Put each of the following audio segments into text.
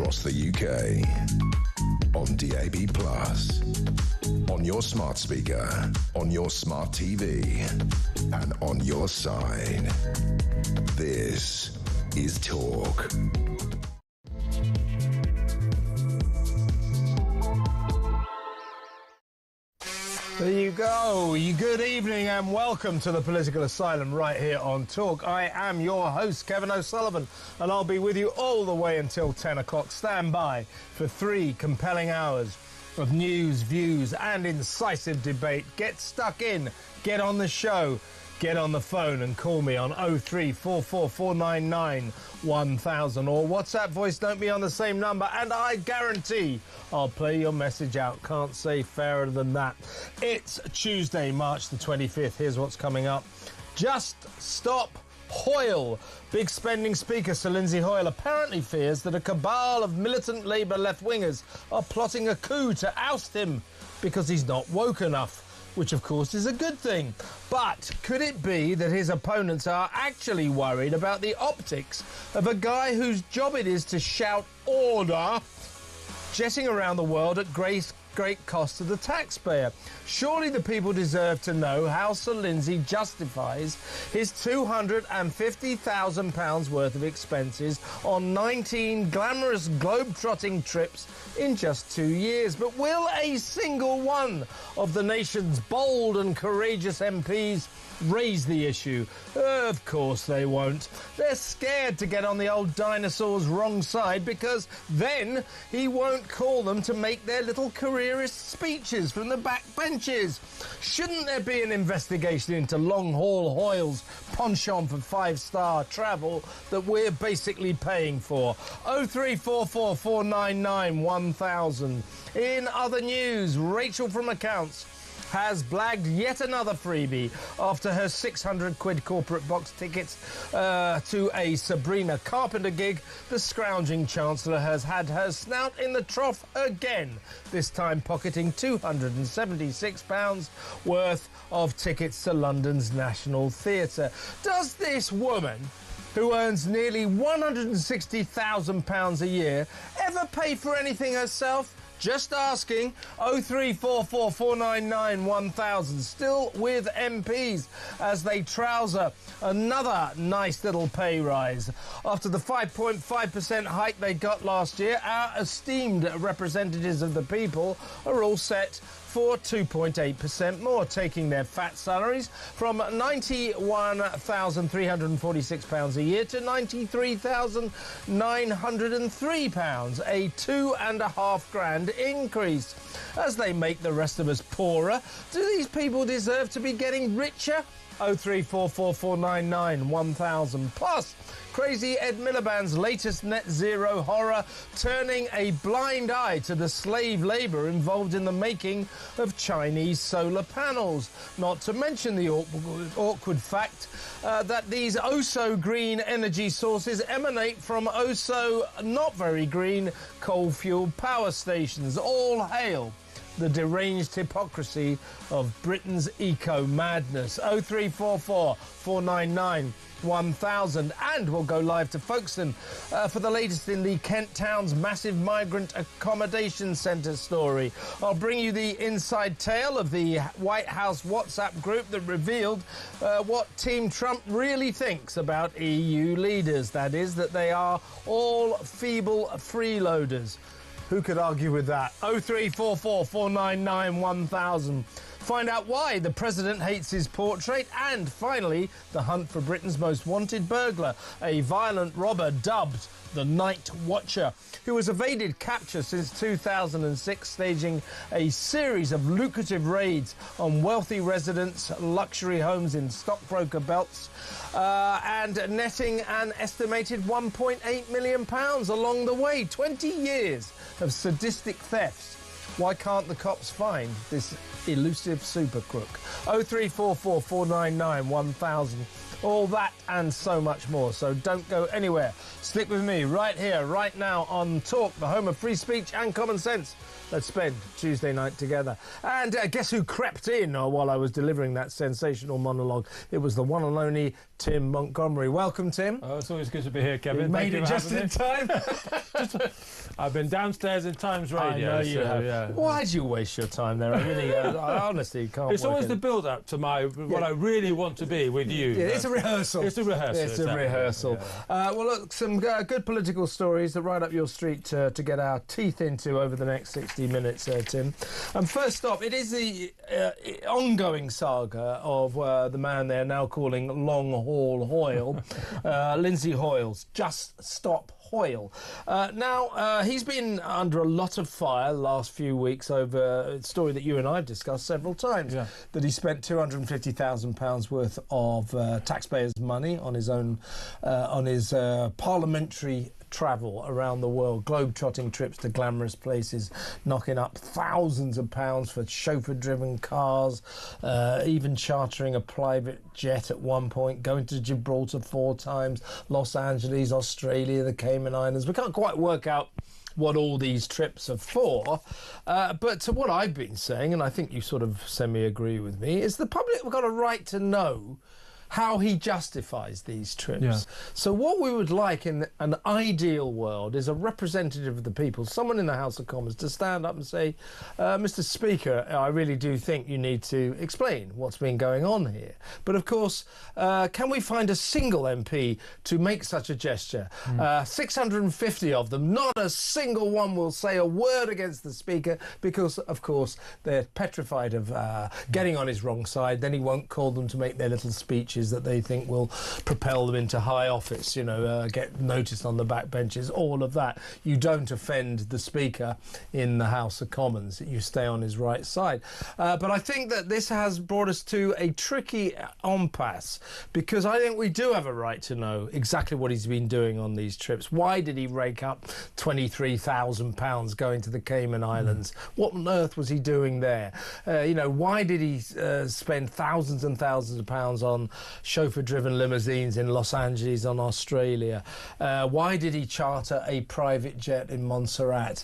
across the UK. On DAB+, on your smart speaker, on your smart TV, and on your side. This is Talk. There you go. Good evening and welcome to the Political Asylum right here on Talk. I am your host, Kevin O'Sullivan, and I'll be with you all the way until 10 o'clock. Stand by for 3 compelling hours of news, views and incisive debate. Get stuck in, get on the show, get on the phone and call me on 0344499 1000 or WhatsApp voice note me on the same number and I guarantee I'll play your message out. Can't say fairer than that. It's Tuesday, March the 25th. Here's what's coming up. Just Stop Hoyle. Big spending speaker Sir Lindsay Hoyle apparently fears that a cabal of militant Labour left-wingers are plotting a coup to oust him because he's not woke enough, which of course is a good thing. But could it be that his opponents are actually worried about the optics of a guy whose job it is to shout order, jetting around the world at great cost to the taxpayer? Surely the people deserve to know how Sir Lindsay justifies his £250,000 worth of expenses on 19 glamorous globe-trotting trips in just 2 years. But will a single one of the nation's bold and courageous MPs raise the issue? Of course they won't. They're scared to get on the old dinosaur's wrong side because then he won't call them to make their little careerist speeches from the back benches. Shouldn't there be an investigation into long-haul Hoyle's penchant for 5-star travel that we're basically paying for? 0344499 1000. In other news, Rachel from Accounts has blagged yet another freebie after her 600 quid corporate box tickets to a Sabrina Carpenter gig. The scrounging Chancellor has had her snout in the trough again, this time pocketing £276 worth of tickets to London's National Theatre. Does this woman, who earns nearly £160,000 a year, ever pay for anything herself? Just asking. 0344499 1000. Still with MPs as they trouser another nice little pay rise. After the 5.5% hike they got last year, our esteemed representatives of the people are all set for 2.8% more, taking their fat salaries from £91,346 a year to £93,903, a £2.5 increase. As they make the rest of us poorer, do these people deserve to be getting richer? 0344499 1000. Plus, crazy Ed Miliband's latest net zero horror, turning a blind eye to the slave labour involved in the making of Chinese solar panels. Not to mention the awkward fact that these oh-so-green energy sources emanate from oh-so-not-very-green coal-fuelled power stations. All hail the deranged hypocrisy of Britain's eco-madness. 0344 499 1000. And we'll go live to Folkestone for the latest in the Kent Town's massive migrant accommodation centre story. I'll bring you the inside tale of the White House WhatsApp group that revealed what Team Trump really thinks about EU leaders. That is, that they are all feeble freeloaders. Who could argue with that? 0344 499 1000. Find out why the president hates his portrait. And finally, the hunt for Britain's most wanted burglar, a violent robber dubbed the Night Watcher, who has evaded capture since 2006, staging a series of lucrative raids on wealthy residents, luxury homes in stockbroker belts, and netting an estimated £1.8 million along the way. 20 years of sadistic thefts. Why can't the cops find this elusive super crook? 0344 499 1000. All that and so much more. So don't go anywhere. Stick with me right here, right now on Talk, the home of free speech and common sense. Let's spend Tuesday night together. And guess who crept in while I was delivering that sensational monologue? It was the one and only Tim Montgomery. Welcome, Tim. Oh, it's always good to be here, Kevin. You made it just in time. I've been downstairs in Times Radio. I know you have. Yeah. Why did you waste your time there? I really, I honestly can't. It's always the build-up to what I really want to be with you. Yeah, it's a rehearsal. It's a rehearsal. It's a rehearsal. Yeah. Well, look, some good political stories that right up your street to get our teeth into over the next 60 minutes, Tim. First off, it is the ongoing saga of the man they're now calling Long Haul Hoyle, Lindsay Hoyle's Just Stop Hoyle. Now, he's been under a lot of fire the last few weeks over a story that you and I have discussed several times, that he spent £250,000 worth of taxpayers' money on his own, on his parliamentary travel around the world, globe-trotting trips to glamorous places, knocking up thousands of pounds for chauffeur-driven cars, even chartering a private jet at one point, going to Gibraltar 4 times, Los Angeles, Australia, the Cayman Islands. We can't quite work out what all these trips are for, but to what I've been saying, and I think you sort of semi-agree with me, is the public have got a right to know how he justifies these trips. Yeah. So what we would like in an ideal world is a representative of the people, someone in the House of Commons, to stand up and say, Mr. Speaker, I really do think you need to explain what's been going on here. But of course, can we find a single MP to make such a gesture? 650 of them, not a single one will say a word against the Speaker because, of course, they're petrified of getting on his wrong side. Then he won't call them to make their little speeches that they think will propel them into high office, you know, get noticed on the backbenches, all of that. You don't offend the Speaker in the House of Commons. You stay on his right side. But I think that this has brought us to a tricky impasse, because I think we do have a right to know exactly what he's been doing on these trips. Why did he rake up £23,000 going to the Cayman Islands? What on earth was he doing there? You know, why did he spend thousands and thousands of pounds on chauffeur-driven limousines in Los Angeles on Australia? Why did he charter a private jet in Montserrat?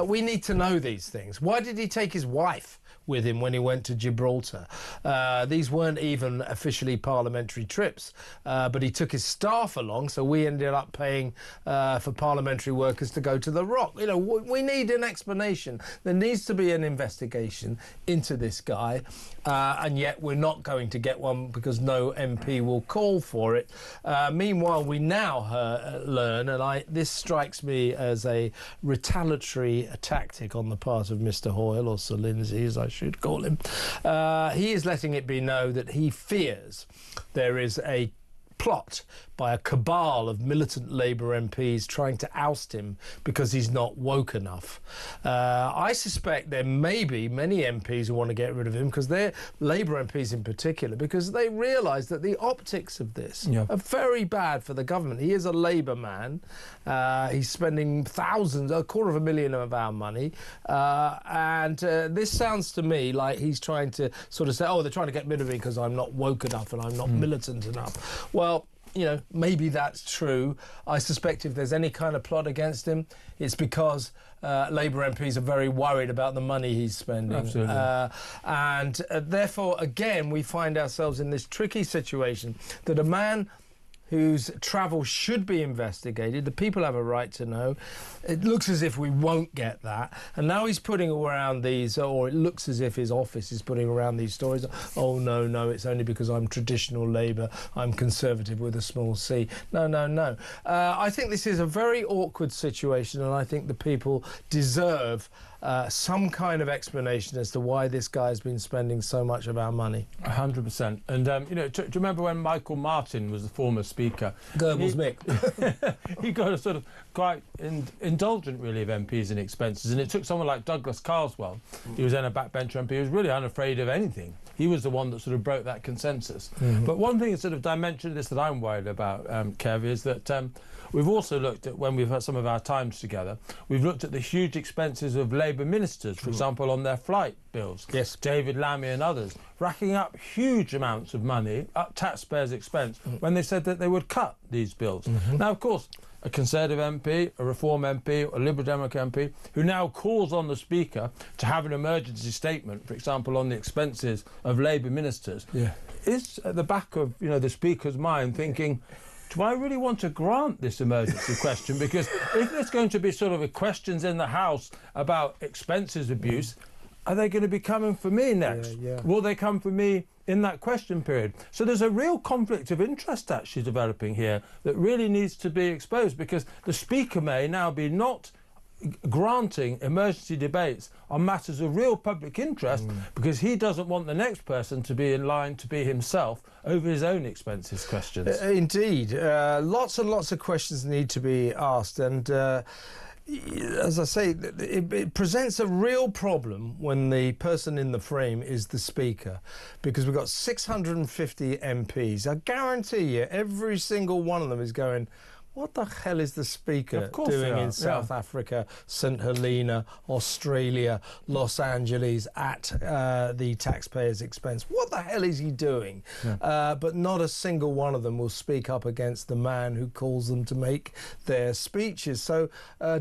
We need to know these things. Why did he take his wife with him when he went to Gibraltar? These weren't even officially parliamentary trips, but he took his staff along, so we ended up paying for parliamentary workers to go to the Rock. You know, we need an explanation. There needs to be an investigation into this guy, and yet we're not going to get one because no MP will call for it. Meanwhile, we now learn, and this strikes me as a retaliatory tactic on the part of Mr. Hoyle, or Sir Lindsay, as I should call him. He is letting it be known that he fears there is a plot by a cabal of militant Labour MPs trying to oust him because he's not woke enough. I suspect there may be many MPs who want to get rid of him, because they're Labour MPs in particular, because they realise that the optics of this are very bad for the government. He is a Labour man. He's spending thousands, £250,000 of our money, and this sounds to me like he's trying to sort of say, oh, they're trying to get rid of me because I'm not woke enough and I'm not militant enough. Well, you know, maybe that's true. I suspect if there's any kind of plot against him, it's because Labour MPs are very worried about the money he's spending. Absolutely. And therefore, again, we find ourselves in this tricky situation that a man whose travel should be investigated, the people have a right to know. It looks as if we won't get that. And now he's putting around these, or it looks as if his office is putting around these stories. Oh, no, it's only because I'm traditional Labour. I'm Conservative with a small c. No. I think this is a very awkward situation, and I think the people deserve some kind of explanation as to why this guy's been spending so much of our money. 100%. And, you know, do you remember when Michael Martin was the former Speaker? Goebbels Mick. He got a sort of quite indulgent, really, of MPs and expenses. And it took someone like Douglas Carswell, he was then a backbencher MP, who was really unafraid of anything. He was the one that sort of broke that consensus. But one thing, sort of dimension of this that I'm worried about, Kev, is that we've also looked at, when we've had some of our times together, we've looked at the huge expenses of Labour ministers, for example, on their flight bills. Yes. David Lammy and others, racking up huge amounts of money at taxpayers' expense when they said that they would cut these bills. Now, of course, a Conservative MP, a Reform MP, a Liberal Democrat MP, who now calls on the Speaker to have an emergency statement, for example, on the expenses of Labour ministers, is at the back of the Speaker's mind thinking, do I really want to grant this emergency question? Because if there's going to be sort of questions in the House about expenses abuse, are they going to be coming for me next? Will they come for me in that question period? So there's a real conflict of interest actually developing here that really needs to be exposed, because the Speaker may now be not granting emergency debates on matters of real public interest because he doesn't want the next person to be in line to be himself over his own expenses questions. Indeed. Lots and lots of questions need to be asked, and as I say, it presents a real problem when the person in the frame is the Speaker, because we've got 650 MPs. I guarantee you every single one of them is going, what the hell is the Speaker doing in South Africa, St Helena, Australia, Los Angeles at the taxpayers' expense? What the hell is he doing? But not a single one of them will speak up against the man who calls them to make their speeches. So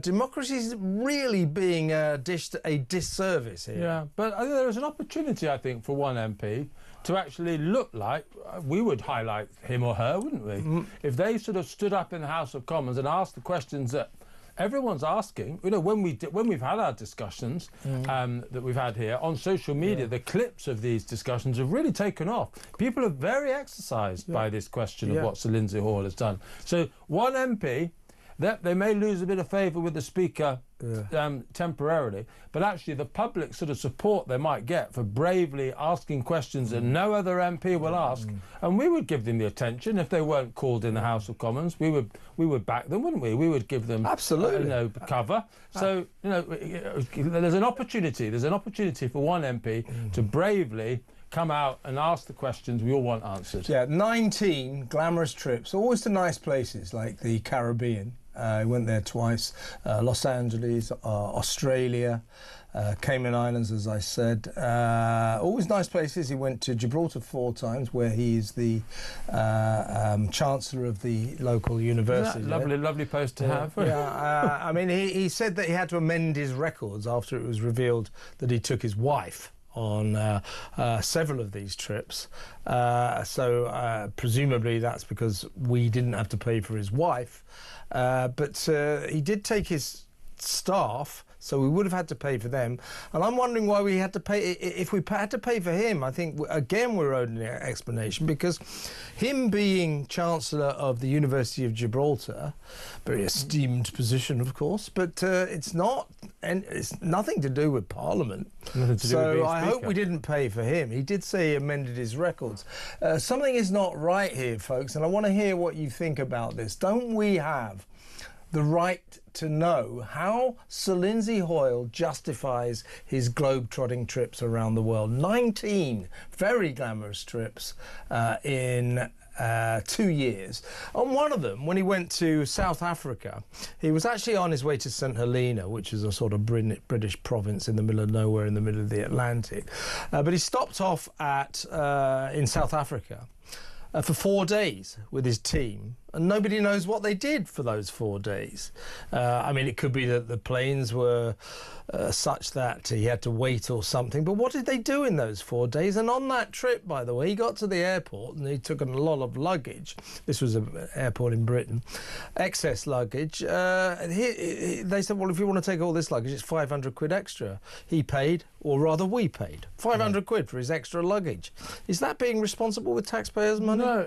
democracy is really being dished a disservice here. Yeah, but there is an opportunity, I think, for one MP to actually look like we would highlight him or her, wouldn't we? If they sort of stood up in the House of Commons and asked the questions that everyone's asking. When we've had our discussions that we've had here on social media, the clips of these discussions have really taken off. People are very exercised by this question of what Sir Lindsay Hoyle has done. So one MP, they may lose a bit of favour with the Speaker temporarily, but actually the public sort of support they might get for bravely asking questions that no other MP will ask, and we would give them the attention if they weren't called in the House of Commons. We would back them, wouldn't we? We would give them cover. So there's an opportunity. There's an opportunity for one MP to bravely come out and ask the questions we all want answered. 19 glamorous trips, always to nice places like the Caribbean. I went there twice, Los Angeles, Australia, Cayman Islands, as I said. Always nice places. He went to Gibraltar 4 times, where he is the Chancellor of the local university. Lovely post to have. I mean, he said that he had to amend his records after it was revealed that he took his wife on several of these trips. So presumably that's because we didn't have to pay for his wife. But he did take his staff, so we would have had to pay for them. And I'm wondering why we had to pay. If we had to pay for him, I think, again, we're owed an explanation, because him being Chancellor of the University of Gibraltar, very esteemed position, of course, but it's nothing to do with Parliament. So I hope we didn't pay for him. He did say he amended his records. Something is not right here, folks, and I want to hear what you think about this. Don't we have the right to know how Sir Lindsay Hoyle justifies his globe-trotting trips around the world? 19 very glamorous trips in 2 years. On one of them, when he went to South Africa, he was actually on his way to St Helena, which is a sort of British province in the middle of nowhere in the middle of the Atlantic. But he stopped off in South Africa for 4 days with his team, and nobody knows what they did for those 4 days. I mean, it could be that the planes were such that he had to wait or something, but what did they do in those 4 days? And on that trip, by the way, he got to the airport and he took a lot of luggage. This was an airport in Britain. Excess luggage. They said, well, if you want to take all this luggage, it's 500 quid extra. He paid, or rather we paid, 500 quid for his extra luggage. Is that being responsible with taxpayers' money? No.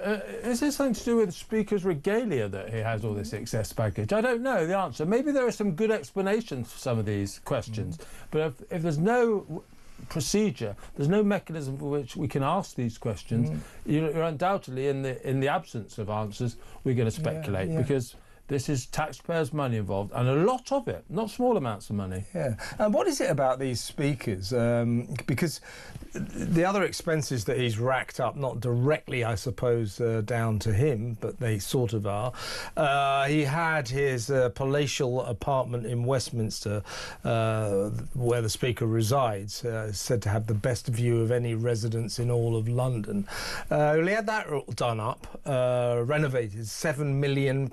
Is this something to do with the Speaker's regalia that he has all this excess baggage? I don't know the answer. Maybe there are some good explanations for some of these questions. But if there's no procedure, there's no mechanism for which we can ask these questions, you're undoubtedly, in the absence of answers, we're going to speculate, because This is taxpayers' money involved, and a lot of it, not small amounts of money. Yeah. And what is it about these speakers? Because the other expenses that he's racked up, not directly, I suppose, down to him, but they sort of are. He had his palatial apartment in Westminster, where the Speaker resides, said to have the best view of any residence in all of London. He had that done up, renovated, £7 million.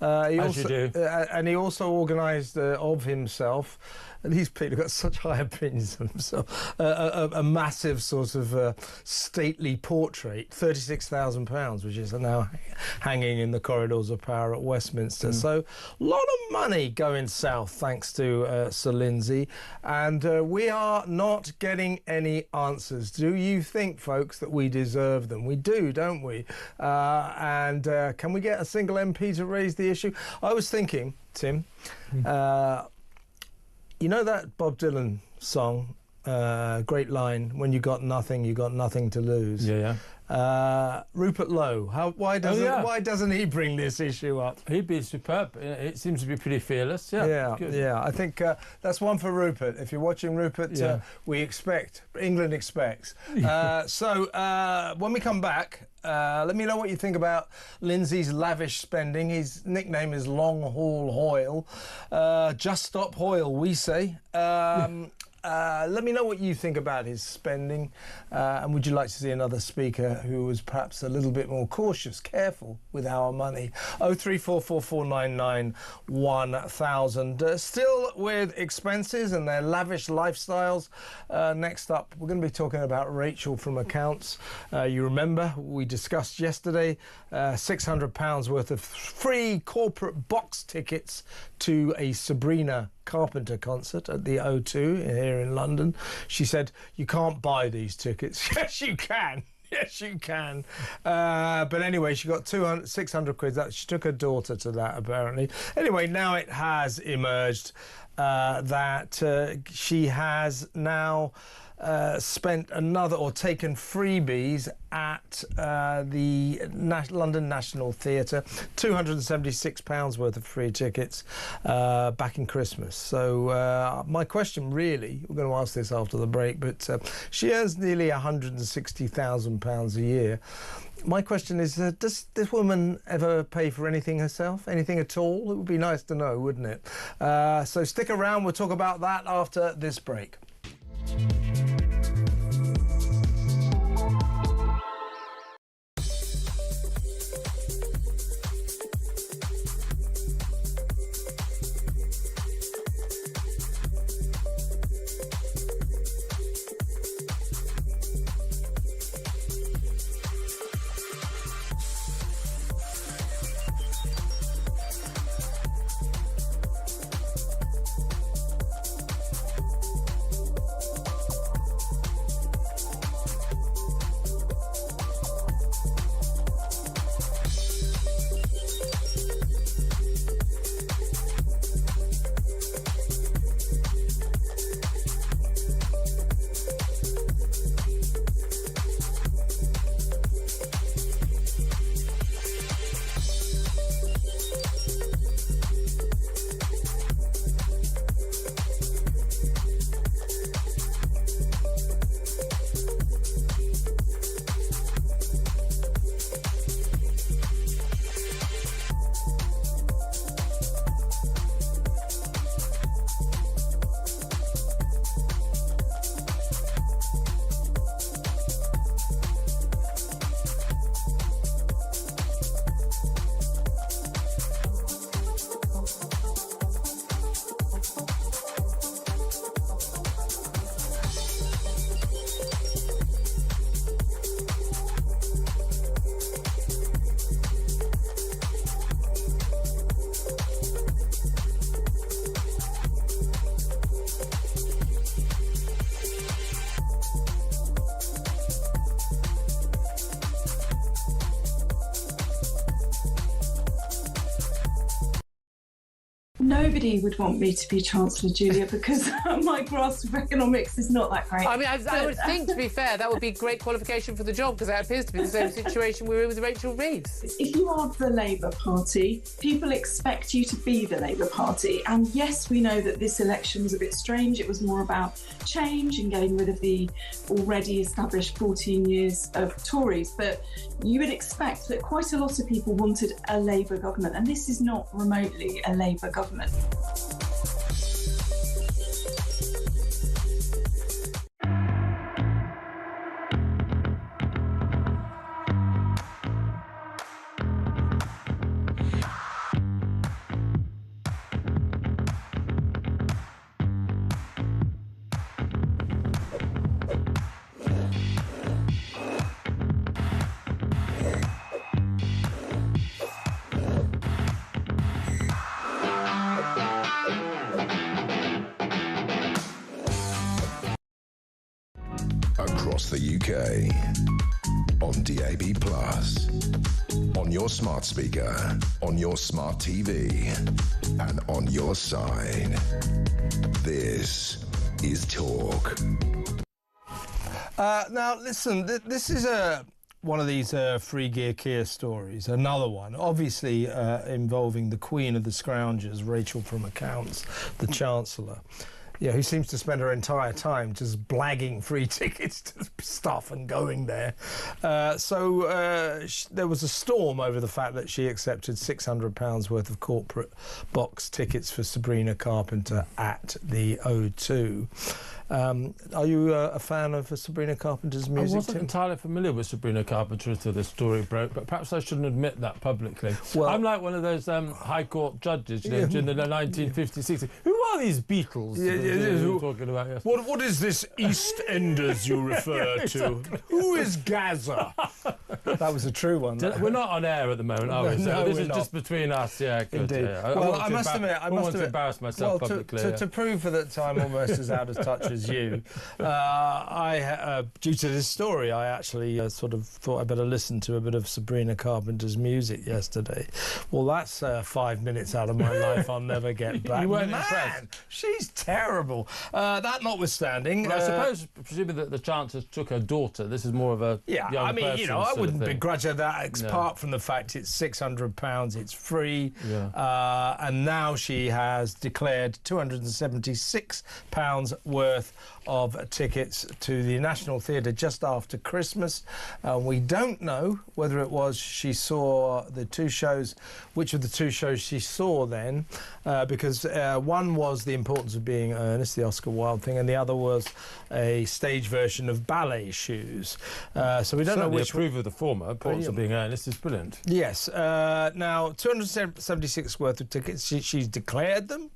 And he also organised of himself. These people have got such high opinions of themselves. A massive sort of stately portrait, £36,000, which is now hanging in the corridors of power at Westminster. So a lot of money going south, thanks to Sir Lindsay. And we are not getting any answers. Do you think, folks, that we deserve them? We do, don't we? And can we get a single MP to raise the issue? I was thinking, Tim, you know that Bob Dylan song, great line, when you got nothing to lose? Yeah. Rupert Lowe, why doesn't he bring this issue up? He'd be superb. It seems to be pretty fearless. Yeah. I think that's one for Rupert. If you're watching, Rupert, England expects. So when we come back, let me know what you think about Lindsay's lavish spending. His nickname is Long Haul Hoyle. Just stop Hoyle, we say. Let me know what you think about his spending, and would you like to see another speaker who was perhaps a little bit more cautious, careful with our money? 0344499 1000. Still with expenses and their lavish lifestyles. Next up, we're going to be talking about Rachel from Accounts. You remember we discussed yesterday £600 worth of free corporate box tickets to a Sabrina Carpenter concert at the O2 here in London. She said, you can't buy these tickets. Yes, you can. Yes, you can. But anyway, she got 600 quid. She took her daughter to that, apparently. Anyway, now it has emerged that she has now spent taken freebies at the London National Theatre, £276 worth of free tickets back in Christmas. So my question really, we're going to ask this after the break, but she earns nearly £160,000 a year. My question is, does this woman ever pay for anything herself? Anything at all? It would be nice to know, wouldn't it? So stick around, we'll talk about that after this break. Nobody would want me to be Chancellor, Julia, because my grasp of economics is not that great. I mean, I would think, to be fair, that would be great qualification for the job, because that appears to be the same situation we were in with Rachel Reeves. If you are the Labour Party, people expect you to be the Labour Party. And yes, we know that this election was a bit strange. It was more about change and getting rid of the already established 14 years of Tories. But you would expect that quite a lot of people wanted a Labour government. And this is not remotely a Labour government. Across the UK, on DAB+, on your smart speaker, on your smart TV, and on your side. This is Talk. Now, listen, this is one of these free gear Kia stories, another one, obviously involving the Queen of the Scroungers, Rachel from Accounts, the Chancellor. Yeah, who seems to spend her entire time just blagging free tickets to stuff and going there. There was a storm over the fact that she accepted £600 worth of corporate box tickets for Sabrina Carpenter at the O2. Are you a fan of Sabrina Carpenter's music? I wasn't entirely familiar with Sabrina Carpenter until this story broke, but perhaps I shouldn't admit that publicly. Well, I'm like one of those High Court judges, you know, during the 1950s. Who are these Beatles? Talking about, yes. What is this EastEnders you refer to? Exactly. Who is Gaza? That was a true one. We're not on air at the moment, are we? No, this is not. Just between us, yeah. Good, Indeed. Yeah. Well, I must admit, I want to embarrass myself publicly. To prove that I'm almost as out of touch as you, due to this story, I actually sort of thought I'd better listen to a bit of Sabrina Carpenter's music yesterday. Well, that's 5 minutes out of my life I'll never get back. You weren't impressed? She's terrible. That notwithstanding, well, I suppose, presuming that the Chancellor took her daughter, this is more of a young I mean, you know, I wouldn't begrudge her that, apart from the fact it's £600, it's free, and now she has declared £276 worth of tickets to the National Theatre just after Christmas. We don't know whether it was she saw the two shows, which of the two shows she saw then, because one was The Importance of Being Earnest, the Oscar Wilde thing, and the other was a stage version of Ballet Shoes. So we don't know which. Approve of the former. Importance of Being Earnest is brilliant. Yes. Now, 276 worth of tickets. She's declared them.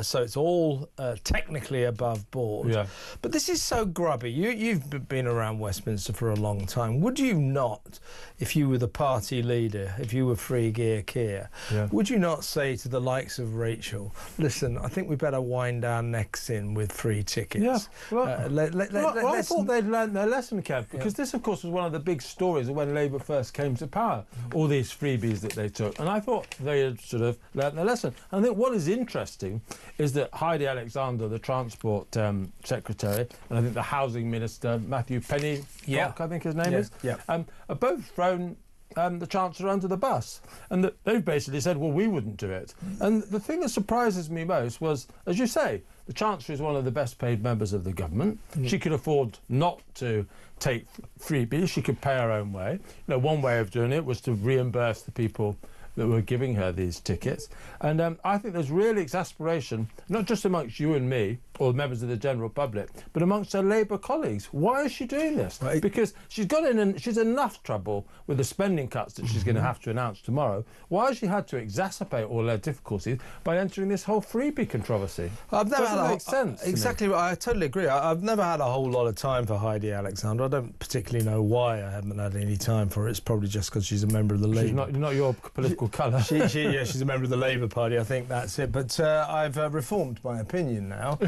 So it's all technically above board. Yeah. But this is so grubby. You've been around Westminster for a long time. Would you not, if you were the party leader, if you were Free Gear Kia, would you not say to the likes of Rachel, listen, I think we better wind our necks in with free tickets? Yeah. Well, I thought they'd learned their lesson, Kev, because this, of course, was one of the big stories of when Labour first came to power, all these freebies that they took. And I thought they had sort of learnt their lesson. And I think what is interesting is that Heidi Alexander, the Transport Secretary, and I think the Housing Minister, Matthew Pennycock, I think his name is, are both thrown the Chancellor under the bus. And they've basically said, well, we wouldn't do it. And the thing that surprises me most was, as you say, the Chancellor is one of the best paid members of the government. She could afford not to take freebies. She could pay her own way. You know, one way of doing it was to reimburse the people that were giving her these tickets. And I think there's real exasperation, not just amongst you and me, or members of the general public, but amongst her Labour colleagues. Why is she doing this? Right. Because she's got she's enough trouble with the spending cuts that she's going to have to announce tomorrow. Why has she had to exacerbate all her difficulties by entering this whole freebie controversy? Doesn't make sense. Exactly, I totally agree. I've never had a whole lot of time for Heidi Alexander. I don't particularly know why I haven't had any time for it. It's probably just because she's a member of the Labour. She's not your political colour. She's a member of the Labour Party. I think that's it. But I've reformed my opinion now.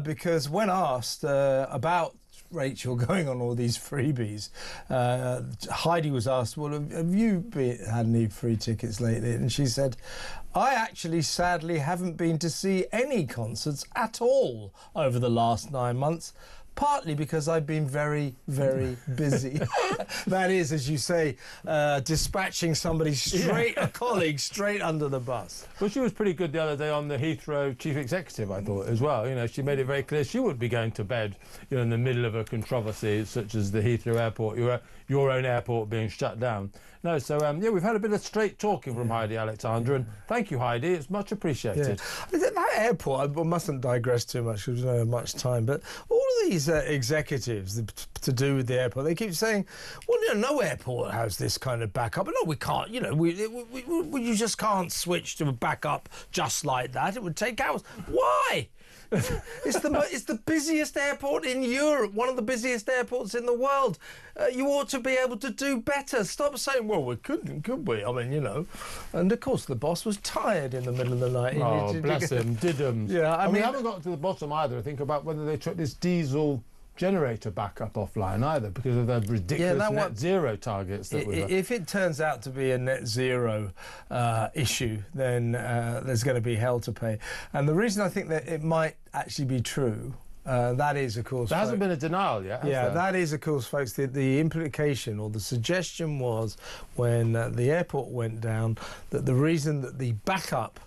Because when asked about Rachel going on all these freebies, Heidi was asked, well, have you had any free tickets lately? And she said, I actually, sadly, haven't been to see any concerts at all over the last 9 months. Partly because I've been very, very busy. That is, as you say, dispatching somebody straight, a colleague, straight under the bus. Well, she was pretty good the other day on the Heathrow chief executive, I thought, as well. You know, she made it very clear she would be going to bed, you know, in the middle of a controversy such as the Heathrow airport, your own airport being shut down. No, so, yeah, we've had a bit of straight talking from Heidi Alexander, and thank you, Heidi. It's much appreciated. Yeah. That airport, I mustn't digress too much because we don't have much time, but all of these executives to do with the airport, they keep saying, well, you know, no airport has this kind of backup. But no, we can't, you know, you just can't switch to a backup just like that. It would take hours. Why? It's the busiest airport in Europe, one of the busiest airports in the world. You ought to be able to do better. Stop saying, well, we couldn't, could we? I mean, you know. And, of course, the boss was tired in the middle of the night. Oh, bless him, didn't. Yeah, I mean, we haven't got to the bottom either, I think, about whether they took this diesel generator backup offline either because of the ridiculous net zero targets that we've got. If it turns out to be a net zero issue, then there's going to be hell to pay. And the reason I think that it might actually be true, that is, of course... There hasn't been a denial yet, has there? That is, of course, folks, the implication or the suggestion was when the airport went down that the reason that the backup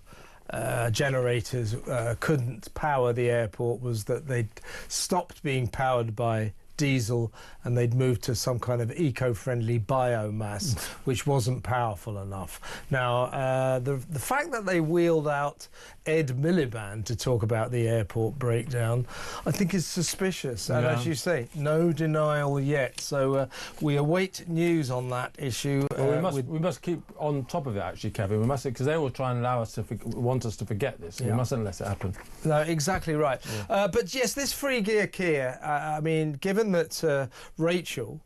generators couldn't power the airport was that they'd stopped being powered by diesel and they'd moved to some kind of eco-friendly biomass which wasn't powerful enough. Now, the fact that they wheeled out Ed Miliband to talk about the airport breakdown, I think is suspicious. And as you say, no denial yet. So we await news on that issue. Well, we must keep on top of it, actually, Kevin. We must, because they will try and allow us to want us to forget this. We mustn't let it happen. No, exactly right. Yeah. But yes, this free gear Kia, I mean, given that Rachel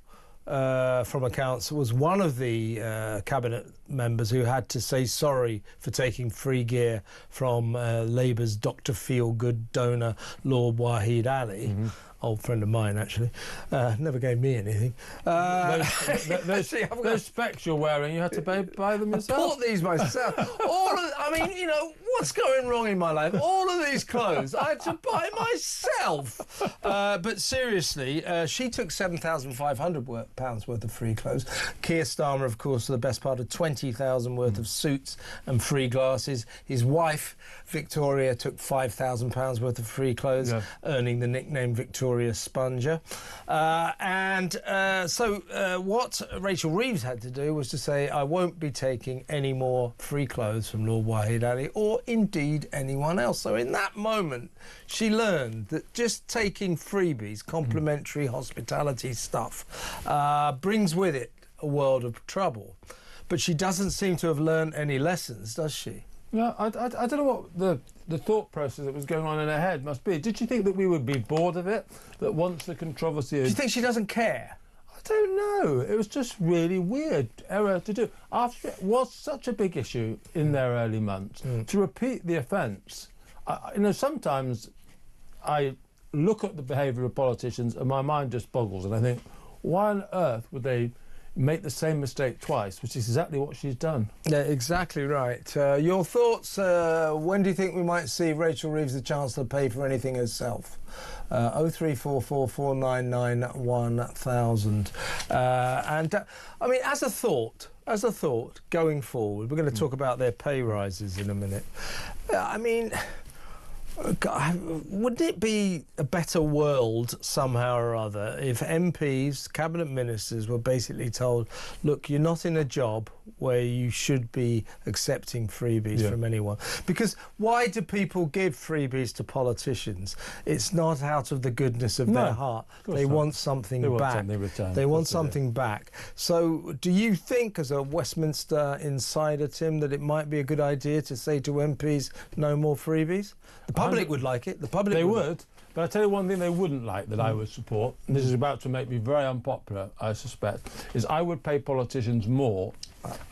from accounts was one of the cabinet members who had to say sorry for taking free gear from Labour's Dr. Feel-Good donor Lord Wahid Ali. Old friend of mine, actually. Never gave me anything. Those specs you're wearing, you had to buy them yourself? I bought these myself. I mean, you know, what's going wrong in my life? All of these clothes I had to buy myself. But seriously, she took £7,500 worth of free clothes. Keir Starmer, of course, for the best part of £20,000 worth of suits and free glasses. His wife, Victoria, took £5,000 worth of free clothes, earning the nickname Victoria Sponger. So what Rachel Reeves had to do was to say, I won't be taking any more free clothes from Lord Wahid Ali or indeed anyone else. So in that moment, she learned that just taking freebies, complimentary hospitality stuff, brings with it a world of trouble. But she doesn't seem to have learned any lessons, does she? Yeah, I don't know what the thought process that was going on in her head must be. Did she think that we would be bored of it? That once the controversy... Do you think she doesn't care? I don't know. It was just really weird error to do. After it was such a big issue in their early months, to repeat the offence... you know, sometimes I look at the behaviour of politicians and my mind just boggles and I think, why on earth would they make the same mistake twice, which is exactly what she's done. Yeah, exactly right. Your thoughts, when do you think we might see Rachel Reeves, the Chancellor, pay for anything herself? 0344 499 1000. And, I mean, as a thought, going forward, we're going to talk about their pay rises in a minute. I mean... Wouldn't it be a better world somehow or other if MPs, cabinet ministers were basically told, look, you're not in a job where you should be accepting freebies from anyone? Because why do people give freebies to politicians? It's not out of the goodness of their heart. They want something back. They want something back. So do you think, as a Westminster insider, Tim, that it might be a good idea to say to MPs, no more freebies? The public would like it. The public would. But I tell you one thing they wouldn't like that I would support, and this is about to make me very unpopular, I suspect, is I would pay politicians more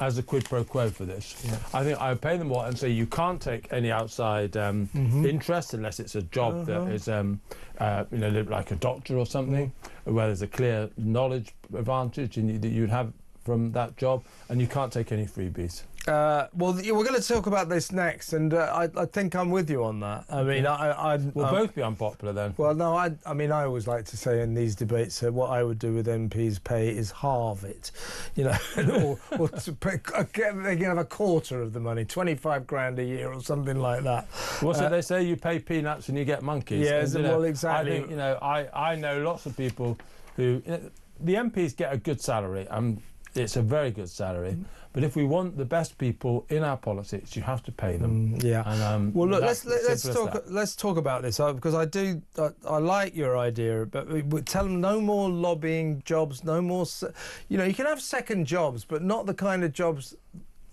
as a quid pro quo for this. I think I would pay them more and say you can't take any outside interest unless it's a job that is, you know, like a doctor or something, where there's a clear knowledge advantage that you'd have from that job, and you can't take any freebies. Well, we're going to talk about this next, and I think I'm with you on that. I mean, We'll both be unpopular then. Well, no, I mean, I always like to say in these debates that what I would do with MPs' pay is halve it, you know, or they can have a quarter of the money, 25 grand a year or something like that. What's it they say? You pay peanuts and you get monkeys. Yeah, and, well, exactly. I think, I know lots of people who... the MPs get a good salary. It's a very good salary. But if we want the best people in our politics, you have to pay them. Yeah. And, well, look, let's talk about this because I like your idea, but we tell them no more lobbying jobs, no more. You know, you can have second jobs, but not the kind of jobs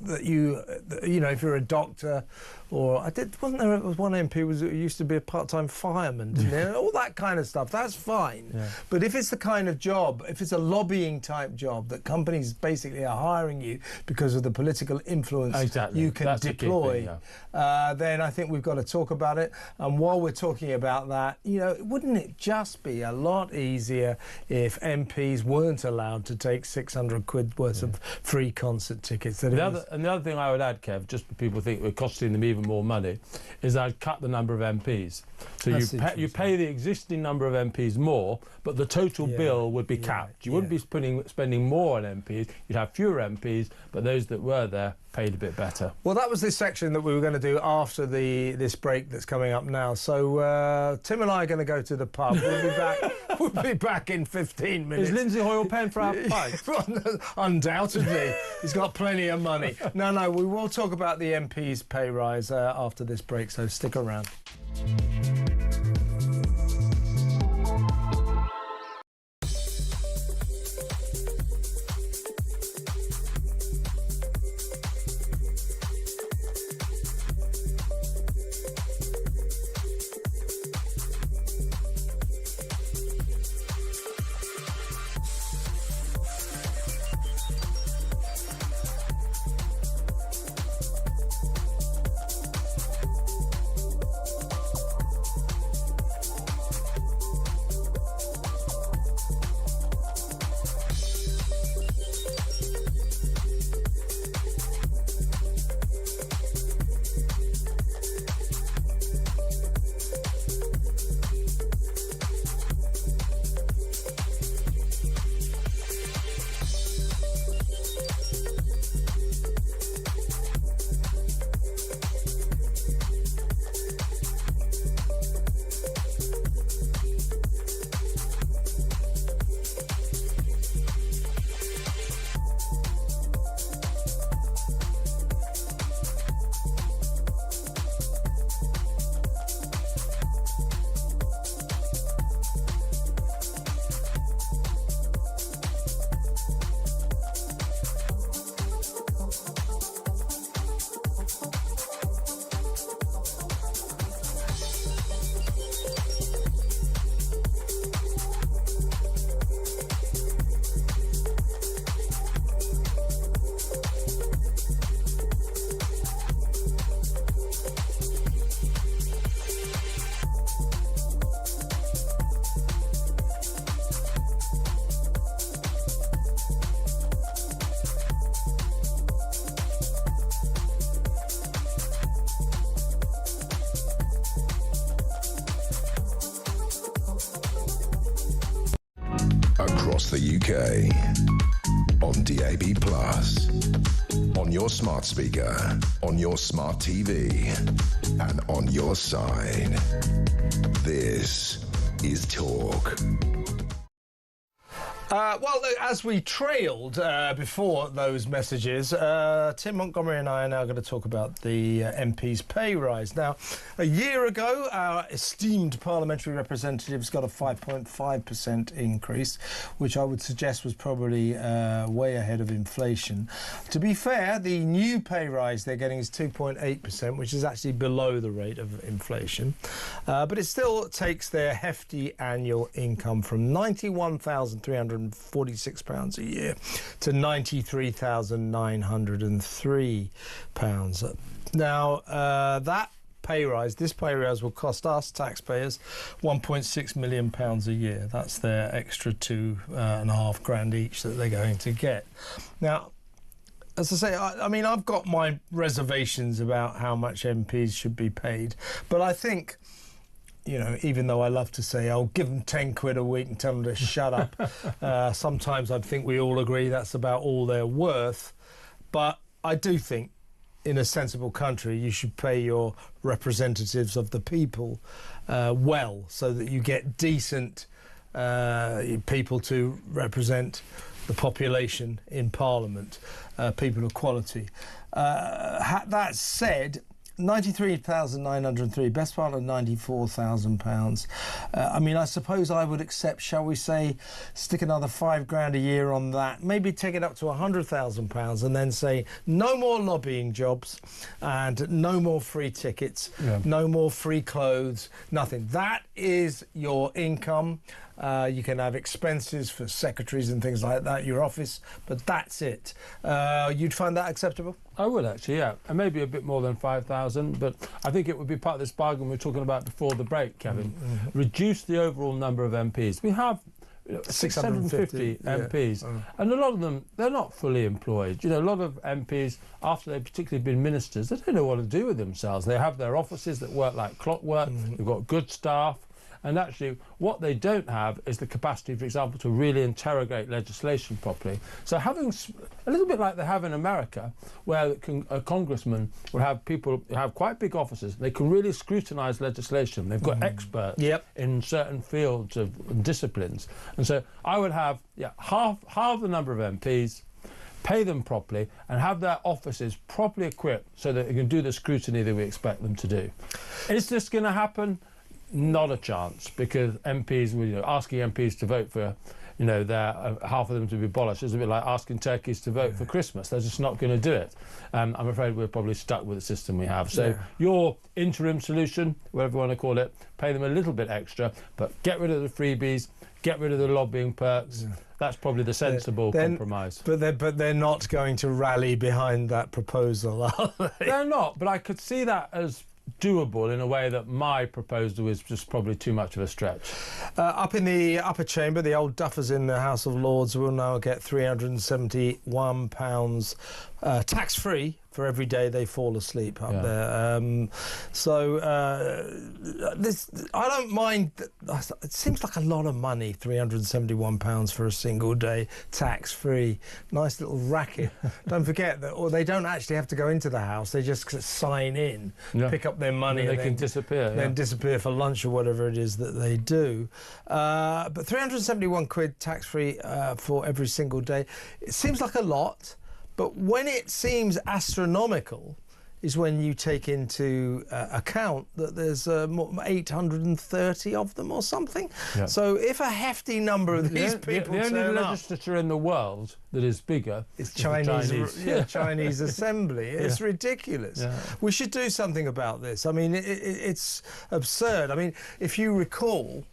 that you know, if you're a doctor, or wasn't there one MP who used to be a part-time fireman, didn't he? All that kind of stuff. That's fine. Yeah. But if it's the kind of job, if it's a lobbying type job that companies basically are hiring you because of the political influence you can deploy, then I think we've got to talk about it. And while we're talking about that, you know, wouldn't it just be a lot easier if MPs weren't allowed to take 600 quid worth of free concert tickets? And the other thing I would add, Kev, just for people think we're costing them even more money, is I'd cut the number of MPs. So you pay the existing number of MPs more, but the total bill would be capped. You wouldn't be spending more on MPs. You'd have fewer MPs, but those that were there paid a bit better. Well, that was this section that we were going to do after this break that's coming up now. So Tim and I are going to go to the pub. We'll be back. We'll be back in 15 minutes. Is Lindsay Hoyle paying for our pint? Undoubtedly. He's got plenty of money. No, we will talk about the MP's pay rise after this break, so stick around. Across the UK, on DAB+, on your smart speaker, on your smart TV, and on your side. This is Talk. Well, as we trailed before those messages, Tim Montgomery and I are now going to talk about the MP's pay rise. Now, a year ago, our esteemed parliamentary representatives got a 5.5% increase, which I would suggest was probably way ahead of inflation. To be fair, the new pay rise they're getting is 2.8%, which is actually below the rate of inflation. But it still takes their hefty annual income from £91,346 a year to £93,903. Now, this pay rise will cost us taxpayers £1.6 million a year. That's their extra £2.5 grand each that they're going to get. Now, as I say, I mean, I've got my reservations about how much MPs should be paid, but I think, you know, even though I love to say, I'll give them 10 quid a week and tell them to shut up, sometimes I think we all agree that's about all they're worth. But I do think, in a sensible country, you should pay your representatives of the people well, so that you get decent people to represent the population in Parliament, people of quality. That said, 93,903, best part of £94,000. I mean, I suppose I would accept, shall we say, stick another £5,000 a year on that, maybe take it up to £100,000 and then say no more lobbying jobs and no more free tickets, no more free clothes, nothing. That is your income. You can have expenses for secretaries and things like that, your office, but that's it. You'd find that acceptable? I would actually, yeah, and maybe a bit more than 5,000, but I think it would be part of this bargain we were talking about before the break, Kevin. Reduce the overall number of MPs. We have 650 MPs, and a lot of them, they're not fully employed. You know, a lot of MPs, after they've particularly been ministers, they don't know what to do with themselves. They have their offices that work like clockwork, they've got good staff, and actually what they don't have is the capacity, for example, to really interrogate legislation properly. So having a little bit like they have in America, where a congressman will have people who have quite big offices, they can really scrutinise legislation. They've got experts in certain fields of disciplines. And so I would have half the number of MPs, pay them properly and have their offices properly equipped so that they can do the scrutiny that we expect them to do. Is this going to happen? Not a chance, because MPs, you know, asking MPs to vote for, you know, half of them to be abolished is a bit like asking turkeys to vote for Christmas. They're just not going to do it. I'm afraid we're probably stuck with the system we have. So your interim solution, whatever you want to call it, pay them a little bit extra, but get rid of the freebies, get rid of the lobbying perks. That's probably the sensible compromise. But they're not going to rally behind that proposal, are they? They're not, but I could see that as doable in a way that my proposal is just probably too much of a stretch. Up in the upper chamber, the old duffers in the House of Lords will now get £371 tax-free for every day they fall asleep up there. I don't mind. It seems like a lot of money, £371 for a single day, tax-free. Nice little racket. Don't forget that, or they don't actually have to go into the house. They just sign in, pick up their money, and they can disappear. Then disappear for lunch or whatever it is that they do. But £371 tax-free for every single day. It seems like a lot. But when it seems astronomical is when you take into account that there's 830 of them or something. So if a hefty number of these people the only turn legislature in the world that is bigger is Chinese Assembly. It's ridiculous. We should do something about this. I mean, it's absurd. I mean, if you recall,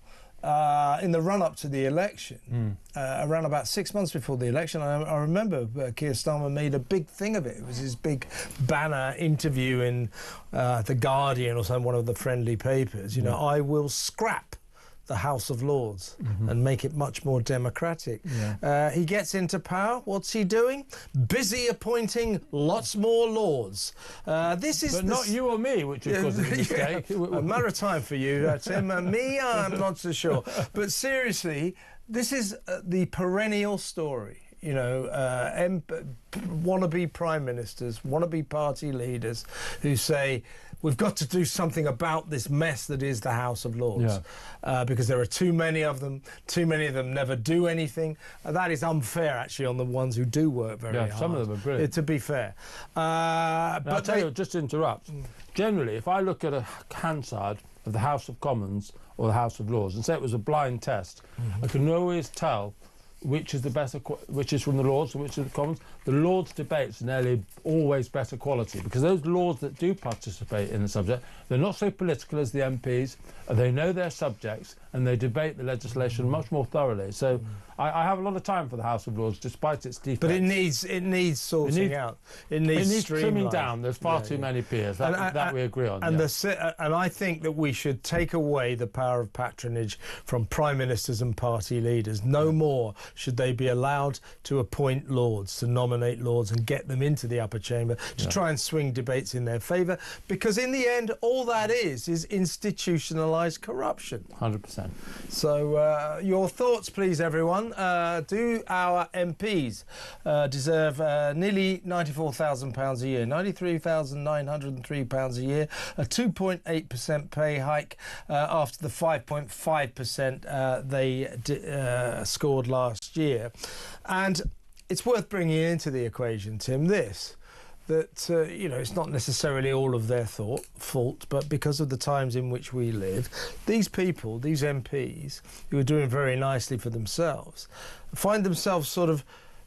in the run-up to the election, around about 6 months before the election, I remember Keir Starmer made a big thing of it. It was his big banner interview in The Guardian or one of the friendly papers. You know, I will scrap the House of Lords and make it much more democratic. He gets into power. What's he doing? Busy appointing lots more lords. But not you or me, which of course is a mistake. A matter of time for you, Tim. Me, I'm not so sure. But seriously, this is the perennial story. You know, wannabe prime ministers, wannabe party leaders who say, we've got to do something about this mess that is the House of Lords, because there are too many of them. Too many of them never do anything. That is unfair, actually, on the ones who do work very hard. Some of them are brilliant. To be fair. But I'll tell you, just to interrupt, generally, if I look at a Hansard of the House of Commons or the House of Lords and say it was a blind test, I can always tell which is which is from the Lords and which is the Commons. The Lords' debates are nearly always better quality, because those Lords that do participate in the subject, they're not so political as the MPs, they know their subjects, and they debate the legislation much more thoroughly. So I have a lot of time for the House of Lords, despite its defects. But it needs sorting out. It needs trimming down. There's far too many peers. That we agree on. And and I think that we should take away the power of patronage from prime ministers and party leaders. No more should they be allowed to appoint lords, to nominate lords and get them into the upper chamber to try and swing debates in their favour, because in the end all that is institutionalised corruption. 100%. So your thoughts please everyone. Do our MPs deserve nearly £94,000 a year, £93,903 a year, a 2.8% pay hike after the 5.5% they scored last year? And it's worth bringing into the equation, Tim, that it's not necessarily all of their fault, but because of the times in which we live, these people, these MPs, who are doing very nicely for themselves, find themselves sort of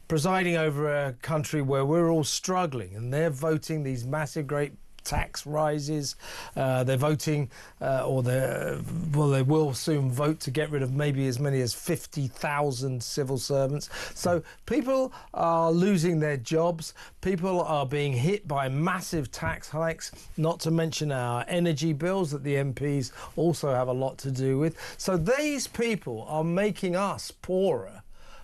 presiding over a country where we're all struggling, and they're voting these massive, great tax rises. They're voting, they will soon vote to get rid of maybe as many as 50,000 civil servants. So people are losing their jobs. People are being hit by massive tax hikes, not to mention our energy bills that the MPs also have a lot to do with. So these people are making us poorer.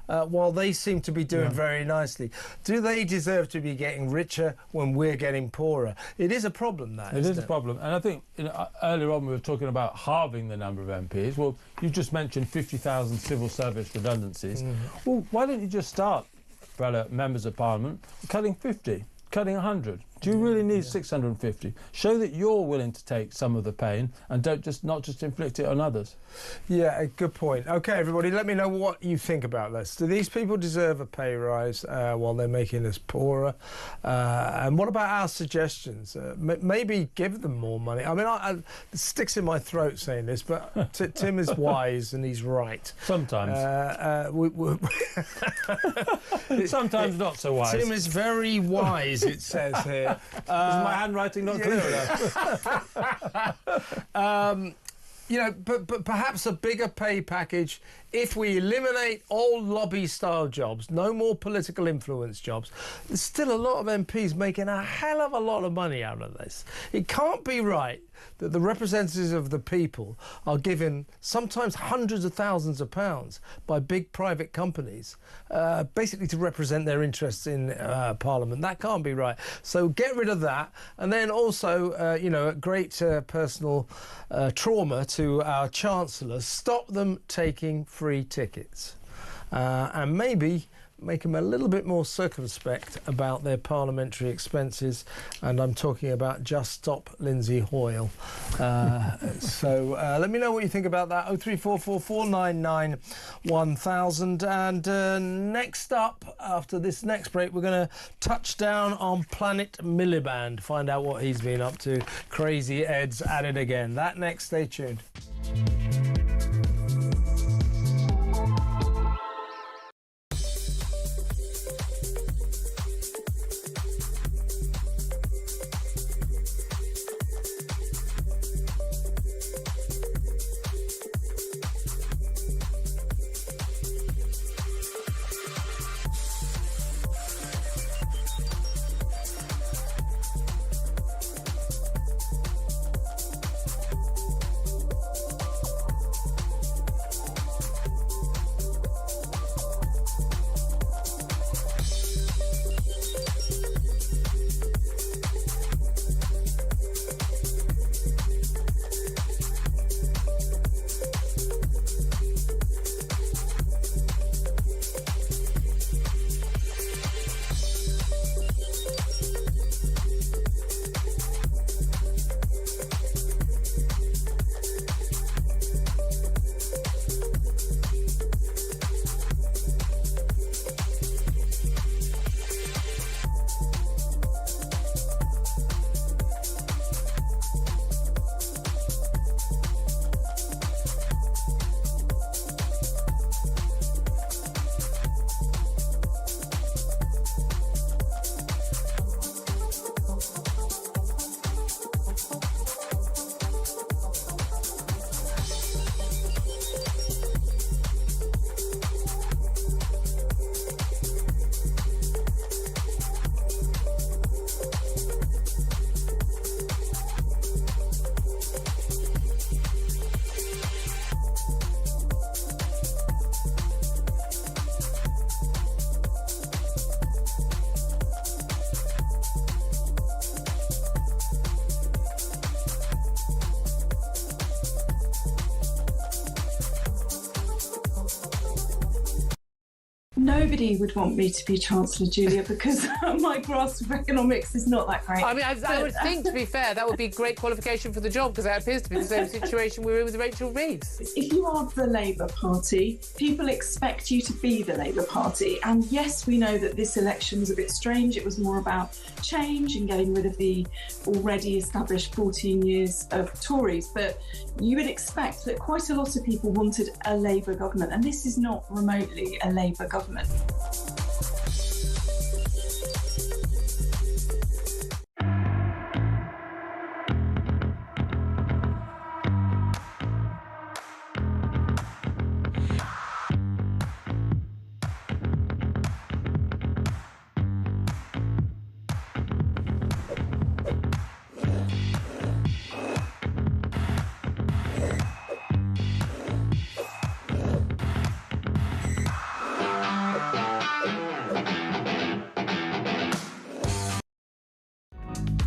While they seem to be doing very nicely. Do they deserve to be getting richer when we're getting poorer? It is a problem, that, isn't it? It is a problem. And I think earlier on we were talking about halving the number of MPs. Well, you just mentioned 50,000 civil service redundancies. Well, why don't you just start, fellow members of Parliament, cutting 50, cutting 100? Do you really need 650? Show that you're willing to take some of the pain and not just inflict it on others. Yeah, good point. OK, everybody, let me know what you think about this. Do these people deserve a pay rise while they're making us poorer? And what about our suggestions? Maybe give them more money. I mean, it sticks in my throat saying this, but Tim is wise and he's right. Sometimes. Sometimes not so wise. Tim is very wise, it says here. Is my handwriting not clear enough? But perhaps a bigger pay package if we eliminate all lobby-style jobs, no more political influence jobs. There's still a lot of MPs making a hell of a lot of money out of this. It can't be right that the representatives of the people are given sometimes hundreds of thousands of pounds by big private companies, basically to represent their interests in Parliament. That can't be right. So get rid of that. And then also, a great personal trauma to our Chancellor, stop them taking free tickets. And maybe make them a little bit more circumspect about their parliamentary expenses, and I'm talking about Just Stop Lindsay Hoyle. So let me know what you think about that. 0344 499 1000. And next up, after this next break, we're going to touch down on Planet Miliband, find out what he's been up to. Crazy Ed's at it again. That next, stay tuned. Nobody would want me to be Chancellor, Julia, because my grasp of economics is not that great. I mean, I would think, to be fair, that would be great qualification for the job, because that appears to be the same situation we were in with Rachel Reeves. If you are the Labour Party, people expect you to be the Labour Party. And yes, we know that this election was a bit strange. It was more about change and getting rid of the already established 14 years of Tories. But you would expect that quite a lot of people wanted a Labour government, and this is not remotely a Labour government.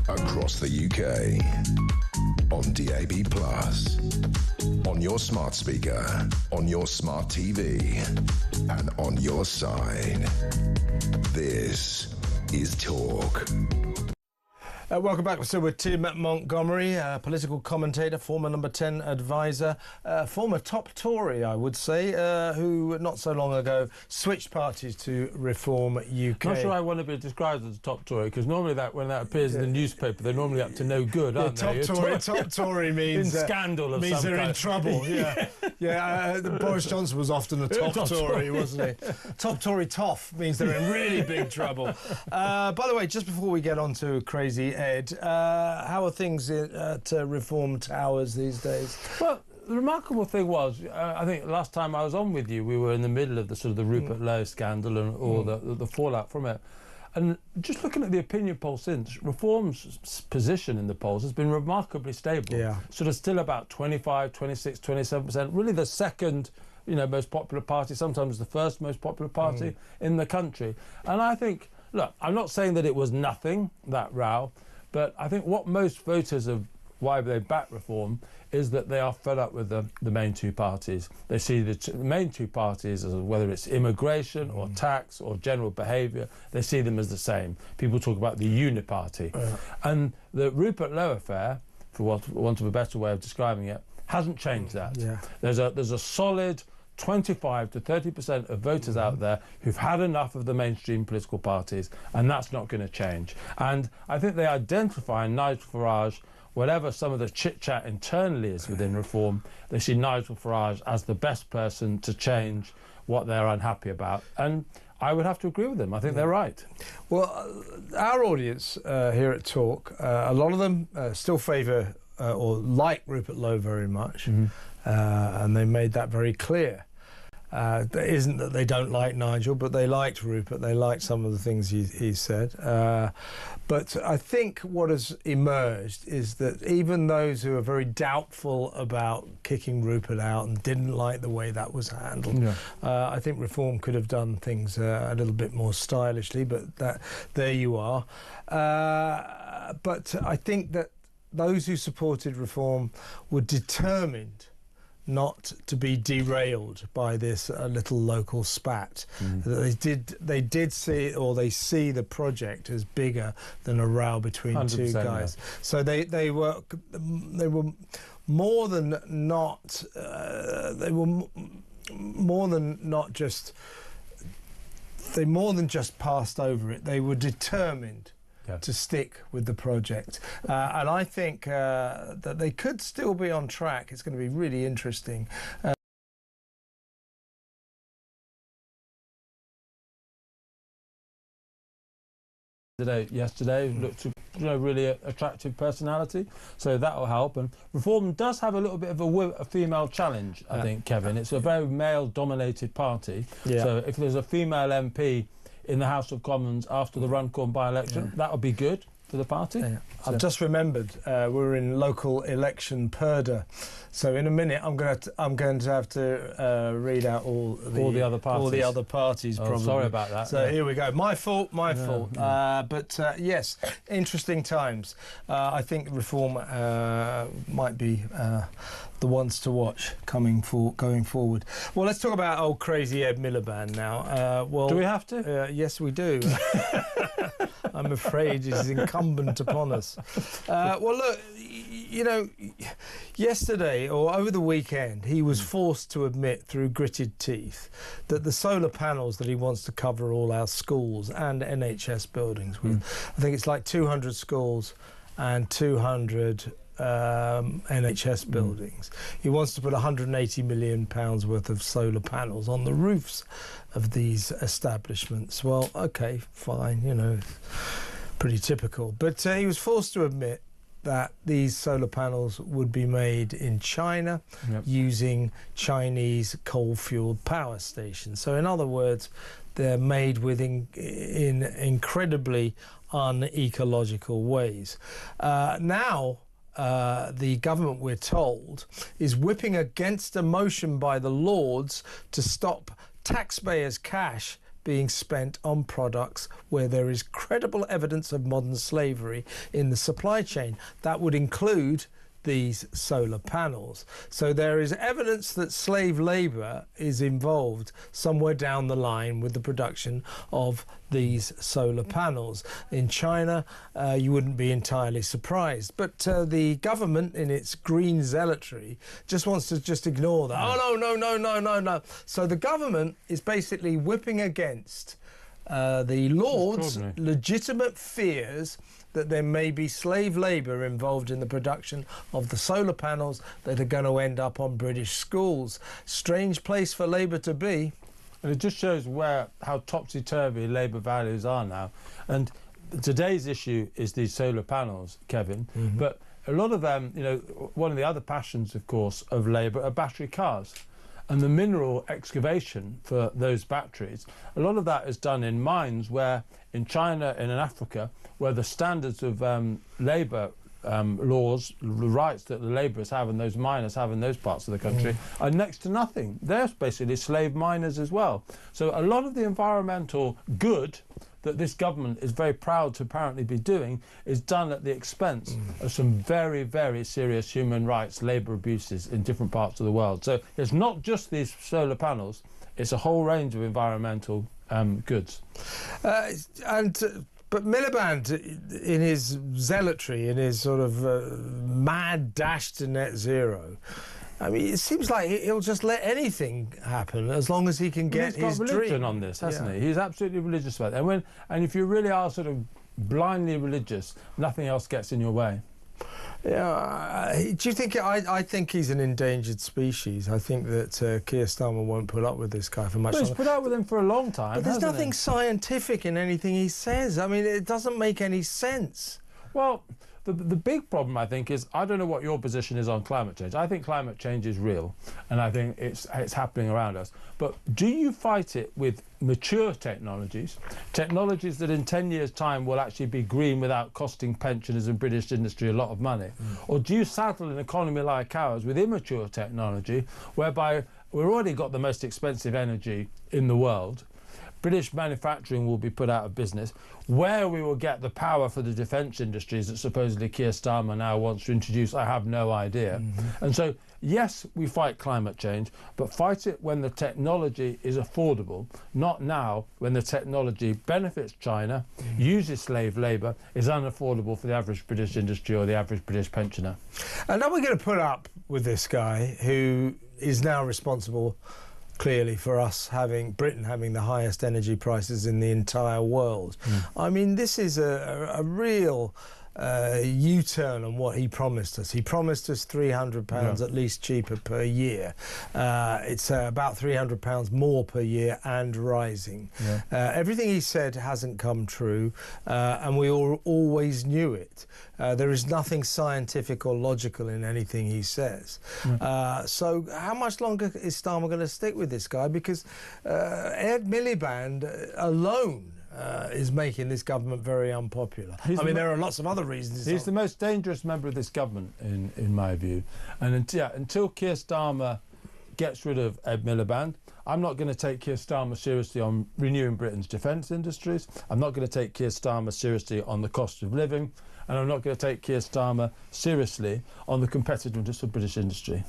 Across the UK, on DAB+, on your smart speaker, on your smart TV, and on your side. This is Talk. Welcome back. So we're Tim Montgomery, political commentator, former number 10 advisor, former top Tory, I would say, who not so long ago switched parties to Reform UK. Not sure I want to be described as a top Tory, because normally when that appears in the newspaper, they're normally up to no good, aren't they? Top Tory means in scandal of means some they're kind. in trouble. Boris Johnson was often a top Tory, wasn't he? Top Tory toff means they're in really big trouble. By the way, just before we get on to Crazy Ed, how are things at Reform Towers these days? Well, the remarkable thing was, I think last time I was on with you, we were in the middle of the sort of the Rupert Lowe scandal and all the fallout from it. And just looking at the opinion poll since, Reform's position in the polls has been remarkably stable. Yeah. Sort of still about 25, 26, 27%. Really the second, most popular party, sometimes the first most popular party in the country. And I think, look, I'm not saying that it was nothing, that row, but I think what most voters of why they back Reform is that they are fed up with the main two parties. They see the main two parties as whether it's immigration or tax or general behaviour, they see them as the same. People talk about the uniparty. And the Rupert Lowe affair, for want of a better way of describing it, hasn't changed that. There's a solid 25 to 30% of voters out there who've had enough of the mainstream political parties, and that's not going to change. And I think they identify Nigel Farage, whatever some of the chit-chat internally is within Reform, they see Nigel Farage as the best person to change what they're unhappy about. And I would have to agree with them. I think they're right. Well, our audience here at Talk, a lot of them still favour or like Rupert Lowe very much, and they made that very clear. It isn't that they don't like Nigel, but they liked Rupert. They liked some of the things he said. But I think what has emerged is that even those who are very doubtful about kicking Rupert out and didn't like the way that was handled, I think Reform could have done things a little bit more stylishly, but there you are. But I think that those who supported Reform were determined not to be derailed by this little local spat. They did see, or they see the project as bigger than a row between two guys. Yeah. So they were more than not. They were more than not just. They more than just passed over it. They were determined to stick with the project. And I think that they could still be on track. It's going to be really interesting. Yesterday looked a really attractive personality, so that will help. And Reform does have a little bit of a female challenge, I think, Kevin. It's a very male-dominated party, so if there's a female MP in the House of Commons after the Runcorn by-election, that would be good for the party. I've just remembered we're in local election purdah, so in a minute I'm going to have to read out all the other parties. Probably. Sorry about that. So here we go. My fault. But yes, interesting times. I think Reform might be the ones to watch going forward. Well, let's talk about old crazy Ed Miliband now. Do we have to? Yes, we do. I'm afraid it is incumbent upon us. Well, look, you know, yesterday or over the weekend, he was forced to admit through gritted teeth that the solar panels that he wants to cover all our schools and NHS buildings with, I think it's like 200 schools and 200 NHS buildings. He wants to put £180 million worth of solar panels on the roofs of these establishments. Well, okay, fine, you know, pretty typical. But he was forced to admit that these solar panels would be made in China using Chinese coal-fueled power stations. So in other words, they're made in incredibly unecological ways. Now, the government, we're told, is whipping against a motion by the Lords to stop taxpayers' cash being spent on products where there is credible evidence of modern slavery in the supply chain. That would include these solar panels. So there is evidence that slave labour is involved somewhere down the line with the production of these solar panels. In China, you wouldn't be entirely surprised. But the government, in its green zealotry, just wants to ignore that. Oh, no. So the government is basically whipping against the Lords' legitimate fears that there may be slave labour involved in the production of the solar panels that are going to end up on British schools. Strange place for Labour to be. And it just shows how topsy-turvy Labour values are now. And today's issue is these solar panels, Kevin. But a lot of them, you know, one of the other passions, of course, of Labour are battery cars. And the mineral excavation for those batteries, a lot of that is done in mines where, in China and in Africa, where the standards of labour laws, the rights that the labourers have and those miners have in those parts of the country are next to nothing. They're basically slave miners as well. So a lot of the environmental good that this government is very proud to apparently be doing is done at the expense of some very, very serious human rights labour abuses in different parts of the world. So it's not just these solar panels, it's a whole range of environmental goods. But Miliband, in his zealotry, in his sort of mad dash to net zero, I mean, it seems like he'll just let anything happen as long as he can get his dream. He's got religion dream on this, hasn't he? He's absolutely religious about it. And if you really are sort of blindly religious, nothing else gets in your way. Yeah, do you think? I think he's an endangered species. I think that Keir Starmer won't put up with this guy for much longer. He's put up with him for a long time. But there's nothing scientific in anything he says. I mean, it doesn't make any sense. Well, the big problem, I think, is I don't know what your position is on climate change. I think climate change is real, and I think it's happening around us. But do you fight it with mature technologies that in 10 years' time will actually be green without costing pensioners and British industry a lot of money? Or do you saddle an economy like ours with immature technology, whereby we've already got the most expensive energy in the world, British manufacturing will be put out of business, where we will get the power for the defence industries that supposedly Keir Starmer now wants to introduce, I have no idea. And so, yes, we fight climate change, but fight it when the technology is affordable, not now when the technology benefits China, uses slave labour, is unaffordable for the average British industry or the average British pensioner. And now we're going to put up with this guy who is now responsible clearly for Britain having the highest energy prices in the entire world. I mean, this is a real U-turn on what he promised us. He promised us £300 at least cheaper per year. It's about £300 more per year and rising. Everything he said hasn't come true, and we always knew it. There is nothing scientific or logical in anything he says. So how much longer is Starmer going to stick with this guy? Because Ed Miliband alone is making this government very unpopular. There are lots of other reasons. He's the most dangerous member of this government, in my view. And until Keir Starmer gets rid of Ed Miliband, I'm not going to take Keir Starmer seriously on renewing Britain's defence industries. I'm not going to take Keir Starmer seriously on the cost of living. and I'm not going to take Keir Starmer seriously on the competitiveness of British industry.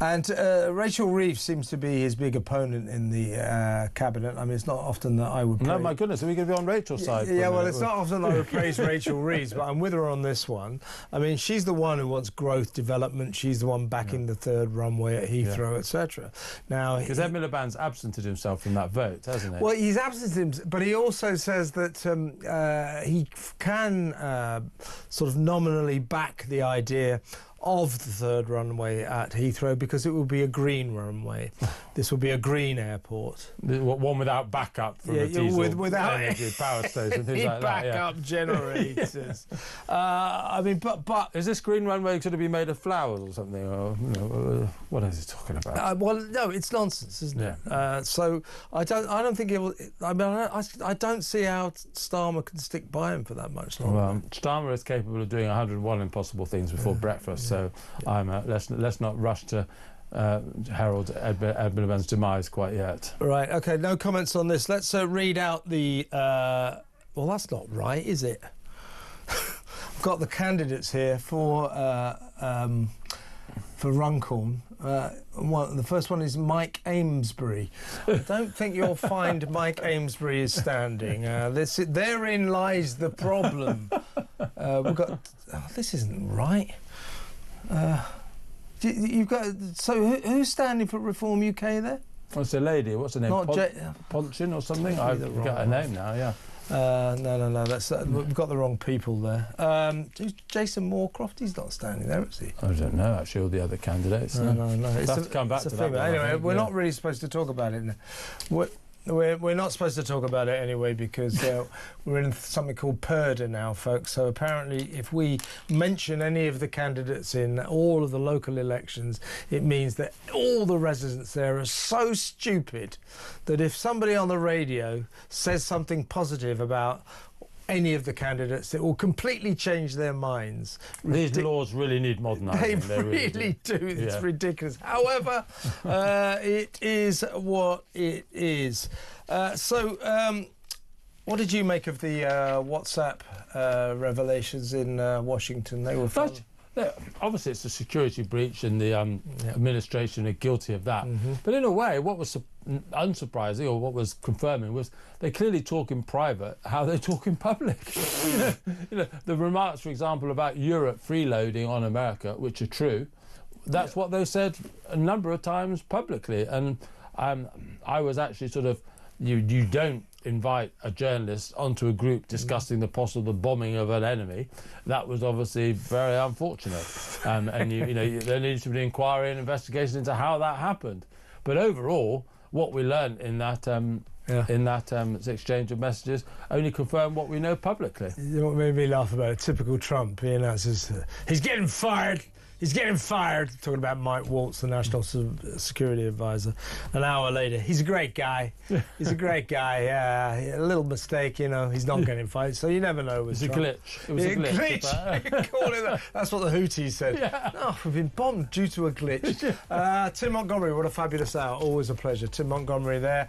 And Rachel Reeves seems to be his big opponent in the cabinet. I mean, it's not often that I would... No, my goodness, are we going to be on Rachel's side? Yeah, well, it's not often that I would praise Rachel Reeves, but I'm with her on this one. I mean, she's the one who wants growth, development. She's the one backing the third runway at Heathrow, etc. Now, because Ed Miliband's absented himself from that vote, hasn't he? Well, he's absented, but he also says that he can sort of nominally back the idea of the third runway at Heathrow because it will be a green runway. This will be a green airport. One without backup from a diesel without energy power station, things like that. Backup generators. I mean, but is this green runway going to be made of flowers or something? Or what is he talking about? well, no, it's nonsense, isn't it? So I don't think it will. I mean, I don't see how Starmer can stick by him for that much longer. Well, Starmer is capable of doing 101 impossible things before breakfast. So let's not rush to herald Ed Miliband's demise quite yet. Right, OK, no comments on this. Let's read out the... well, that's not right, is it? I've got the candidates here for Runcorn. The first one is Mike Amesbury. I don't think you'll find Mike Amesbury is standing. Therein lies the problem. We've got... Oh, this isn't right. You've got who's standing for Reform UK there? What's the lady? What's her name? Not Ponchin or something? I've got her name now. Yeah. No. That's we've got the wrong people there. Who's Jason Moorcroft? He's not standing there, is he? I don't know. Actually, all the other candidates. No. It's have to come back to that. Anyway, we're not really supposed to talk about it now. We're not supposed to talk about it anyway because we're in something called Purdah now, folks. So apparently if we mention any of the candidates in all of the local elections, it means that all the residents there are so stupid that if somebody on the radio says something positive about any of the candidates, it will completely change their minds. These laws really need modernising. They really do. It's ridiculous. However, it is what it is. What did you make of the WhatsApp revelations in Washington? They were fun. Obviously, it's a security breach, and the administration are guilty of that. But in a way, what was unsurprising, or what was confirming, was they clearly talk in private how they talk in public. The remarks, for example, about Europe freeloading on America, which are true, that's what they said a number of times publicly. And I was actually sort of, you don't invite a journalist onto a group discussing the possible bombing of an enemy. That was obviously very unfortunate. And there needs to be an inquiry and investigation into how that happened. But overall, what we learned in that exchange of messages only confirmed what we know publicly. You know what made me laugh about it? Typical Trump. He announces, he's getting fired. He's getting fired, talking about Mike Waltz, the National Security Advisor. An hour later, he's a great guy. He's a great guy. A little mistake, he's not getting fired, so you never know with Trump. It was a glitch. Call it that. That's what the Houthis said. Yeah. Oh, we've been bombed due to a glitch. Tim Montgomery, what a fabulous hour. Always a pleasure. Tim Montgomery there.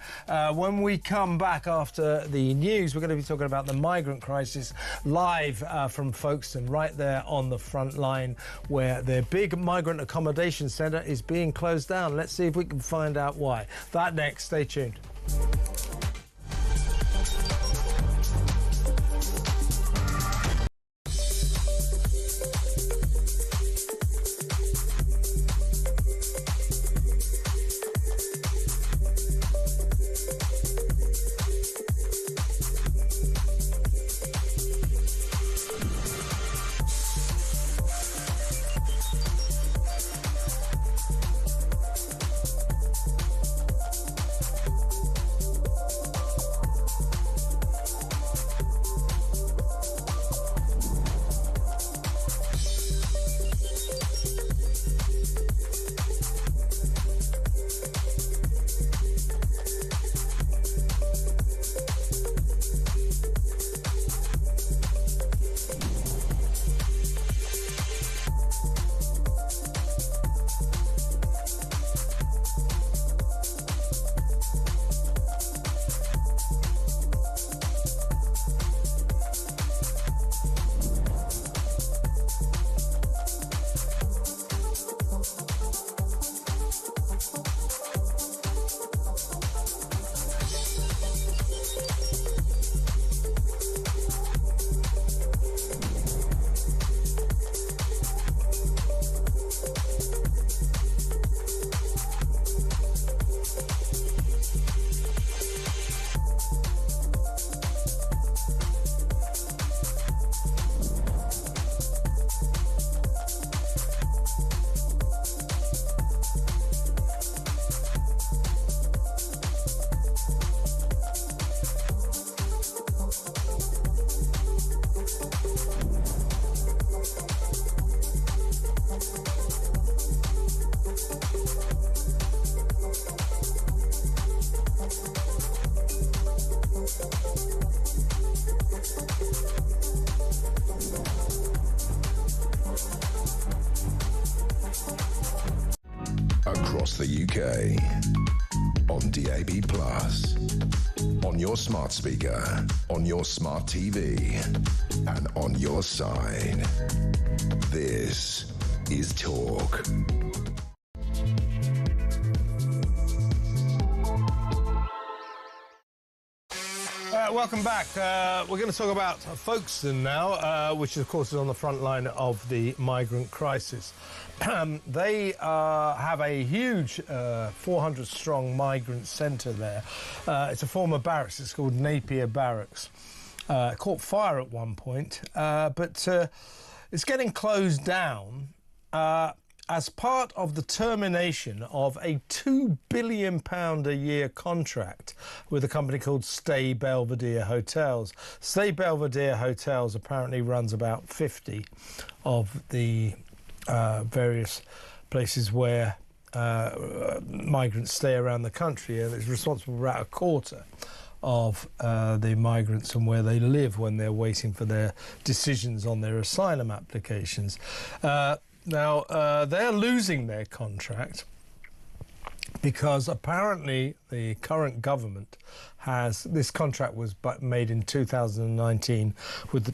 When we come back after the news, we're going to be talking about the migrant crisis live from Folkestone, right there on the front line where their big migrant accommodation centre is being closed down. Let's see if we can find out why. That next. Stay tuned. across the UK, on DAB+, on your smart speaker, on your smart TV, and on your side. This is Talk. Welcome back. We're going to talk about Folkestone now, which of course is on the front line of the migrant crisis. They have a huge 400-strong migrant centre there. It's a former barracks. It's called Napier Barracks. Caught fire at one point, but it's getting closed down as part of the termination of a £2 billion a year contract with a company called Stay Belvedere Hotels. Stay Belvedere Hotels apparently runs about 50 of the various places where migrants stay around the country, and it's responsible for about a quarter of the migrants and where they live when they're waiting for their decisions on their asylum applications. Now, they're losing their contract because apparently the current government has... This contract was made in 2019 with the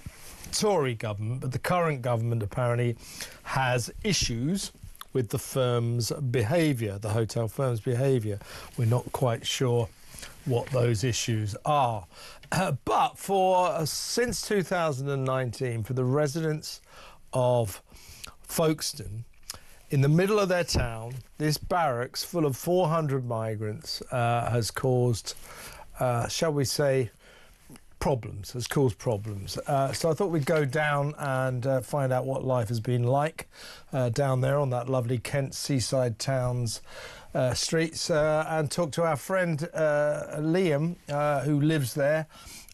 Tory government, but the current government apparently has issues with the firm's behaviour, the hotel firm's behaviour. We're not quite sure what those issues are. But since 2019, for the residents of Folkestone, in the middle of their town, this barracks full of 400 migrants has caused, shall we say, problems. So I thought we'd go down and find out what life has been like down there on that lovely Kent seaside town's streets and talk to our friend Liam, who lives there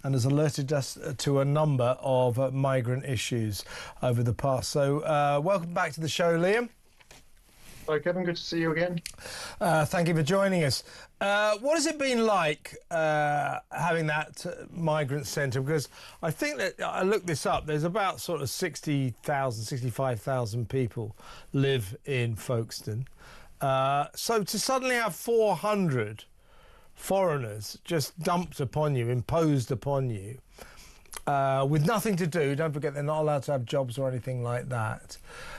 and has alerted us to a number of migrant issues over the past. So welcome back to the show, Liam. Hi, Kevin. Good to see you again. Thank you for joining us. What has it been like having that migrant centre? Because I think that I looked this up. There's about sort of 60,000, 65,000 people live in Folkestone. So to suddenly have 400 foreigners just dumped upon you, imposed upon you, with nothing to do. Don't forget, they're not allowed to have jobs or anything like that.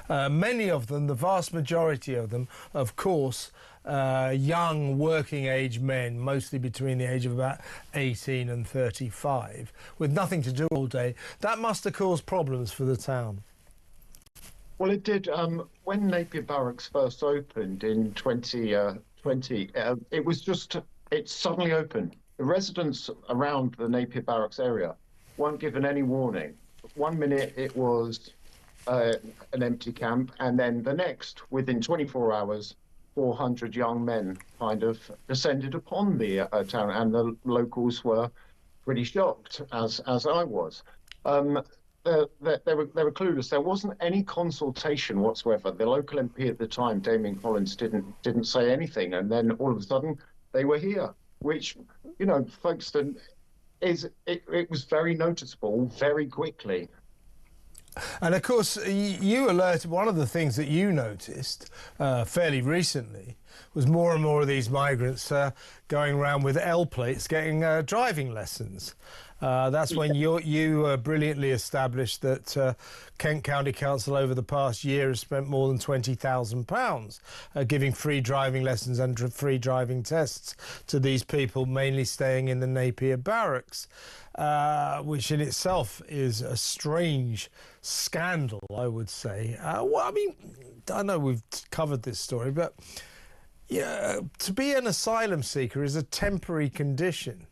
Many of them, the vast majority of them, of course, young working-age men, mostly between the age of about 18 and 35, with nothing to do all day. That must have caused problems for the town. Well, it did. When Napier Barracks first opened in 2020, it suddenly opened. The residents around the Napier Barracks area weren't given any warning. 1 minute it was an empty camp, and then the next, within 24 hours, 400 young men kind of descended upon the town, and the locals were pretty shocked, as I was. They were clueless. There wasn't any consultation whatsoever. The local MP at the time, Damien Collins, didn't say anything, and then all of a sudden they were here, which, you know, Folkestone it was very noticeable very quickly. And of course, you alerted. One of the things that you noticed fairly recently was more and more of these migrants going around with L plates, getting driving lessons. That's when you brilliantly established that Kent County Council over the past year has spent more than £20,000 giving free driving lessons and free driving tests to these people, mainly staying in the Napier Barracks, which in itself is a strange scandal, I would say. Well, I mean, I know we've covered this story, but yeah, to be an asylum seeker is a temporary condition.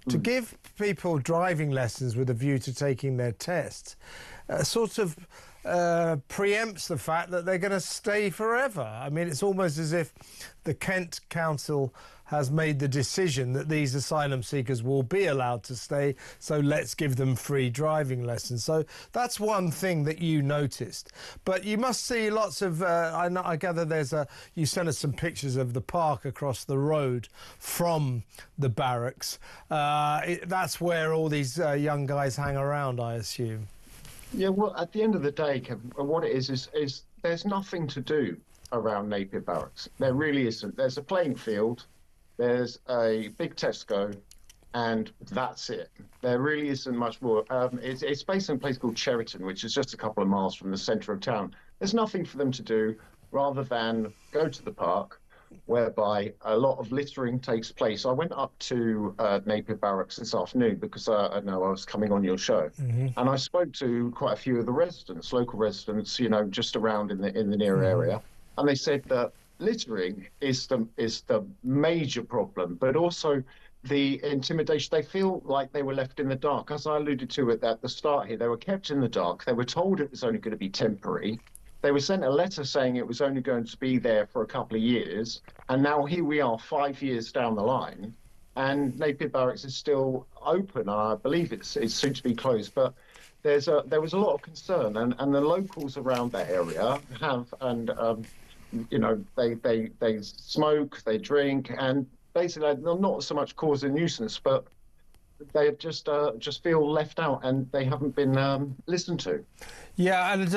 To give people driving lessons with a view to taking their tests sort of preempts the fact that they're going to stay forever. I mean, it's almost as if the Kent Council has made the decision that these asylum seekers will be allowed to stay, so let's give them free driving lessons. So that's one thing that you noticed. But you must see lots of, I gather you sent us some pictures of the park across the road from the barracks. That's where all these young guys hang around, I assume. Yeah, well, at the end of the day, Kevin, what it is there's nothing to do. around Napier Barracks. There really isn't. There's a playing field, there's a big Tesco, and that's it. There really isn't much more. It's based in a place called Cheriton, which is just a couple of miles from the centre of town. There's nothing for them to do rather than go to the park, whereby a lot of littering takes place. I went up to Napier Barracks this afternoon because I know I was coming on your show, and I spoke to quite a few of the residents, local residents, you know, just around in the near area, and they said that littering is the major problem, but also the intimidation. They feel like they were left in the dark. As I alluded to at the start here, they were kept in the dark. They were told it was only going to be temporary. They were sent a letter saying it was only going to be there for a couple of years. And now here we are 5 years down the line, and Napier Barracks is still open. I believe it's soon to be closed. But there was a lot of concern, and the locals around that area have, and you know, they smoke, they drink, and basically they're not so much cause a nuisance, but they just feel left out and they haven't been listened to. Yeah, and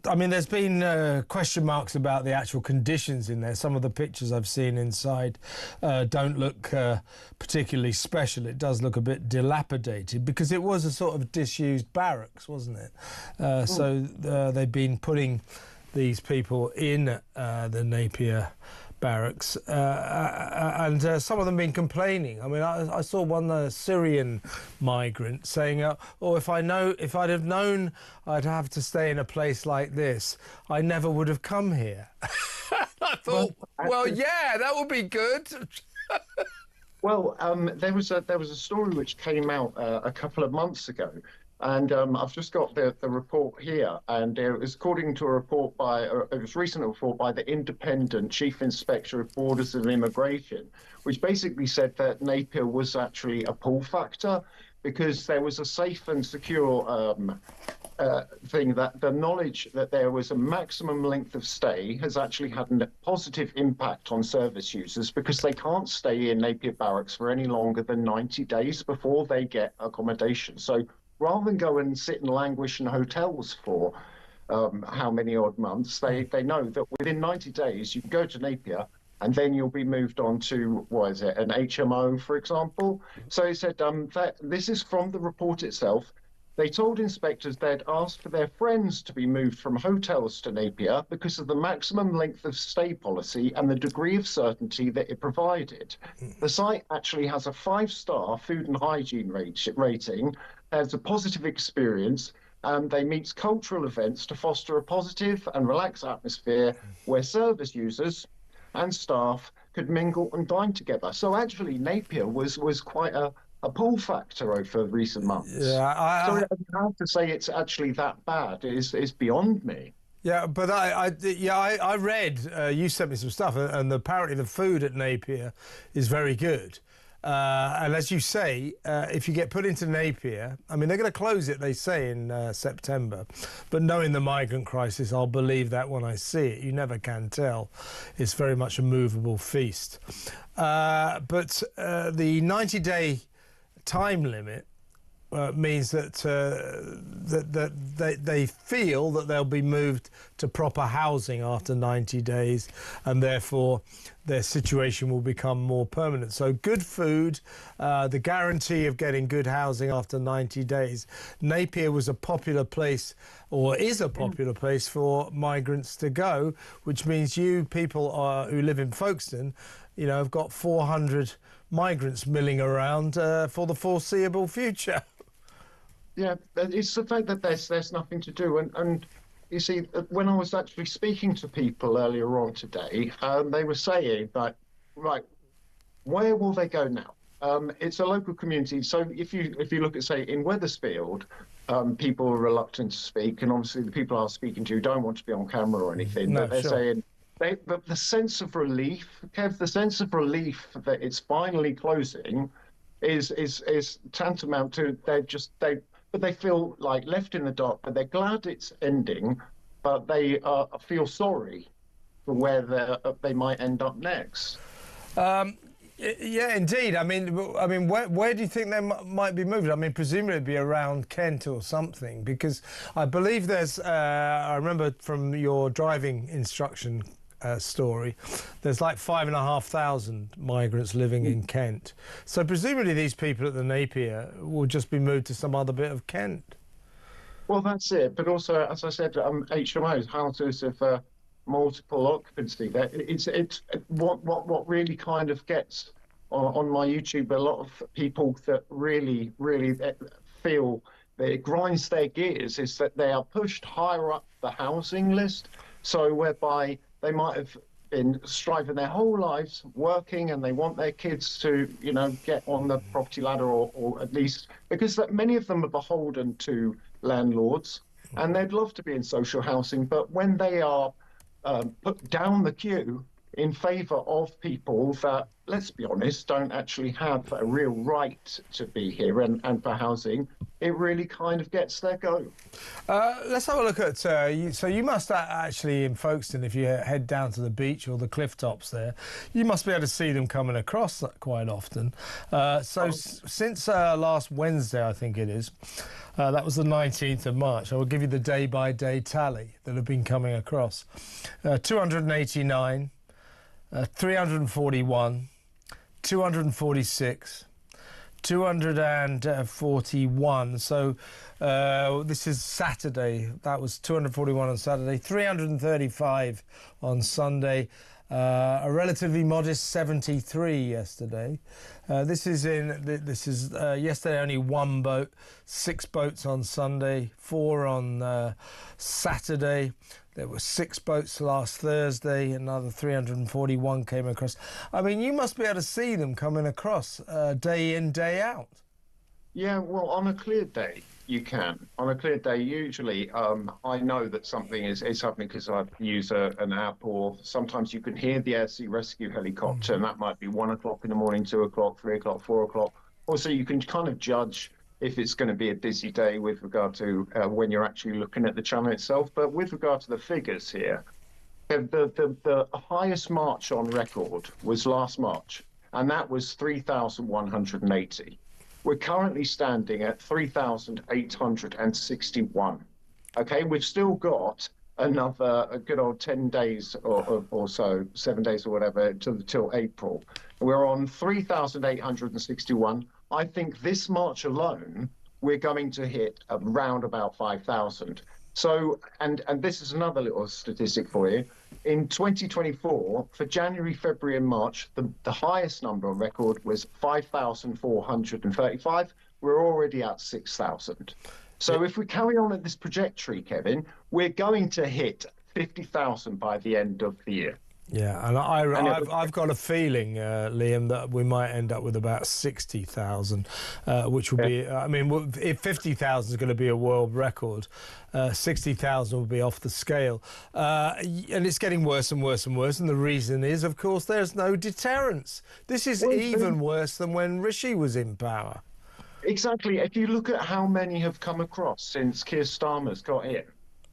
I mean, there's been question marks about the actual conditions in there. Some of the pictures I've seen inside don't look particularly special. It does look a bit dilapidated because it was a sort of disused barracks, wasn't it? So they've been putting these people in the Napier Barracks, and some of them been complaining. I mean, I saw one Syrian migrant saying, "Oh, if I'd have known I'd have to stay in a place like this, I never would have come here." I thought, well, yeah, that would be good. Well, there was a story which came out a couple of months ago. And I've just got the report here, and it was according to it was a recent report by the Independent Chief Inspector of Borders and Immigration, which basically said that Napier was actually a pull factor because there was a safe and secure thing, that the knowledge that there was a maximum length of stay has actually had a positive impact on service users because they can't stay in Napier Barracks for any longer than 90 days before they get accommodation. So rather than go and sit and languish in hotels for how many odd months, they know that within 90 days you can go to Napier and then you'll be moved on to, what is it, an HMO, for example. So he said that this is from the report itself. They told inspectors they'd asked for their friends to be moved from hotels to Napier because of the maximum length of stay policy and the degree of certainty that it provided. The site actually has a 5-star food and hygiene rating, has a positive experience, and they meet cultural events to foster a positive and relaxed atmosphere where service users and staff could mingle and dine together. So actually Napier was quite a pull factor over recent months. Yeah, I have to say it's actually that bad. It's beyond me. Yeah, but I read, you sent me some stuff, and apparently the food at Napier is very good. And as you say, if you get put into Napier, I mean, they're going to close it, they say, in September. But knowing the migrant crisis, I'll believe that when I see it. You never can tell. It's very much a movable feast. But the 90-day time limit means that they feel that they'll be moved to proper housing after 90 days, and therefore their situation will become more permanent. So good food, the guarantee of getting good housing after 90 days. Napier was a popular place, or is a popular place for migrants to go, which means you people who live in Folkestone, you know, have got 400 migrants milling around for the foreseeable future. Yeah, it's the fact that there's nothing to do. And you see, when I was actually speaking to people earlier on today, they were saying that, right, where will they go now? It's a local community. So if you look at, say, in Wethersfield, people are reluctant to speak. And obviously the people I'm speaking to don't want to be on camera or anything. No, but they're sure. saying, but the sense of relief, Kev, the sense of relief that it's finally closing is tantamount to but they feel like left in the dark, but they're glad it's ending, but they feel sorry for where they might end up next. Yeah, indeed. I mean, where do you think they might be moved? I mean, presumably it'd be around Kent or something, because I believe there's. I remember from your driving instruction story, there's like 5,500 migrants living in Kent. So presumably these people at the Napier will just be moved to some other bit of Kent. Well, that's it. But also, as I said, HMOs, houses of multiple occupancy. It's what really kind of gets on my YouTube a lot of people that really feel that it grinds their gears is that they are pushed higher up the housing list. So whereby they might have been striving their whole lives working and they want their kids to, get on the property ladder or at least because many of them are beholden to landlords and they'd love to be in social housing. But when they are put down the queue in favour of people that, let's be honest, don't actually have a real right to be here and for housing, it really kind of gets their go. Let's have a look at so you must actually in Folkestone, if you head down to the beach or the cliff tops there, you must be able to see them coming across quite often. Since last Wednesday, I think it is, that was the 19th of March. I will give you the day-by-day tally that have been coming across. 289, 341, 246, 241. So this is Saturday. That was 241 on Saturday, 335 on Sunday. A relatively modest 73 yesterday. This is yesterday only one boat, 6 boats on Sunday, 4 on Saturday. There were 6 boats last Thursday, another 341 came across. I mean, you must be able to see them coming across day in, day out. Yeah, well, on a clear day, you can. On a clear day, usually, I know that something is happening because I use an app, or sometimes you can hear the air sea rescue helicopter, and that might be 1 o'clock in the morning, 2 o'clock, 3 o'clock, 4 o'clock. Also, you can kind of judge if it's going to be a busy day with regard to when you're actually looking at the channel itself. But with regard to the figures here, the highest March on record was last March, and that was 3,180. We're currently standing at 3,861. Okay, we've still got another a good old 10 days or so, 7 days or whatever, till April. We're on 3,861. I think this March alone, we're going to hit around about 5,000. So, and this is another little statistic for you. In 2024, for January, February and March, the highest number on record was 5,435. We're already at 6,000. So if we carry on at this trajectory, Kevin, we're going to hit 50,000 by the end of the year. Yeah, and I've got a feeling, Liam, that we might end up with about 60,000, which will be, I mean, if 50,000 is going to be a world record, 60,000 will be off the scale. And it's getting worse and worse and worse. And the reason is, of course, there's no deterrence. This is even worse than when Rishi was in power. Exactly. If you look at how many have come across since Keir Starmer's got in,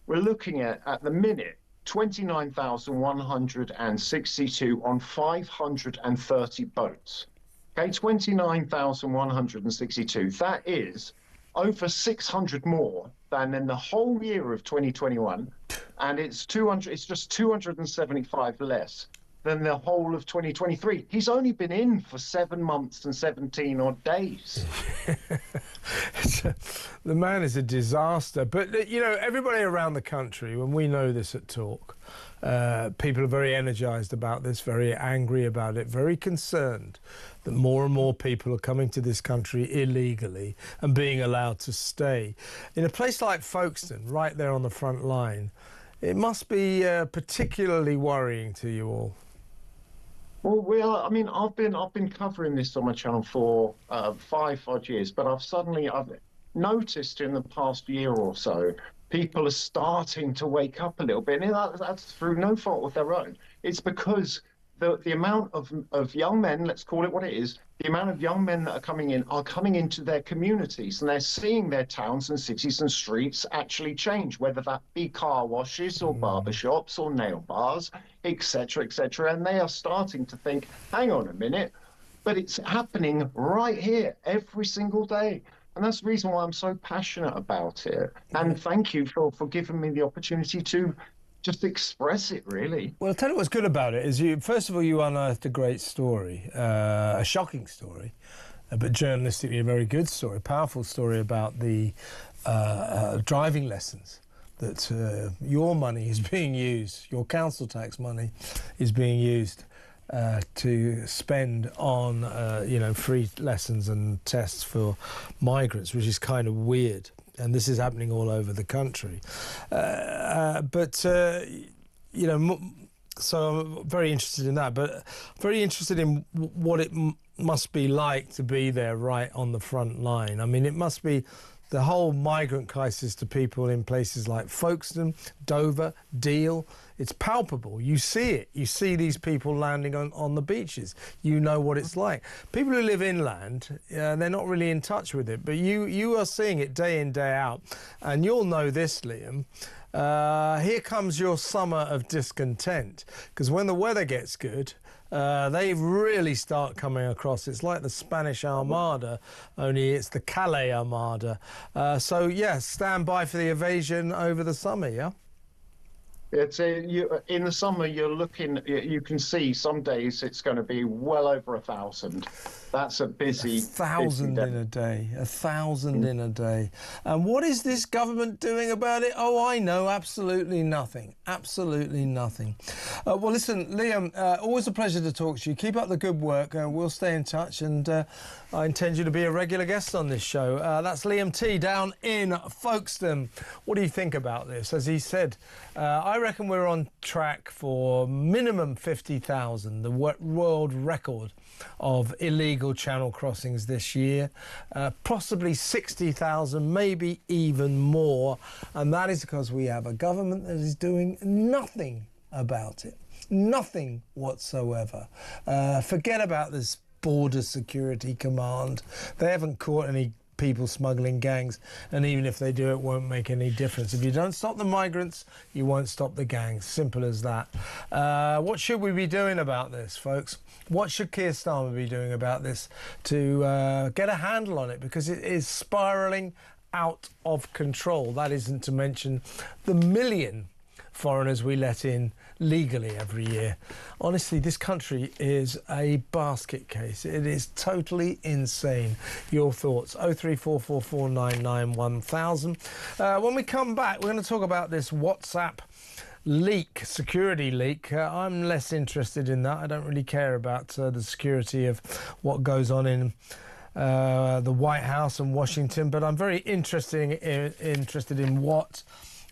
we're looking at the minute, 29,162 on 530 boats. Okay, 29,162. That is over 600 more than in the whole year of 2021, and it's just 275 less than the whole of 2023. He's only been in for 7 months and 17 odd days. The man is a disaster. But, you know, everybody around the country, when we know this at Talk, people are very energised about this, very angry about it, very concerned that more and more people are coming to this country illegally and being allowed to stay. In a place like Folkestone, right there on the front line, it must be particularly worrying to you all. Well, I mean, I've been covering this on my channel for 5 odd years, but I've noticed in the past year or so, people are starting to wake up a little bit, and that's through no fault of their own. It's because the amount of young men, let's call it what it is, the amount of young men that are coming into their communities, and they're seeing their towns and cities and streets actually change, whether that be car washes or barber shops or nail bars, etc., etc. And they are starting to think, hang on a minute, but it's happening right here every single day. And that's the reason why I'm so passionate about it. And thank you for giving me the opportunity to just express it, really. Well, I'll tell you what's good about it is first of all, you unearthed a great story, a shocking story, but journalistically a very good story, a powerful story about the driving lessons that your money is being used, your council tax money is being used to spend on, free lessons and tests for migrants, which is kind of weird. And this is happening all over the country. So I'm very interested in that, but very interested in what it must be like to be there right on the front line. I mean, it must be the whole migrant crisis to people in places like Folkestone, Dover, Deal. It's palpable. You see it. You see these people landing on the beaches. You know what it's like. People who live inland, they're not really in touch with it, but you are seeing it day in, day out. And you'll know this, Liam. Here comes your summer of discontent, because when the weather gets good, they really start coming across. It's like the Spanish Armada, only it's the Calais Armada. So, yes, stand by for the evasion over the summer, yeah? It's in the summer, you can see some days it's going to be well over 1,000. That's a busy... 1,000 in a day. 1,000 in a day. And what is this government doing about it? Oh, I know, absolutely nothing. Absolutely nothing. Well, listen, Liam, always a pleasure to talk to you. Keep up the good work. We'll stay in touch, and I intend you to be a regular guest on this show. That's Liam T. down in Folkestone. What do you think about this? As he said, I reckon we're on track for minimum 50,000, the world record of illegal channel crossings this year, possibly 60,000, maybe even more, and that is because we have a government that is doing nothing about it, nothing whatsoever. Forget about this border security command. They haven't caught any people smuggling gangs, and even if they do, it won't make any difference. If you don't stop the migrants, you won't stop the gangs. Simple as that. What should we be doing about this, folks? What should Keir Starmer be doing about this to get a handle on it? Because it is spiralling out of control. That isn't to mention the million foreigners we let in legally every year. Honestly, this country is a basket case. It is totally insane. Your thoughts? 03444991000. When we come back, we're going to talk about this WhatsApp leak, security leak. I'm less interested in that. I don't really care about the security of what goes on in the White House and Washington, but I'm very interested in what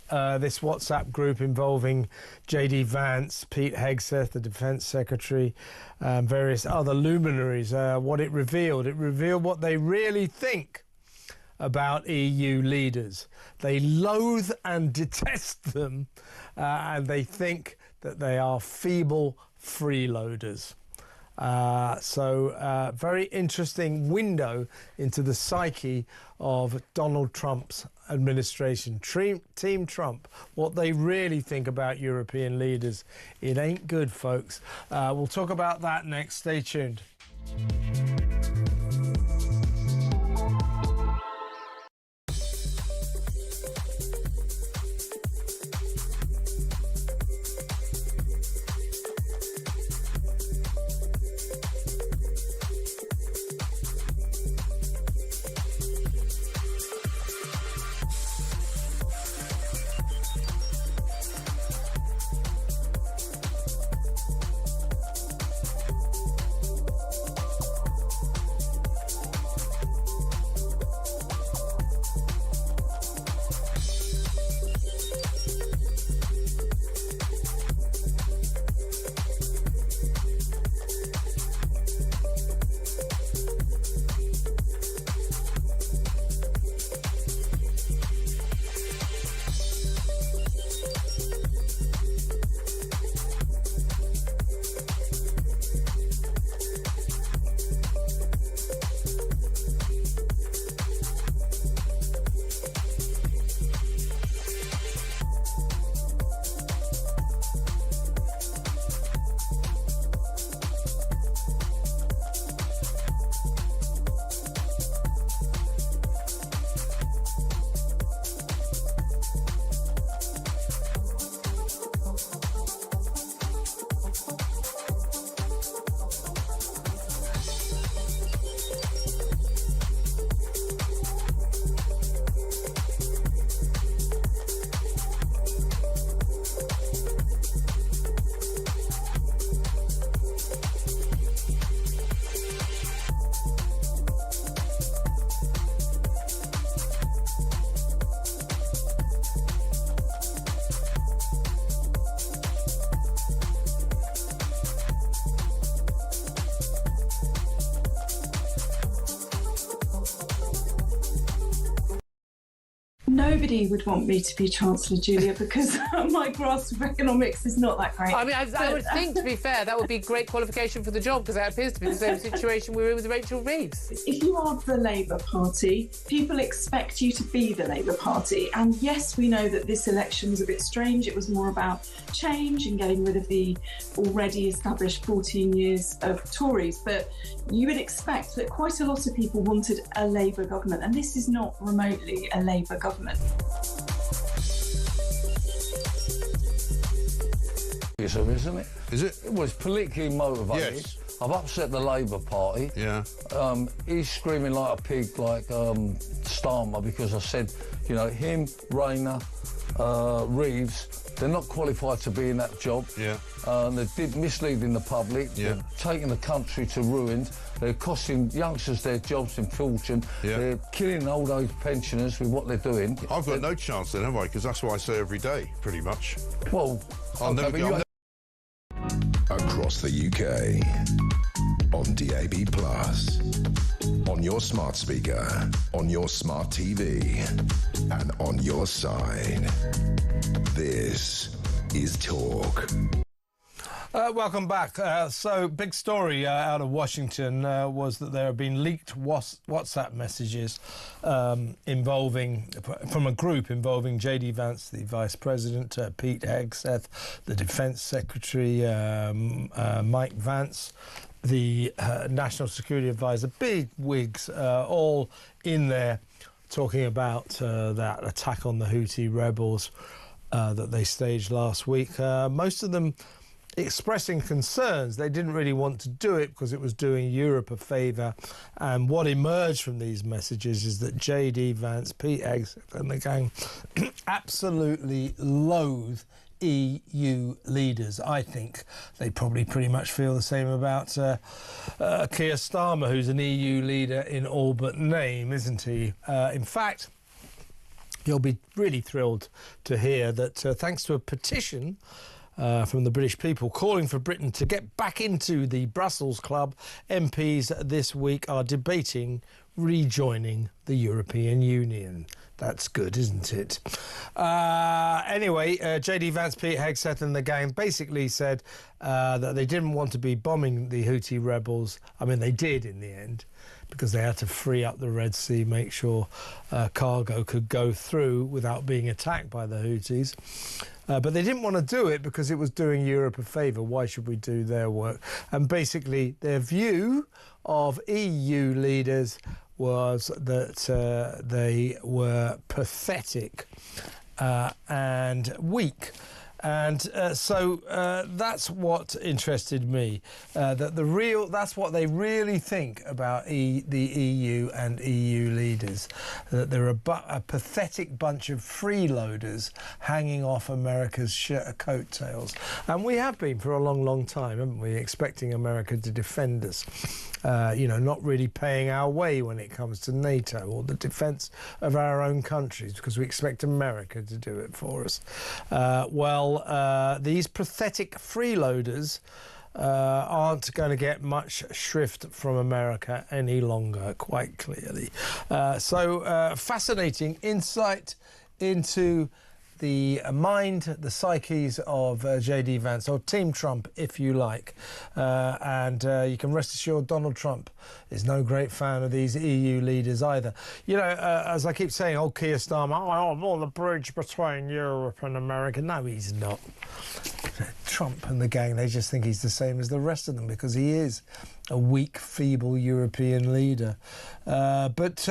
this WhatsApp group involving J.D. Vance, Pete Hegseth, the Defence Secretary, various other luminaries, what it revealed. It revealed what they really think about EU leaders. They loathe and detest them, and they think that they are feeble freeloaders. Very interesting window into the psyche of Donald Trump's administration. Team Trump, what they really think about European leaders. It ain't good, folks. We'll talk about that next. Stay tuned. Nobody would want me to be Chancellor, Julia, because my grasp of economics is not that great. I mean, I would think, to be fair, that would be great qualification for the job, because that appears to be the same situation we were in with Rachel Reeves. If you are the Labour Party, people expect you to be the Labour Party. And yes, we know that this election was a bit strange. It was more about change and getting rid of the already established 14 years of Tories. But you would expect that quite a lot of people wanted a Labour government. And this is not remotely a Labour government. Isn't it? Is it? It was politically motivated. Yes. I've upset the Labour Party. Yeah. He's screaming like a pig, like Starmer, because I said, you know, him, Rayner, Reeves, they're not qualified to be in that job. Yeah. They're misleading the public. Yeah. They're taking the country to ruin. They're costing youngsters their jobs in fortune. Yeah. They're killing old age pensioners with what they're doing. I've got no chance then, have I? Because that's what I say every day, pretty much. Well, I'll never but go. Across the UK, on DAB+, on your smart speaker, on your smart TV, and on your side. This is Talk. Welcome back. So, big story out of Washington was that there have been leaked WhatsApp messages involving, from a group involving J.D. Vance, the Vice President, Pete Hegseth, the Defence Secretary, Mike Vance, the National Security Advisor, big wigs, all in there talking about that attack on the Houthi rebels that they staged last week. Most of them expressing concerns. They didn't really want to do it because it was doing Europe a favour. And what emerged from these messages is that J.D. Vance, Pete Hegseth and the gang absolutely loathe EU leaders. I think they probably pretty much feel the same about Keir Starmer, who's an EU leader in all but name, isn't he? In fact, you'll be really thrilled to hear that thanks to a petition from the British people calling for Britain to get back into the Brussels Club, MPs this week are debating rejoining the European Union. That's good, isn't it? Anyway, J.D. Vance, Pete Hegseth and the gang basically said that they didn't want to be bombing the Houthi rebels. I mean, they did in the end, because they had to free up the Red Sea, make sure cargo could go through without being attacked by the Houthis. But they didn't want to do it because it was doing Europe a favour. Why should we do their work? And basically, their view of EU leaders was that they were pathetic and weak. And so that's what interested me, that's what they really think about the EU and EU leaders, that they're a pathetic bunch of freeloaders hanging off America's coattails. And we have been for a long, long time, haven't we, expecting America to defend us. Not really paying our way when it comes to NATO or the defence of our own countries, because we expect America to do it for us. These pathetic freeloaders aren't going to get much shrift from America any longer, quite clearly. Fascinating insight into the mind, the psyches of J.D. Vance, or Team Trump, if you like. And you can rest assured Donald Trump is no great fan of these EU leaders either. You know, as I keep saying, old Keir Starmer, I'm on the bridge between Europe and America. No, he's not. Trump and the gang, they just think he's the same as the rest of them because he is a weak, feeble European leader. Let's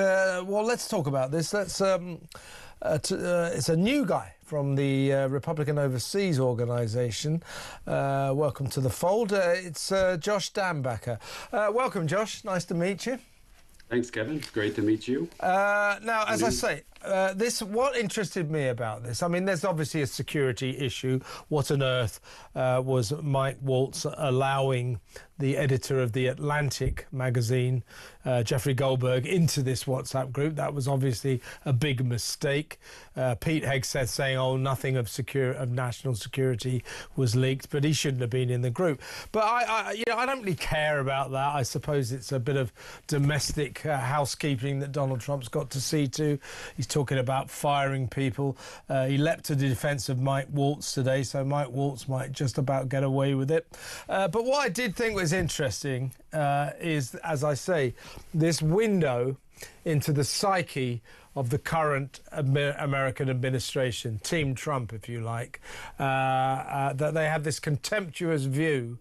talk about this. It's a new guy from the Republican Overseas Organisation. Welcome to the fold. It's Josh Dambacher. Welcome, Josh. Nice to meet you. Thanks, Kevin. Great to meet you. Now, as I say, what interested me about this, I mean, there's obviously a security issue. What on earth was Mike Waltz allowing the editor of The Atlantic magazine, Jeffrey Goldberg, into this WhatsApp group? That was obviously a big mistake. Pete Hegseth saying, nothing of national security was leaked, but he shouldn't have been in the group. But I don't really care about that. I suppose it's a bit of domestic housekeeping that Donald Trump's got to see to. He's talking about firing people. He leapt to the defence of Mike Waltz today, so Mike Waltz might just about get away with it. But what I did think was interesting is, as I say, this window into the psyche of the current American administration, Team Trump, if you like, that they have this contemptuous view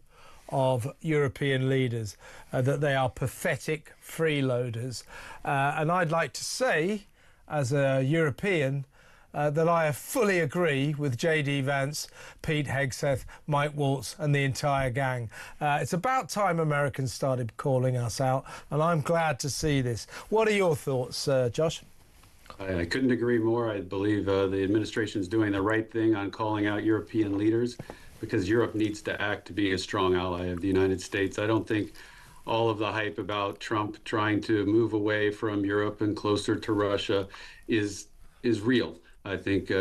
of European leaders, that they are pathetic freeloaders. And I'd like to say, as a European, that I fully agree with J.D. Vance, Pete Hegseth, Mike Waltz and the entire gang. It's about time Americans started calling us out, and I'm glad to see this. What are your thoughts, Josh? I couldn't agree more. I believe the administration is doing the right thing on calling out European leaders, because Europe needs to act to be a strong ally of the United States. I don't think all of the hype about Trump trying to move away from Europe and closer to Russia is real. I think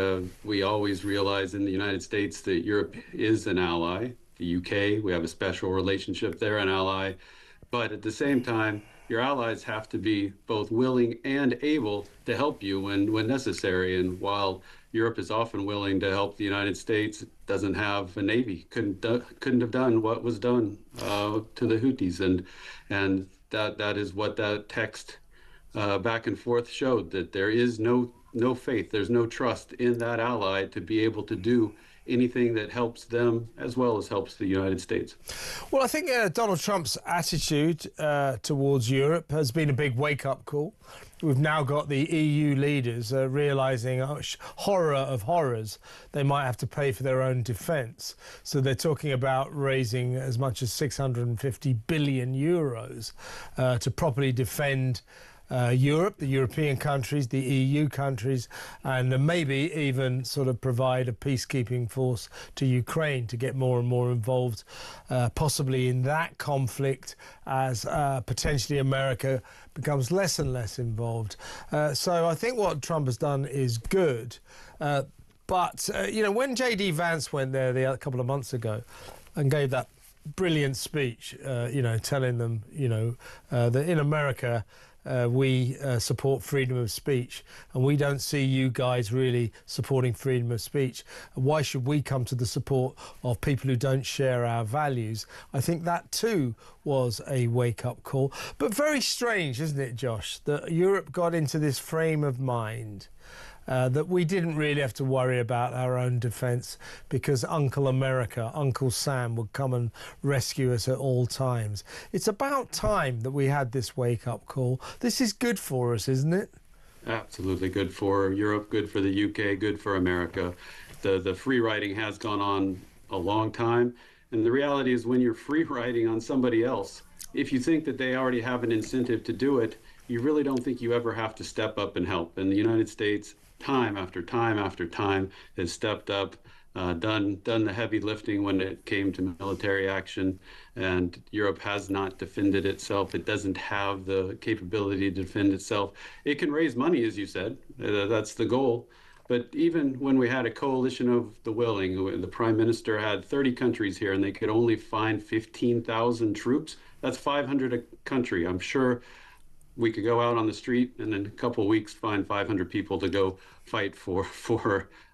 we always realize in the United States that Europe is an ally. The UK, we have a special relationship there, an ally. But at the same time, your allies have to be both willing and able to help you when necessary. And while Europe is often willing to help the United States, it doesn't have a navy, couldn't have done what was done to the Houthis. And that is what that text back and forth showed, that there is no faith, there's no trust in that ally to be able to do anything that helps them as well as helps the United States. Well, I think Donald Trump's attitude towards Europe has been a big wake-up call. We've now got the EU leaders realising, horror of horrors, they might have to pay for their own defence. So they're talking about raising as much as 650 billion euros to properly defend Europe, the European countries, the EU countries, and maybe even sort of provide a peacekeeping force to Ukraine to get more and more involved, possibly in that conflict as potentially America becomes less and less involved. So I think what Trump has done is good. But, you know, when J.D. Vance went there a couple of months ago and gave that brilliant speech, you know, telling them, you know, that in America, we support freedom of speech, and we don't see you guys really supporting freedom of speech. Why should we come to the support of people who don't share our values? I think that too was a wake-up call. But very strange, isn't it, Josh, that Europe got into this frame of mind that we didn't really have to worry about our own defence because Uncle America, Uncle Sam, would come and rescue us at all times. It's about time that we had this wake-up call. This is good for us, isn't it? Absolutely good for Europe, good for the UK, good for America. The free riding has gone on a long time, and the reality is when you're free riding on somebody else, if you think that they already have an incentive to do it, you really don't think you ever have to step up and help. And the United States, time after time after time, has stepped up, done the heavy lifting when it came to military action, and Europe has not defended itself. It doesn't have the capability to defend itself. It can raise money, as you said, that's the goal. But even when we had a coalition of the willing, the Prime Minister had 30 countries here and they could only find 15,000 troops, that's 500 a country. I'm sure we could go out on the street and in a couple of weeks find 500 people to go fight for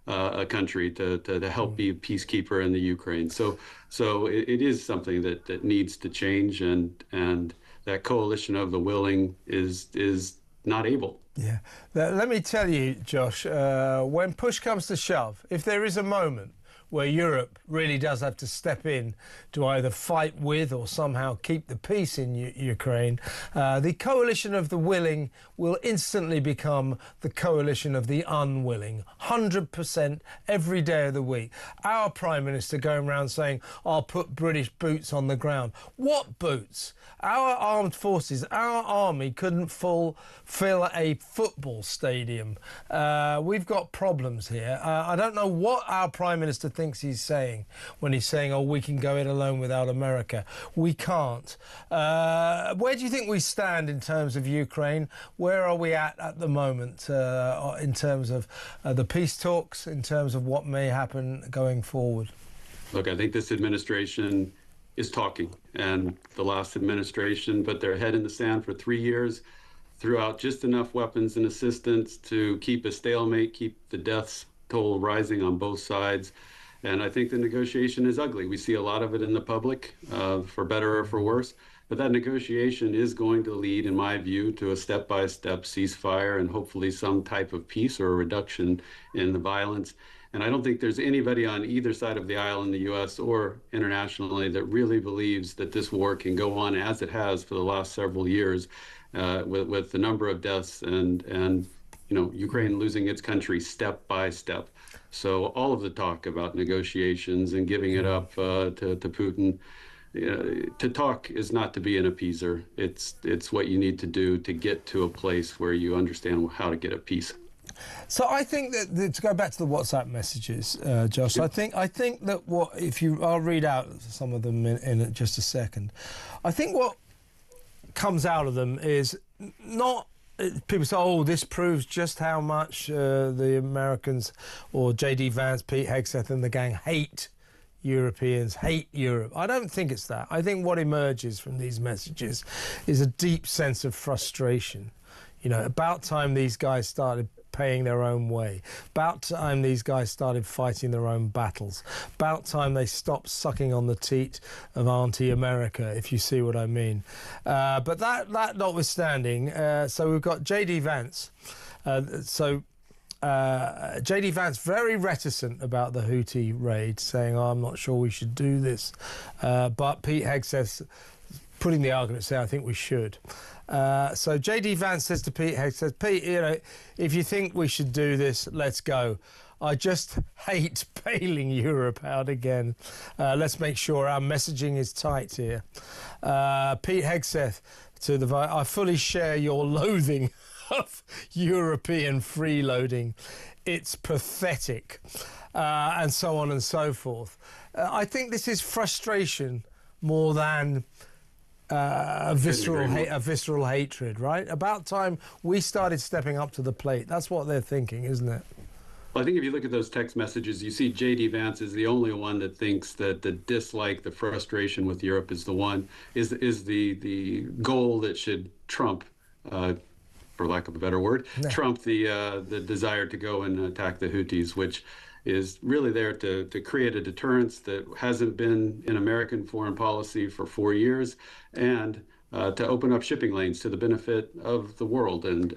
a country to help be a peacekeeper in the Ukraine. So it is something that needs to change, and that coalition of the willing is not able. Yeah. Let me tell you, Josh, when push comes to shove, if there is a moment where Europe really does have to step in to either fight with or somehow keep the peace in Ukraine, the coalition of the willing will instantly become the coalition of the unwilling, 100% every day of the week. Our Prime Minister going around saying, I'll put British boots on the ground. What boots? Our armed forces, our army couldn't fill a football stadium. We've got problems here. I don't know what our Prime Minister thinks he's saying when he's saying, oh, we can go it alone without America. We can't. Where do you think we stand in terms of Ukraine? Where are we at the moment in terms of the peace talks, in terms of what may happen going forward? Look, I think this administration is talking, and the last administration put their head in the sand for 3 years. threw out just enough weapons and assistance to keep a stalemate, keep the deaths toll rising on both sides. And I think the negotiation is ugly. We see a lot of it in the public, for better or for worse. But that negotiation is going to lead, in my view, to a step-by-step ceasefire and hopefully some type of peace or a reduction in the violence. And I don't think there's anybody on either side of the aisle in the U.S. or internationally that really believes that this war can go on as it has for the last several years, with the number of deaths and Ukraine losing its country step by step. So all of the talk about negotiations and giving it up to Putin, to talk is not to be an appeaser. It's what you need to do to get to a place where you understand how to get a peace. So I think that to go back to the WhatsApp messages, Josh, I think that I'll read out some of them in just a second. I think what comes out of them is not. People say, oh, this proves just how much the Americans or J.D. Vance, Pete Hegseth and the gang hate Europeans, hate Europe. I don't think it's that. I think what emerges from these messages is a deep sense of frustration. About time these guys started paying their own way. About time these guys started fighting their own battles. About time they stopped sucking on the teat of Auntie America, if you see what I mean. But that notwithstanding, so we've got J.D. Vance. J.D. Vance very reticent about the Houthi raid, saying, I'm not sure we should do this. But Pete Hegseth putting the argument, saying, I think we should. So J.D. Vance says to Pete Hegseth, Pete, if you think we should do this, let's go. I just hate bailing Europe out again. Let's make sure our messaging is tight here. Pete Hegseth I fully share your loathing of European freeloading. It's pathetic, and so on and so forth. I think this is frustration more than a visceral hatred, right? About time we started stepping up to the plate. That's what they're thinking, isn't it? Well, I think if you look at those text messages, you see J.D. Vance is the only one that thinks that the dislike, the frustration with Europe is the goal that should trump, for lack of a better word, trump the desire to go and attack the Houthis, which is really there to create a deterrence that hasn't been in American foreign policy for 4 years, and to open up shipping lanes to the benefit of the world and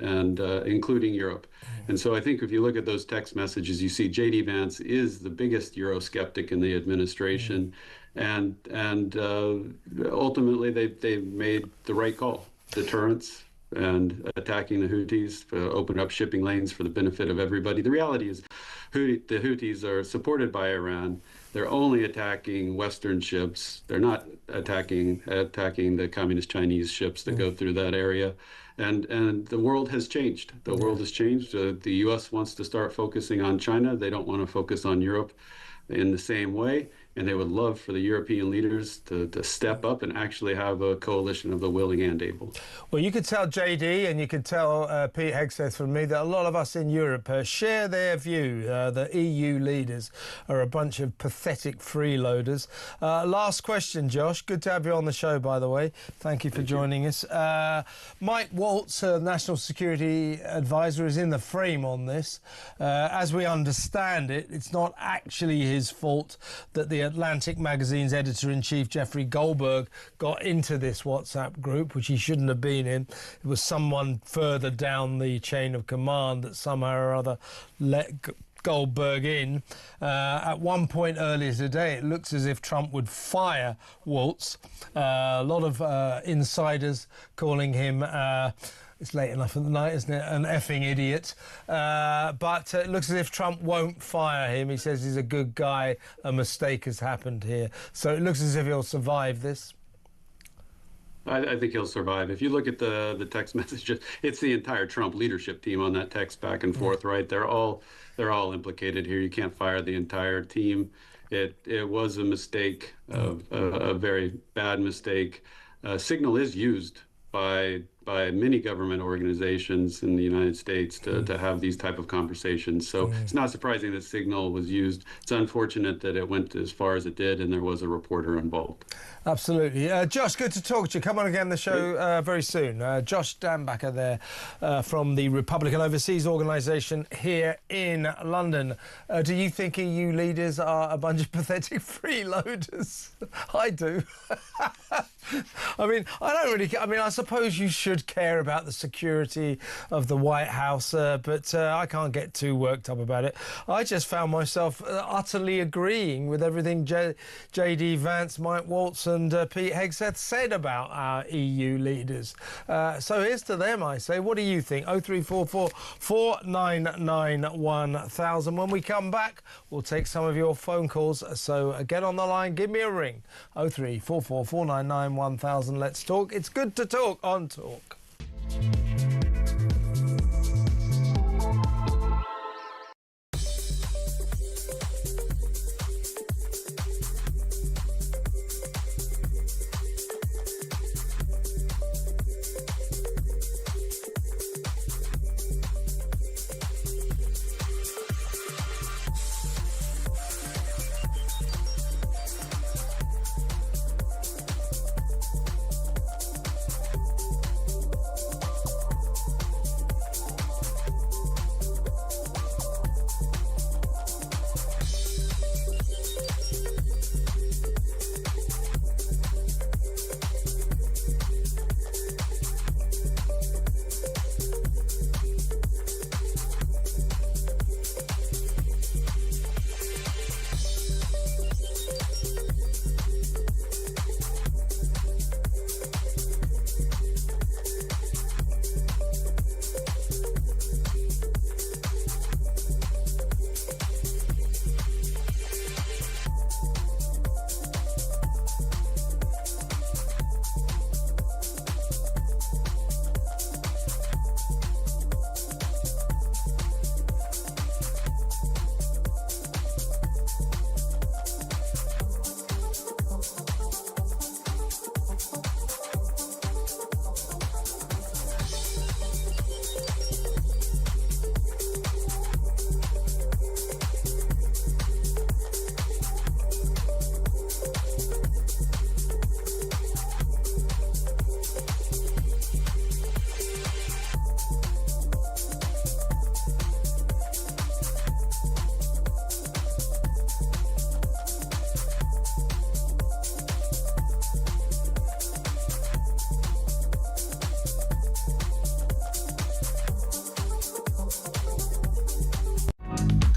including Europe. And so I think if you look at those text messages, you see J.D. Vance is the biggest Eurosceptic in the administration, and ultimately they made the right call: deterrence and attacking the Houthis to open up shipping lanes for the benefit of everybody. The reality is the Houthis are supported by Iran. They're only attacking Western ships. They're not attacking the communist Chinese ships that go through that area. And the world has changed. The world has changed. The U.S. wants to start focusing on China. They don't want to focus on Europe in the same way. And they would love for the European leaders to step up and actually have a coalition of the willing and able. Well, you could tell JD and you could tell Pete Hegseth from me that a lot of us in Europe share their view. The EU leaders are a bunch of pathetic freeloaders. Last question, Josh. Good to have you on the show, by the way. Thank you for joining us. Mike Waltz, National Security Advisor, is in the frame on this. As we understand it, it's not actually his fault that the Atlantic magazine's editor-in-chief Jeffrey Goldberg got into this WhatsApp group, which he shouldn't have been in. It was someone further down the chain of command that somehow or other let Goldberg in. At one point earlier today, it looks as if Trump would fire Waltz. A lot of insiders calling him... it's late enough at the night, isn't it? An effing idiot. But it looks as if Trump won't fire him. He says he's a good guy. A mistake has happened here. So it looks as if he'll survive this. I think he'll survive. If you look at the text messages, it's the entire Trump leadership team on that text back and forth, right? They're all implicated here. You can't fire the entire team. It was a mistake, a very bad mistake. Signal is used by by many government organizations in the United States to have these type of conversations. So it's not surprising that Signal was used. It's unfortunate that it went as far as it did and there was a reporter involved. Absolutely. Josh, good to talk to you. Come on again the show very soon. Josh Dambacher there from the Republican Overseas Organisation here in London. Do you think EU leaders are a bunch of pathetic freeloaders? I do. I mean, I don't really... I mean, I suppose you should care about the security of the White House, but I can't get too worked up about it. I just found myself utterly agreeing with everything J.D. Vance, Mike Waltz and Pete Hegseth said about our EU leaders. So here's to them, I say. What do you think? 0344 499 1000. When we come back, we'll take some of your phone calls. So get on the line, give me a ring. 0344 499 1000. Let's talk. It's good to talk on Talk.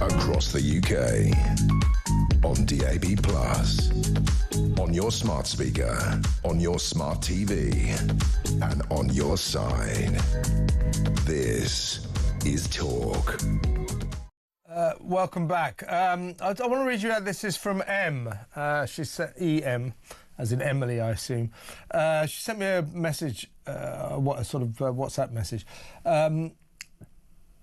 Across the UK, on DAB+, on your smart speaker, on your smart TV, and on your side. This is Talk. Welcome back. I want to read you out. This is from M. She said EM, as in Emily, I assume. She sent me a message, a sort of WhatsApp message.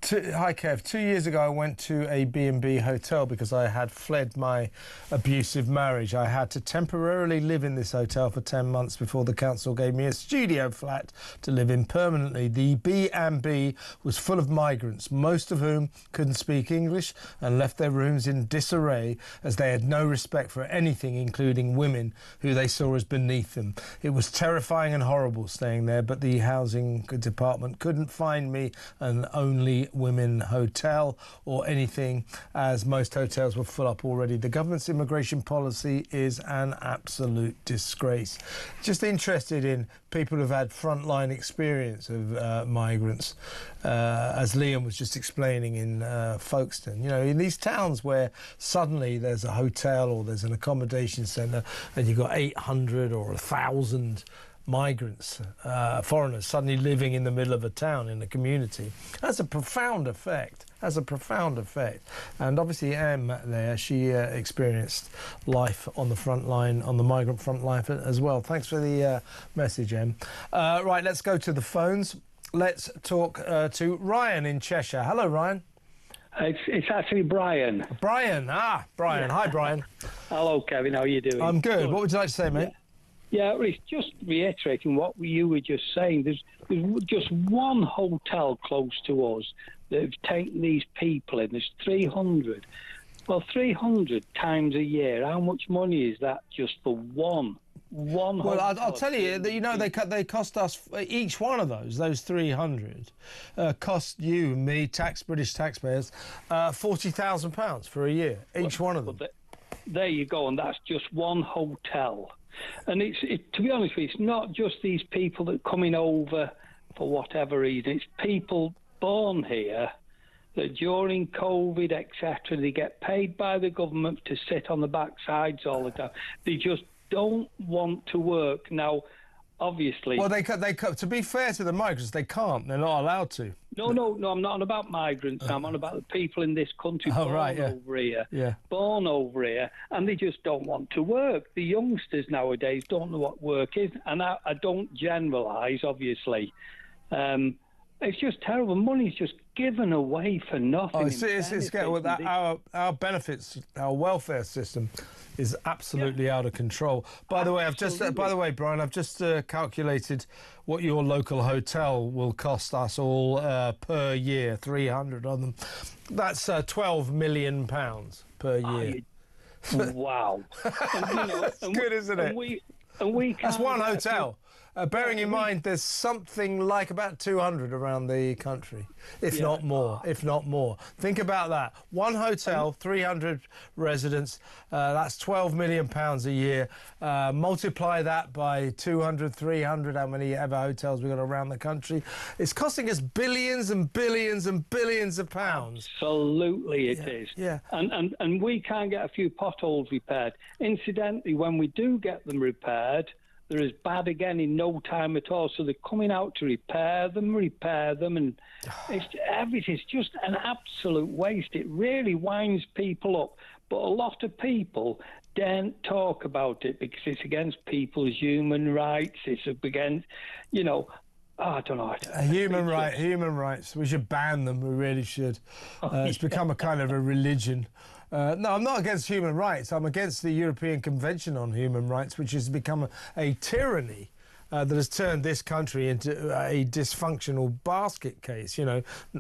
Hi Kev, 2 years ago I went to a B&B hotel because I had fled my abusive marriage. I had to temporarily live in this hotel for 10 months before the council gave me a studio flat to live in permanently. The B&B was full of migrants, most of whom couldn't speak English and left their rooms in disarray as they had no respect for anything, including women who they saw as beneath them. It was terrifying and horrible staying there, but the housing department couldn't find me an only women hotel or anything, as most hotels were full up already. The government's immigration policy is an absolute disgrace. Just interested in people who've had frontline experience of migrants, as Liam was just explaining in Folkestone. You know, in these towns where suddenly there's a hotel or there's an accommodation centre and you've got 800 or 1,000 migrants, foreigners suddenly living in the middle of a town, in a community, has a profound effect. And obviously Em there, she experienced life on the front line, on the migrant front line as well. Thanks for the message, Em. Right, let's go to the phones. Let's talk to Ryan in Cheshire. Hello, Ryan. It's actually Brian. Brian. Brian. Yeah. Hi, Brian. Hello, Kevin. How are you doing? I'm good. What would you like to say, mate? Yeah, well, it's just reiterating what you were just saying. There's just one hotel close to us that have taken these people in. There's 300. Well, 300 times a year. How much money is that just for one? Well, I'll tell you that, you know, they cost us, each one of those 300 cost you and me, British taxpayers, £40,000 for a year, each one of them. There you go, and that's just one hotel. And to be honest with you, it's not just these people that are coming over for whatever reason. It's people born here that during COVID, etc., they get paid by the government to sit on the backsides all the time. They just don't want to work. Now, obviously... Well, to be fair to the migrants, they can't. They're not allowed to. No, I'm not on about migrants. I'm on about the people in this country over here. Yeah. Born over here, and they just don't want to work. The youngsters nowadays don't know what work is, and I don't generalise, obviously. It's just terrible. Money's just given away for nothing. Our benefits, our welfare system is absolutely out of control. By the way, Brian, I've just calculated what your local hotel will cost us all per year, 300 of them. That's £12 million per year. Wow. It's good, isn't it? That's one hotel. Bearing in mind, there's something like about 200 around the country, if not more. Think about that. One hotel, 300 residents, that's £12 million a year. Multiply that by 200, 300, how many ever hotels we've got around the country. It's costing us billions and billions and billions of pounds. Absolutely it is. Yeah. And we can't get a few potholes repaired. Incidentally, when we do get them repaired, they're as bad again in no time at all. So they're coming out to repair them, and everything's just an absolute waste. It really winds people up. But a lot of people don't talk about it because it's against people's human rights. It's against, I don't know. Human rights. We should ban them. We really should. It's become a kind of a religion. No, I'm not against human rights. I'm against the European Convention on Human Rights, which has become a tyranny that has turned this country into a dysfunctional basket case,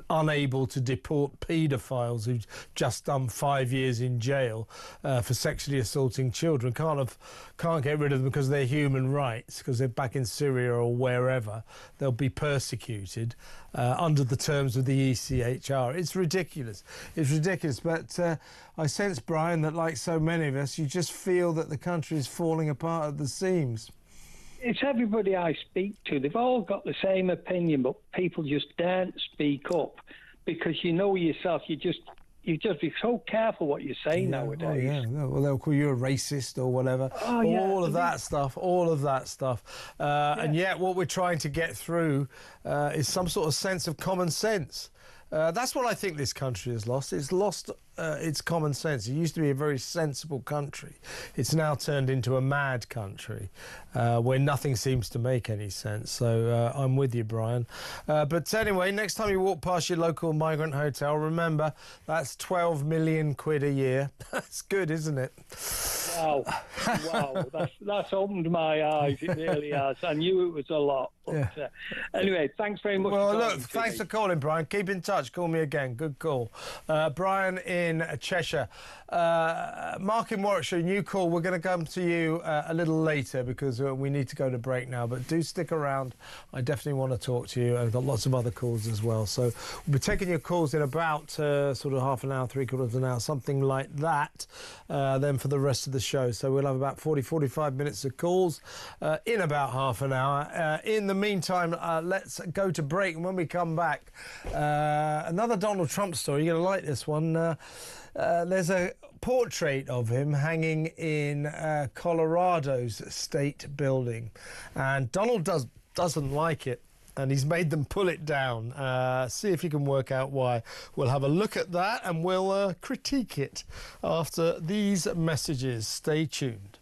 unable to deport paedophiles who've just done 5 years in jail for sexually assaulting children. Can't get rid of them because they're human rights, because they're back in Syria or wherever. They'll be persecuted under the terms of the ECHR. It's ridiculous. But I sense, Brian, that like so many of us, you just feel that the country is falling apart at the seams. It's everybody I speak to. They've all got the same opinion, but people just daren't speak up because you know yourself. You just be so careful what you say nowadays. Oh, yeah. Well, they'll call you a racist or whatever. All of that stuff. And yet what we're trying to get through is some sort of sense of common sense. That's what I think this country has lost. It's lost its common sense. It used to be a very sensible country. It's now turned into a mad country where nothing seems to make any sense. So I'm with you, Brian. But anyway, next time you walk past your local migrant hotel, remember that's 12 million quid a year. That's good, isn't it? Wow. That's opened my eyes. It really has. I knew it was a lot. But, anyway, thanks very much. Well, look, thanks for calling, Brian. Keep in touch. Call me again. Good call. Brian in Cheshire. Mark in Warwickshire, new call. We're going to come to you a little later because we need to go to break now. But do stick around. I definitely want to talk to you. I've got lots of other calls as well. So we'll be taking your calls in about sort of half an hour, 3/4 of an hour, something like that, then for the rest of the show. So we'll have about 45 minutes of calls in about half an hour. In the meantime, let's go to break. And when we come back, another Donald Trump story. You're going to like this one. There's a portrait of him hanging in Colorado's state building. And Donald doesn't like it. And he's made them pull it down. See if you can work out why. We'll have a look at that and we'll critique it after these messages. Stay tuned.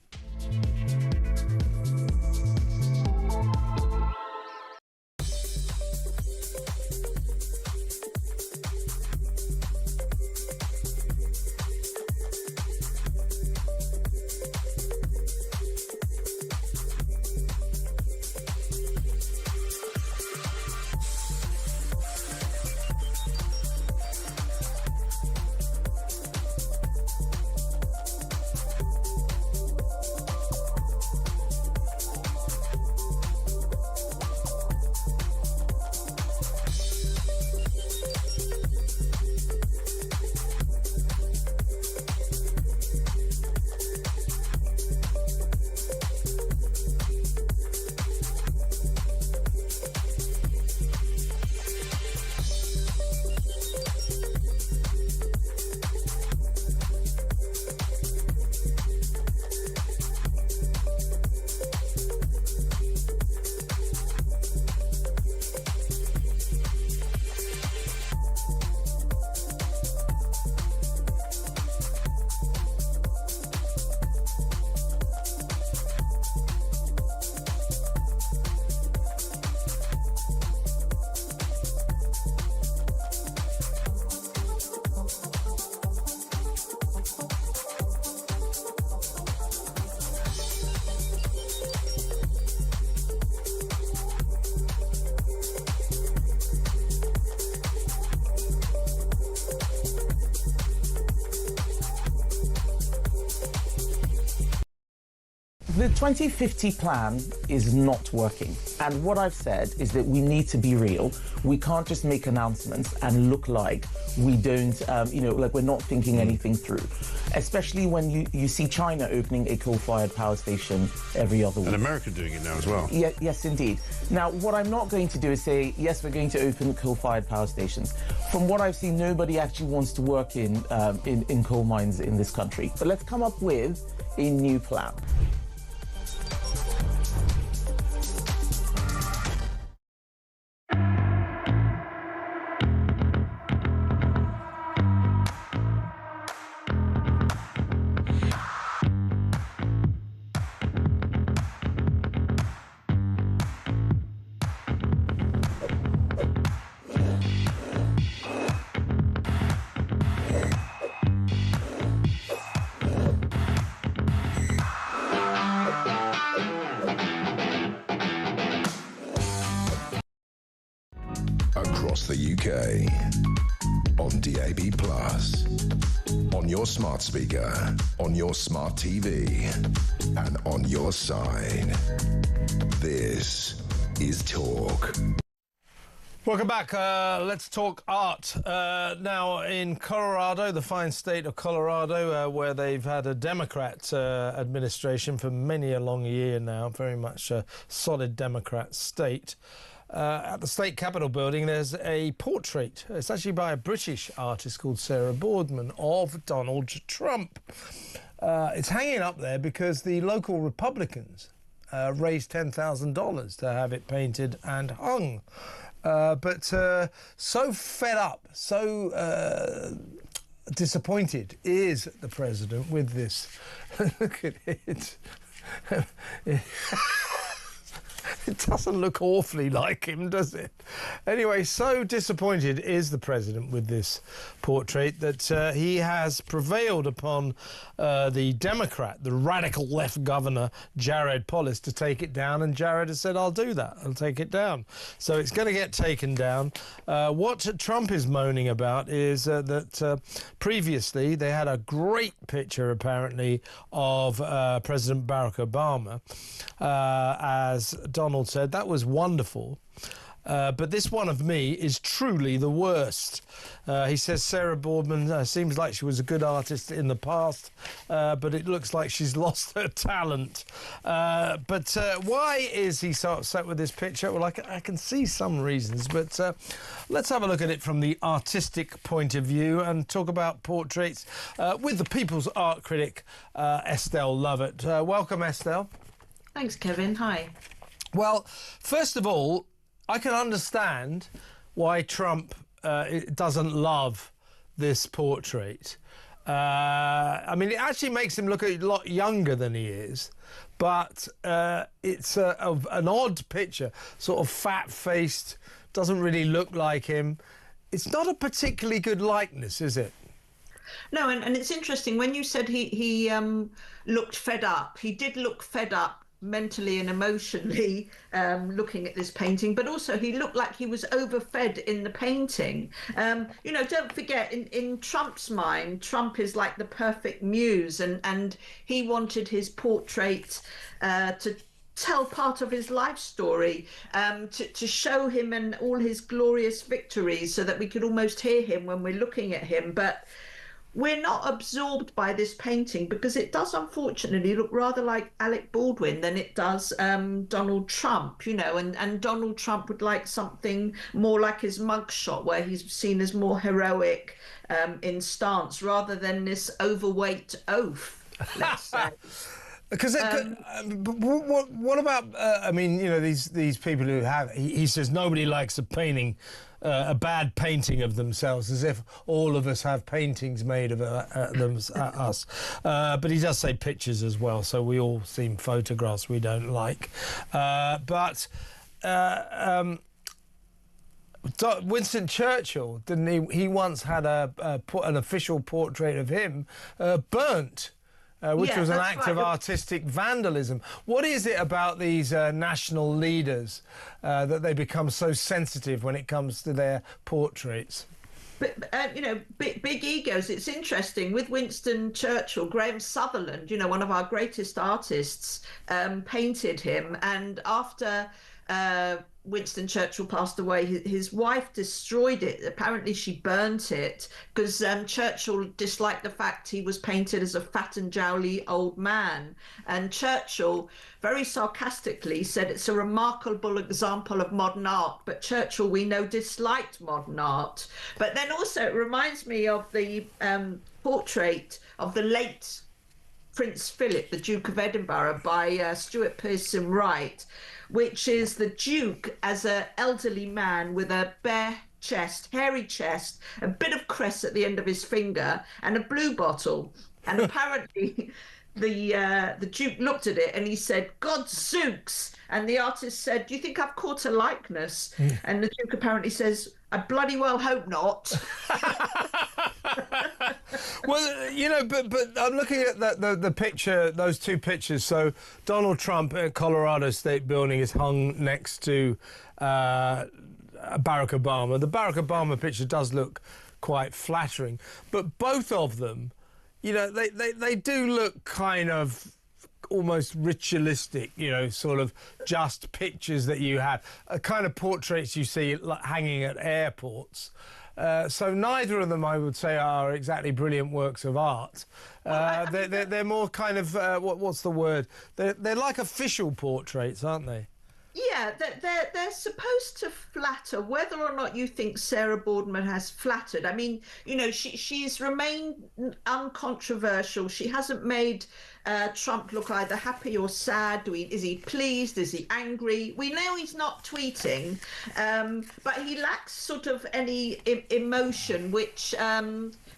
The 2050 plan is not working. And what I've said is that we need to be real. We can't just make announcements and look like we don't, like we're not thinking anything through. Especially when you see China opening a coal-fired power station every other week. And America doing it now as well. Yeah, yes, indeed. Now, what I'm not going to do is say, yes, we're going to open coal-fired power stations. From what I've seen, nobody actually wants to work in coal mines in this country. But let's come up with a new plan. Across the UK, on DAB+, on your smart speaker, on your smart TV, and on your side. This is Talk. Welcome back. Let's talk art. Now, in Colorado, the fine state of Colorado, where they've had a Democrat administration for many a long year now, very much a solid Democrat state. At the state capitol building, there's a portrait. It's actually by a British artist called Sarah Boardman of Donald Trump. It's hanging up there because the local Republicans raised $10,000 to have it painted and hung. But so fed up, so disappointed is the president with this. Look at it. It doesn't look awfully like him, does it? Anyway, so disappointed is the president with this portrait that he has prevailed upon the Democrat, the radical left governor, Jared Polis, to take it down. And Jared has said, I'll do that. I'll take it down. So it's going to get taken down. What Trump is moaning about is that previously they had a great picture, apparently, of President Barack Obama as Donald said, that was wonderful. But this one of me is truly the worst. He says Sarah Boardman seems like she was a good artist in the past, but it looks like she's lost her talent. But why is he so upset with this picture? Well, I can see some reasons, but let's have a look at it from the artistic point of view and talk about portraits with the People's Art critic, Estelle Lovett. Welcome, Estelle. Thanks, Kevin. Hi. Well, first of all, I can understand why Trump doesn't love this portrait. I mean, it actually makes him look a lot younger than he is, but it's an odd picture, sort of fat-faced, doesn't really look like him. It's not a particularly good likeness, is it? No, and it's interesting, when you said he looked fed up, he did look fed up mentally and emotionally looking at this painting, but also he looked like he was overfed in the painting. Don't forget, in Trump's mind, Trump is like the perfect muse, and he wanted his portrait to tell part of his life story, to show him and all his glorious victories so that we could almost hear him when we're looking at him. But we're not absorbed by this painting because it does unfortunately look rather like Alec Baldwin than it does Donald Trump, and Donald Trump would like something more like his mugshot, where he's seen as more heroic in stance rather than this overweight oaf, let's say. Because what about these people who have? He says nobody likes a bad painting of themselves, as if all of us have paintings made of us. But he does say pictures as well, so we all seen photographs we don't like. Winston Churchill, didn't he? He once had an official portrait of him burnt. Which was an act of artistic vandalism. What is it about these national leaders that they become so sensitive when it comes to their portraits? But, big egos. It's interesting with Winston Churchill. Graham Sutherland, one of our greatest artists, painted him. And after Winston Churchill passed away, his wife destroyed it. Apparently she burnt it because Churchill disliked the fact he was painted as a fat and jowly old man. And Churchill very sarcastically said it's a remarkable example of modern art, but Churchill, we know, disliked modern art. But then also it reminds me of the portrait of the late Prince Philip, the Duke of Edinburgh, by Stuart Pearson Wright, which is the Duke as an elderly man with a bare chest, hairy chest, a bit of crest at the end of his finger, and a blue bottle. And apparently the Duke looked at it and he said, "Godzooks." And the artist said, "Do you think I've caught a likeness?" And the Duke apparently says, "I bloody well hope not." Well, but I'm looking at the picture, those two pictures. So Donald Trump at Colorado State Building is hung next to Barack Obama. The Barack Obama picture does look quite flattering, but both of them, they do look kind of almost ritualistic, sort of just pictures that you have, kind of portraits you see hanging at airports. So neither of them, I would say, are exactly brilliant works of art. They're more kind of what's the word? They're like official portraits, aren't they? Yeah, they're supposed to flatter. Whether or not you think Sarah Boardman has flattered, I mean, she's remained uncontroversial. She hasn't made Trump look either happy or sad. Is he pleased? Is he angry? We know he's not tweeting, but he lacks sort of any emotion, which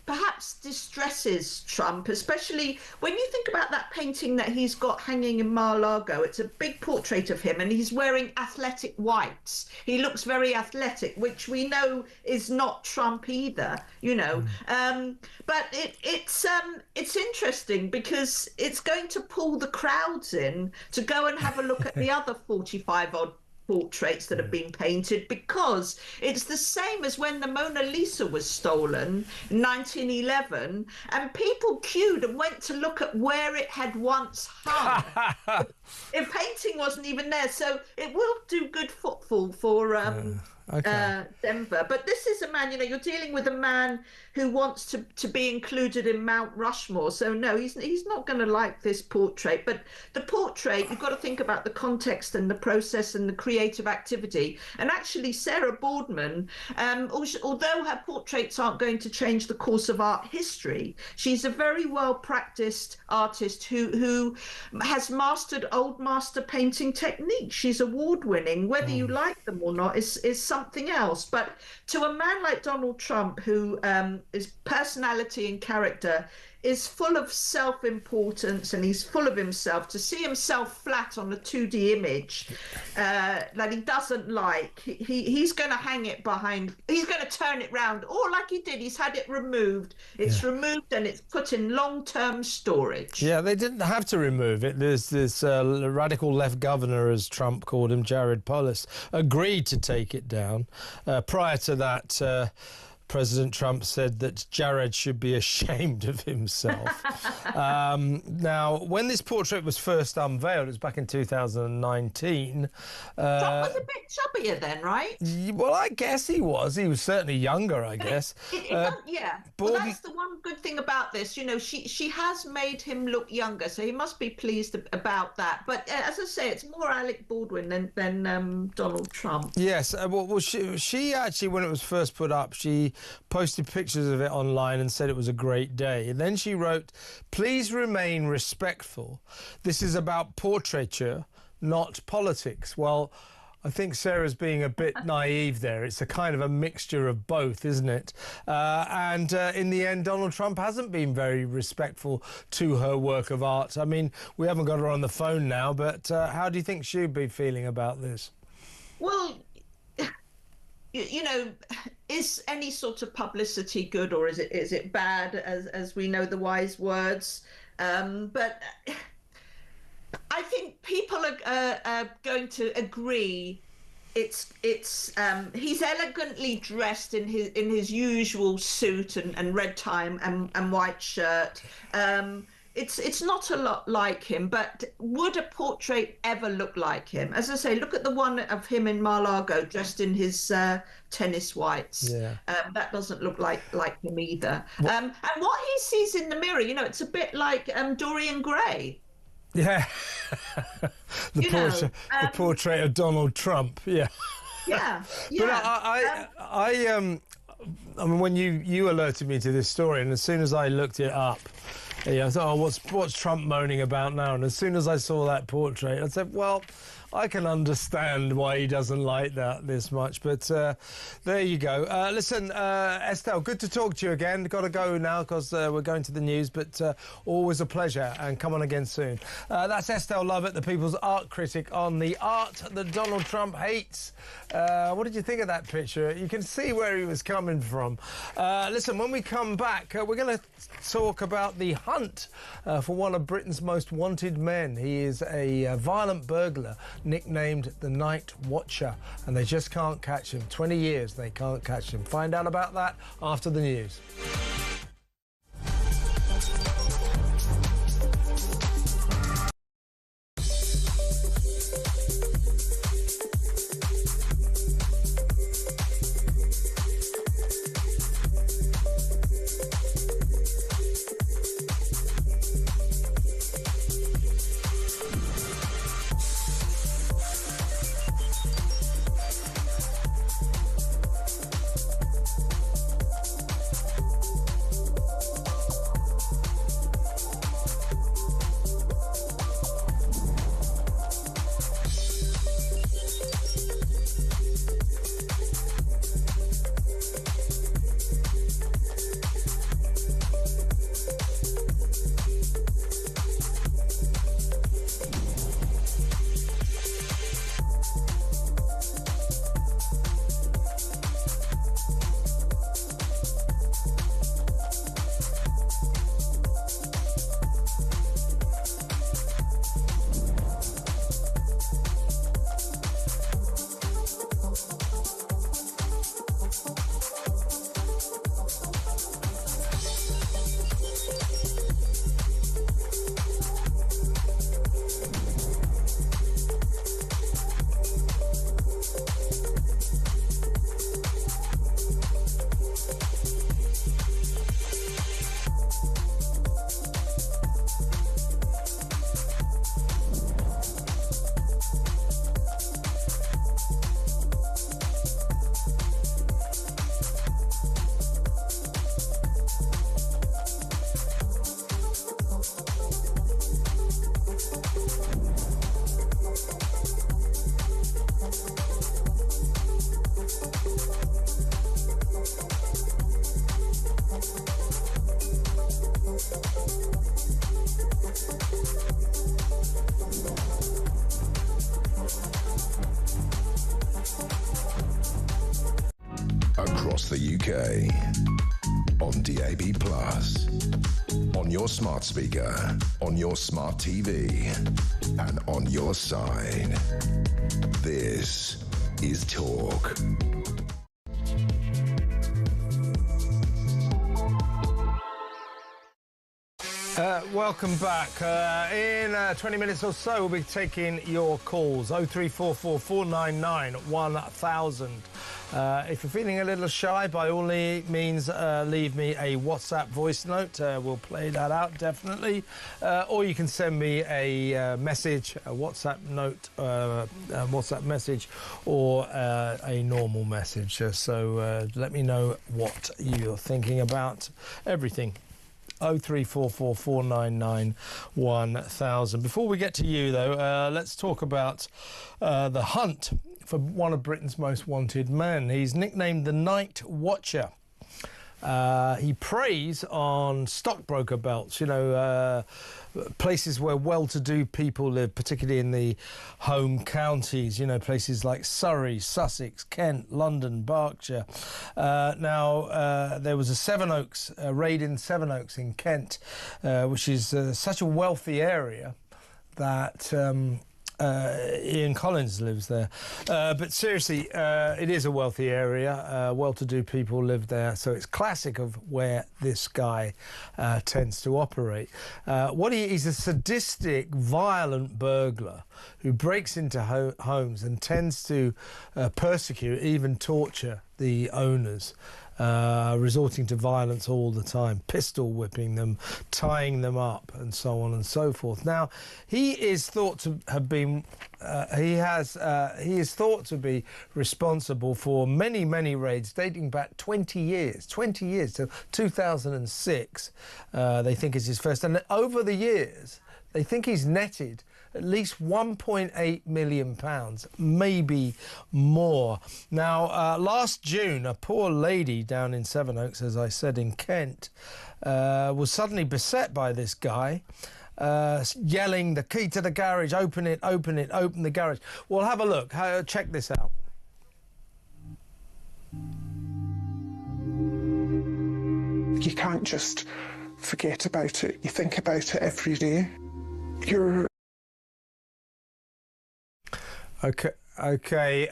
perhaps distresses Trump, especially when you think about that painting that he's got hanging in Mar-a-Lago. It's a big portrait of him and he's wearing athletic whites. He looks very athletic, which we know is not Trump either, But it's interesting because it's going to pull the crowds in to go and have a look at the other 45-odd portraits that have been painted, because it's the same as when the Mona Lisa was stolen in 1911 and people queued and went to look at where it had once hung. If painting wasn't even there, so it will do good footfall for Denver. But this is a man, you're dealing with a man who wants to be included in Mount Rushmore. So no, he's not going to like this portrait. But the portrait, you've got to think about the context and the process and the creative activity. And actually, Sarah Boardman, although her portraits aren't going to change the course of art history, she's a very well-practiced artist who has mastered old master painting techniques. She's award-winning. Whether you like them or not is something else. But to a man like Donald Trump, who his personality and character is full of self-importance and he's full of himself, to see himself flat on a 2D image that he doesn't like, he's going to hang it behind, he's going to turn it round, or like he did, he's had it removed. It's removed and it's put in long-term storage. Yeah, they didn't have to remove it. There's this radical left governor, as Trump called him, Jared Polis, agreed to take it down. Prior to that, President Trump said that Jared should be ashamed of himself. Now, when this portrait was first unveiled, it was back in 2019. Trump was a bit chubbier then, right? Well, I guess he was. He was certainly younger, I guess. Yeah. Well, that's the one good thing about this. She has made him look younger, so he must be pleased about that. But as I say, it's more Alec Baldwin than Donald Trump. Yes. Well, she actually, when it was first put up, she posted pictures of it online and said it was a great day. And then she wrote, "Please remain respectful. This is about portraiture, not politics." Well, I think Sarah's being a bit naive there. It's a kind of a mixture of both, isn't it? And in the end, Donald Trump hasn't been very respectful to her work of art. I mean, we haven't got her on the phone now, but how do you think she'd be feeling about this? Well, is any sort of publicity good or is it bad, as we know the wise words? But I think people are going to agree he's elegantly dressed in his usual suit and red tie and white shirt. It's not a lot like him, but would a portrait ever look like him? As I say, look at the one of him in Mar-a-Lago dressed in his tennis whites. Yeah. That doesn't look like him either. And what he sees in the mirror, it's a bit like Dorian Gray. Yeah. The portrait of Donald Trump. Yeah. Yeah. But I mean, when you alerted me to this story, and as soon as I looked it up, I thought, what's Trump moaning about now? And as soon as I saw that portrait, I said, well, I can understand why he doesn't like that this much. But there you go. Listen, Estelle, good to talk to you again. Got to go now because we're going to the news, but always a pleasure, and come on again soon. That's Estelle Lovett, the People's Art Critic, on the art that Donald Trump hates. What did you think of that picture? You can see where he was coming from. Listen, when we come back, we're going to talk about the hunt for one of Britain's most wanted men. He is a violent burglar nicknamed the Night Watcher, and they just can't catch him. 20 years they can't catch him. Find out about that after the news. Across the UK, on DAB+, on your smart speaker, on your smart TV, and on your side. This is Talk. Welcome back. In 20 minutes or so, we'll be taking your calls. 0344 499 1000. If you're feeling a little shy, by all means, leave me a WhatsApp voice note. We'll play that out, definitely. Or you can send me a message, a WhatsApp note, a WhatsApp message, or a normal message. So let me know what you're thinking about everything. 0344 499 1000. Before we get to you, though, let's talk about the hunt for one of Britain's most wanted men. He's nicknamed the Night Watcher. He preys on stockbroker belts, places where well-to-do people live, particularly in the home counties, places like Surrey, Sussex, Kent, London, Berkshire. There was a raid in Sevenoaks in Kent, which is such a wealthy area that Ian Collins lives there. But seriously, it is a wealthy area. Well-to-do people live there. So it's classic of where this guy tends to operate. He's a sadistic, violent burglar who breaks into homes and tends to persecute, even torture the owners. Resorting to violence all the time, pistol whipping them, tying them up, and so on and so forth. Now, he is thought to have been, he is thought to be responsible for many, many raids dating back 20 years to 2006. They think is his first, and over the years, they think he's netted at least £1.8 million, maybe more. Now, last June, a poor lady down in Sevenoaks, as I said, in Kent, was suddenly beset by this guy, yelling, "The key to the garage, open it, open it, open the garage." Well, have a look. Check this out. You can't just forget about it. You think about it every day. You're... Okay,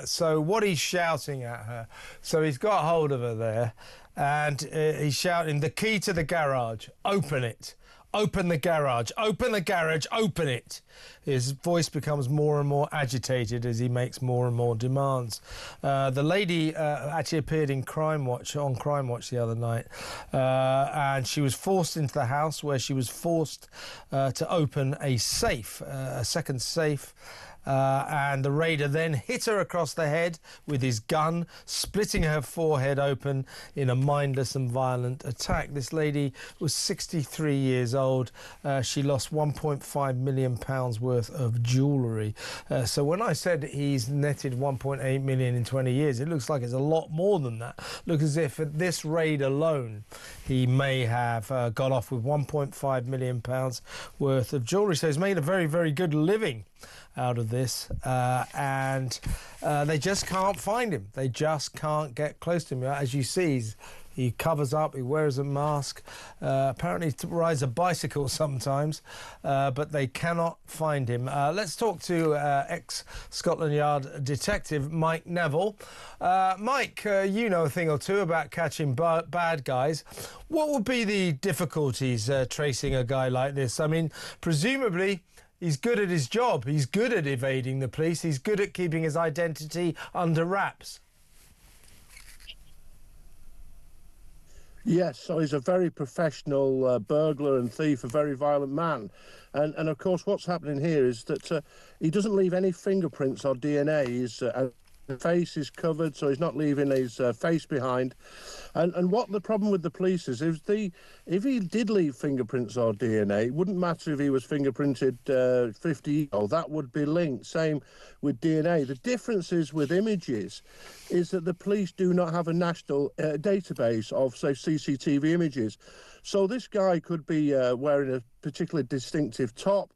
so what he's shouting at her, so he's got hold of her there, and he's shouting, "The key to the garage, open it. Open the garage, open the garage, open it." His voice becomes more and more agitated as he makes more and more demands. The lady actually appeared in Crime Watch the other night, and she was forced into the house, where she was forced to open a safe, a second safe. And the raider then hit her across the head with his gun, splitting her forehead open in a mindless and violent attack. This lady was 63 years old. She lost £1.5 million worth of jewellery. So when I said he's netted 1.8 million in 20 years, it looks like it's a lot more than that. Looks as if at this raid alone, he may have got off with £1.5 million worth of jewellery. So he's made a very, very good living out of this, and they just can't find him. They just can't get close to him. As you see, he covers up, he wears a mask, apparently rides a bicycle sometimes, but they cannot find him. Let's talk to ex-Scotland Yard detective Mike Neville. Mike, you know a thing or two about catching bad guys. What would be the difficulties tracing a guy like this? I mean, presumably he's good at his job. He's good at evading the police. He's good at keeping his identity under wraps. Yes, so he's a very professional burglar and thief, a very violent man. And of course, what's happening here is that he doesn't leave any fingerprints or DNA. His face is covered, so he's not leaving his face behind. And what the problem with the police is, if he did leave fingerprints or DNA, it wouldn't matter if he was fingerprinted 50 years ago. That would be linked. Same with DNA. The difference is with images is that the police do not have a national database of, say, CCTV images. So this guy could be wearing a particularly distinctive top.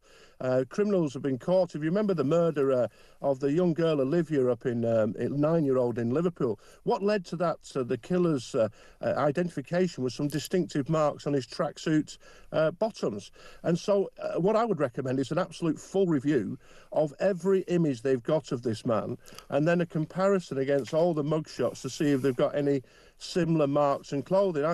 Criminals have been caught. If you remember the murder of the young girl Olivia up in 9-year-old in Liverpool, what led to that, the killer's identification was some distinctive marks on his tracksuit bottoms. And so what I would recommend is an absolute full review of every image they've got of this man, and then a comparison against all the mugshots to see if they've got any similar marks and clothing.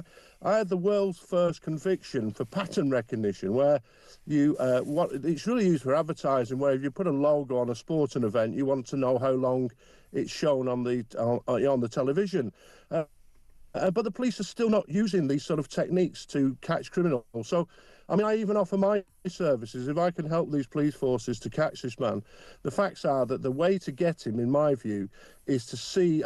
I had the world's first conviction for pattern recognition, where it's really used for advertising, where if you put a logo on a sporting event, you want to know how long it's shown on the television. But the police are still not using these sort of techniques to catch criminals. So, I mean, I even offer my services if I can help these police forces to catch this man. The facts are that the way to get him, in my view, is to see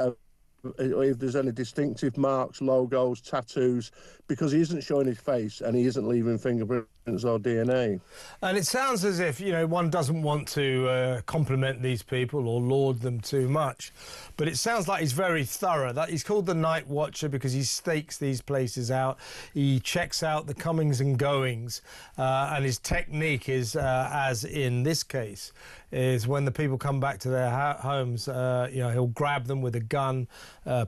if there's any distinctive marks, logos, tattoos, because he isn't showing his face and he isn't leaving fingerprints or DNA. And it sounds as if, you know, one doesn't want to compliment these people or laud them too much, but it sounds like he's very thorough. That he's called the Night Watcher because he stakes these places out. He checks out the comings and goings, and his technique is, as in this case, is when the people come back to their homes, you know, he'll grab them with a gun,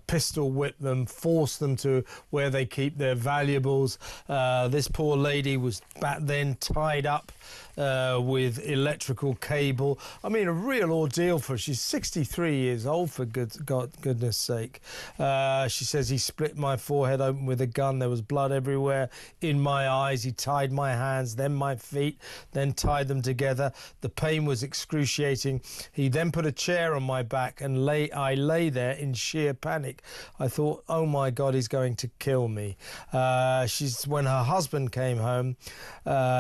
pistol whip them, force them to where they keep their valuables. This poor lady was back then tied up with electrical cable. I mean, a real ordeal for her. She's 63 years old, for goodness sake. She says, he split my forehead open with a gun. There was blood everywhere in my eyes. He tied my hands, then my feet, then tied them together. The pain was excruciating. He then put a chair on my back and I lay there in sheer panic. I thought, oh my God, he's going to kill me. When her husband came home,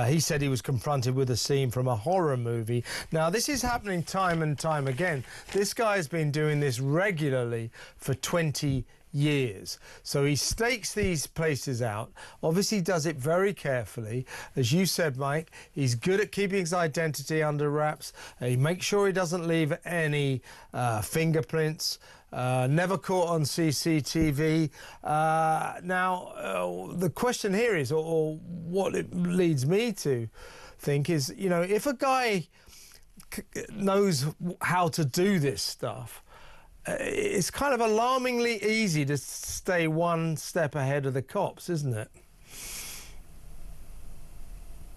he said he was confronted with a scene from a horror movie. Now, this is happening time and time again. This guy has been doing this regularly for 20 years. So he stakes these places out. Obviously does it very carefully. As you said, Mike, he's good at keeping his identity under wraps. He makes sure he doesn't leave any fingerprints. Never caught on CCTV. Now, the question here is, or what it leads me to think is, you know, if a guy knows how to do this stuff, it's kind of alarmingly easy to stay one step ahead of the cops, isn't it?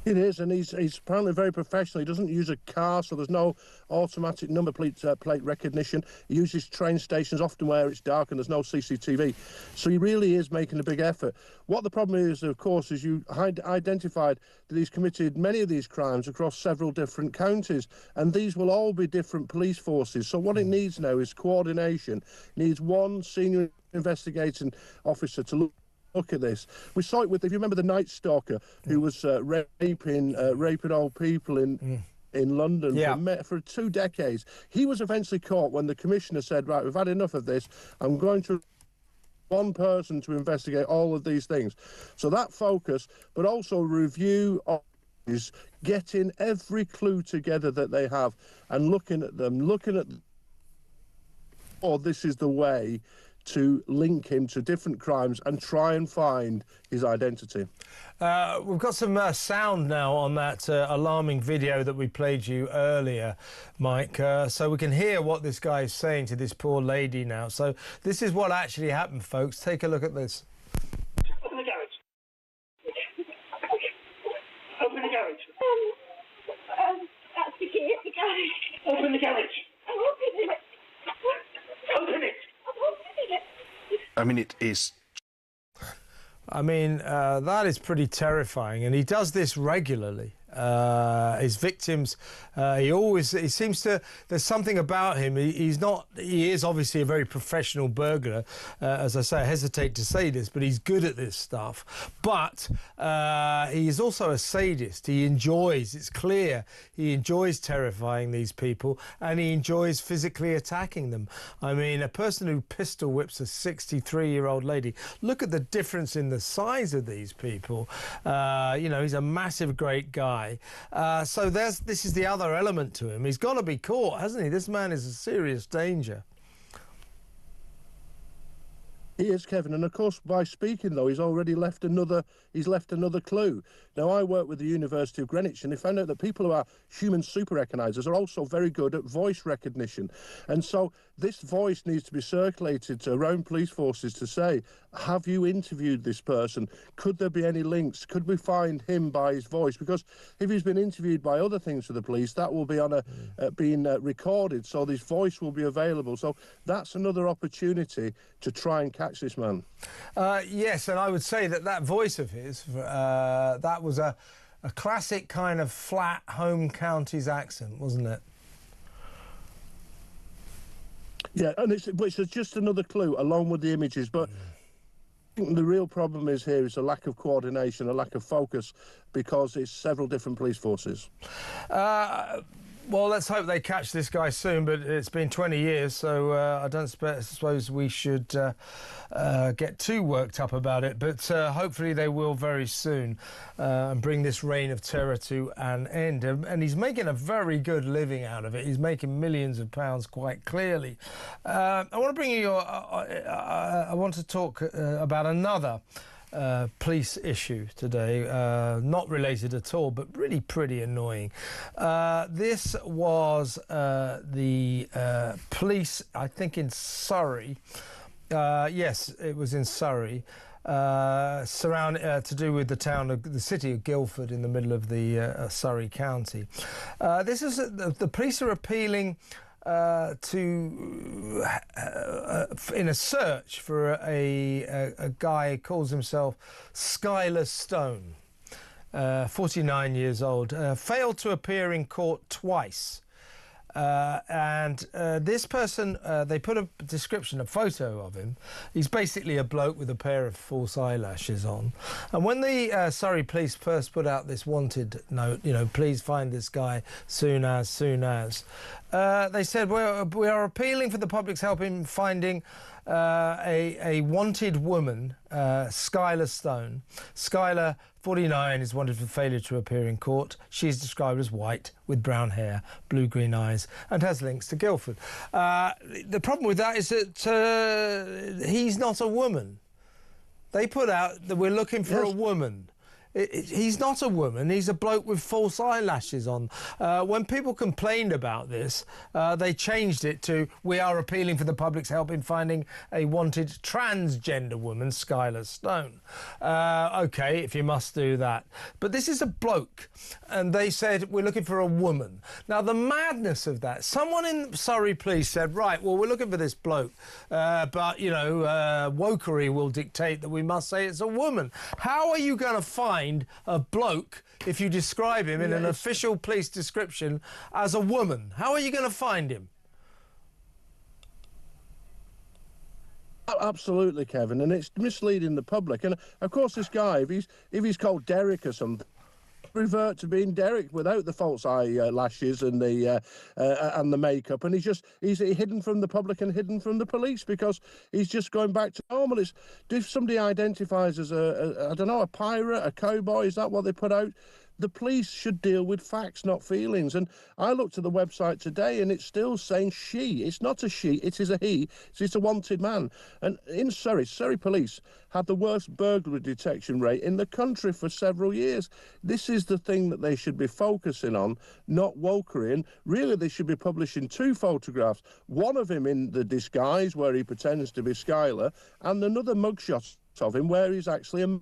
It is, and he's apparently very professional. He doesn't use a car, so there's no automatic number plate recognition. He uses train stations, often where it's dark and there's no CCTV. So he really is making a big effort. What the problem is, of course, is you identified that he's committed many of these crimes across several different counties, and these will all be different police forces. So what it needs now is coordination. It needs one senior investigating officer to look at this. We saw it with, if you remember, the Night Stalker who was raping old people in London for 2 decades. He was eventually caught when the commissioner said, right, we've had enough of this. I'm going to one person to investigate all of these things. So that focus, but also review is getting every clue together that they have and looking at them, this is the way to link him to different crimes and try and find his identity. We've got some sound now on that alarming video that we played you earlier, Mike, so we can hear what this guy is saying to this poor lady now. So this is what actually happened, folks. Take a look at this. Open the garage. Open the garage. That's the key at the garage. Open the garage. I'm opening it. Open it. I mean, it is. I mean, that is pretty terrifying, and he does this regularly. His victims, he seems to, there's something about him. He is obviously a very professional burglar. As I say, I hesitate to say this, but he's good at this stuff. But he is also a sadist. He enjoys, it's clear, he enjoys terrifying these people, and he enjoys physically attacking them. I mean, a person who pistol whips a 63-year-old lady, look at the difference in the size of these people. You know, he's a massive, great guy. So this is the other element to him. He's got to be caught, hasn't he? This man is a serious danger. He is, Kevin, and of course by speaking though he's already left another clue. Now I work with the University of Greenwich and they found out that people who are human super recognizers are also very good at voice recognition, and so this voice needs to be circulated to around police forces to say, have you interviewed this person? Could there be any links? Could we find him by his voice? Because if he's been interviewed by other things for the police, that will be on being recorded, so this voice will be available. So that's another opportunity to try and catch this man. Yes, and I would say that voice of his, that was a classic kind of flat home counties accent, wasn't it? Yeah, and it's just another clue along with the images, but the real problem is here is a lack of coordination, a lack of focus, because it's several different police forces. Well, let's hope they catch this guy soon, but it's been 20 years, so I don't suppose we should get too worked up about it, but hopefully they will very soon and bring this reign of terror to an end. And he's making a very good living out of it. He's making millions of pounds quite clearly. I want to bring you I want to talk about another police issue today, not related at all, but really pretty annoying. This was the police, I think in Surrey, Yes, it was in Surrey. To do with the city of Guildford in the middle of the Surrey County. This is the police are appealing in a search for a guy who calls himself Skylar Stone, 49 years old, failed to appear in court twice. This person, they put a description, a photo of him. He's basically a bloke with a pair of false eyelashes on. And when the Surrey police first put out this wanted note, please find this guy soon as, they said, we are appealing for the public's help in finding a wanted woman, Skylar Stone. Skylar, 49, is wanted for failure to appear in court. She's described as white with brown hair, blue-green eyes, and has links to Guildford. The problem with that is that he's not a woman. They put out that we're looking for a woman. He's not a woman, he's a bloke with false eyelashes on. When people complained about this, they changed it to, we are appealing for the public's help in finding a wanted transgender woman, Skylar Stone. OK, if you must do that. But this is a bloke, and they said, we're looking for a woman. Now, the madness of that, someone in Surrey Police said, right, well, we're looking for this bloke, but, wokery will dictate that we must say it's a woman. How are you going to find a bloke if you describe him in an official police description as a woman? How are you going to find him? Absolutely, Kevin, and it's misleading the public. And of course, this guy, if he's called Derek or something, revert to being Derek without the false eyelashes and the makeup, and he's hidden from the public and hidden from the police because he's just going back to normal. It's, if somebody identifies as a pirate, a cowboy, is that what they put out? The police should deal with facts, not feelings. And I looked at the website today and it's still saying she. It's not a she, it is a he. It's a wanted man. And in Surrey police had the worst burglary detection rate in the country for several years. This is the thing that they should be focusing on, not wokery. And really, they should be publishing 2 photographs, one of him in the disguise where he pretends to be Skylar, and another mugshot of him where he's actually a,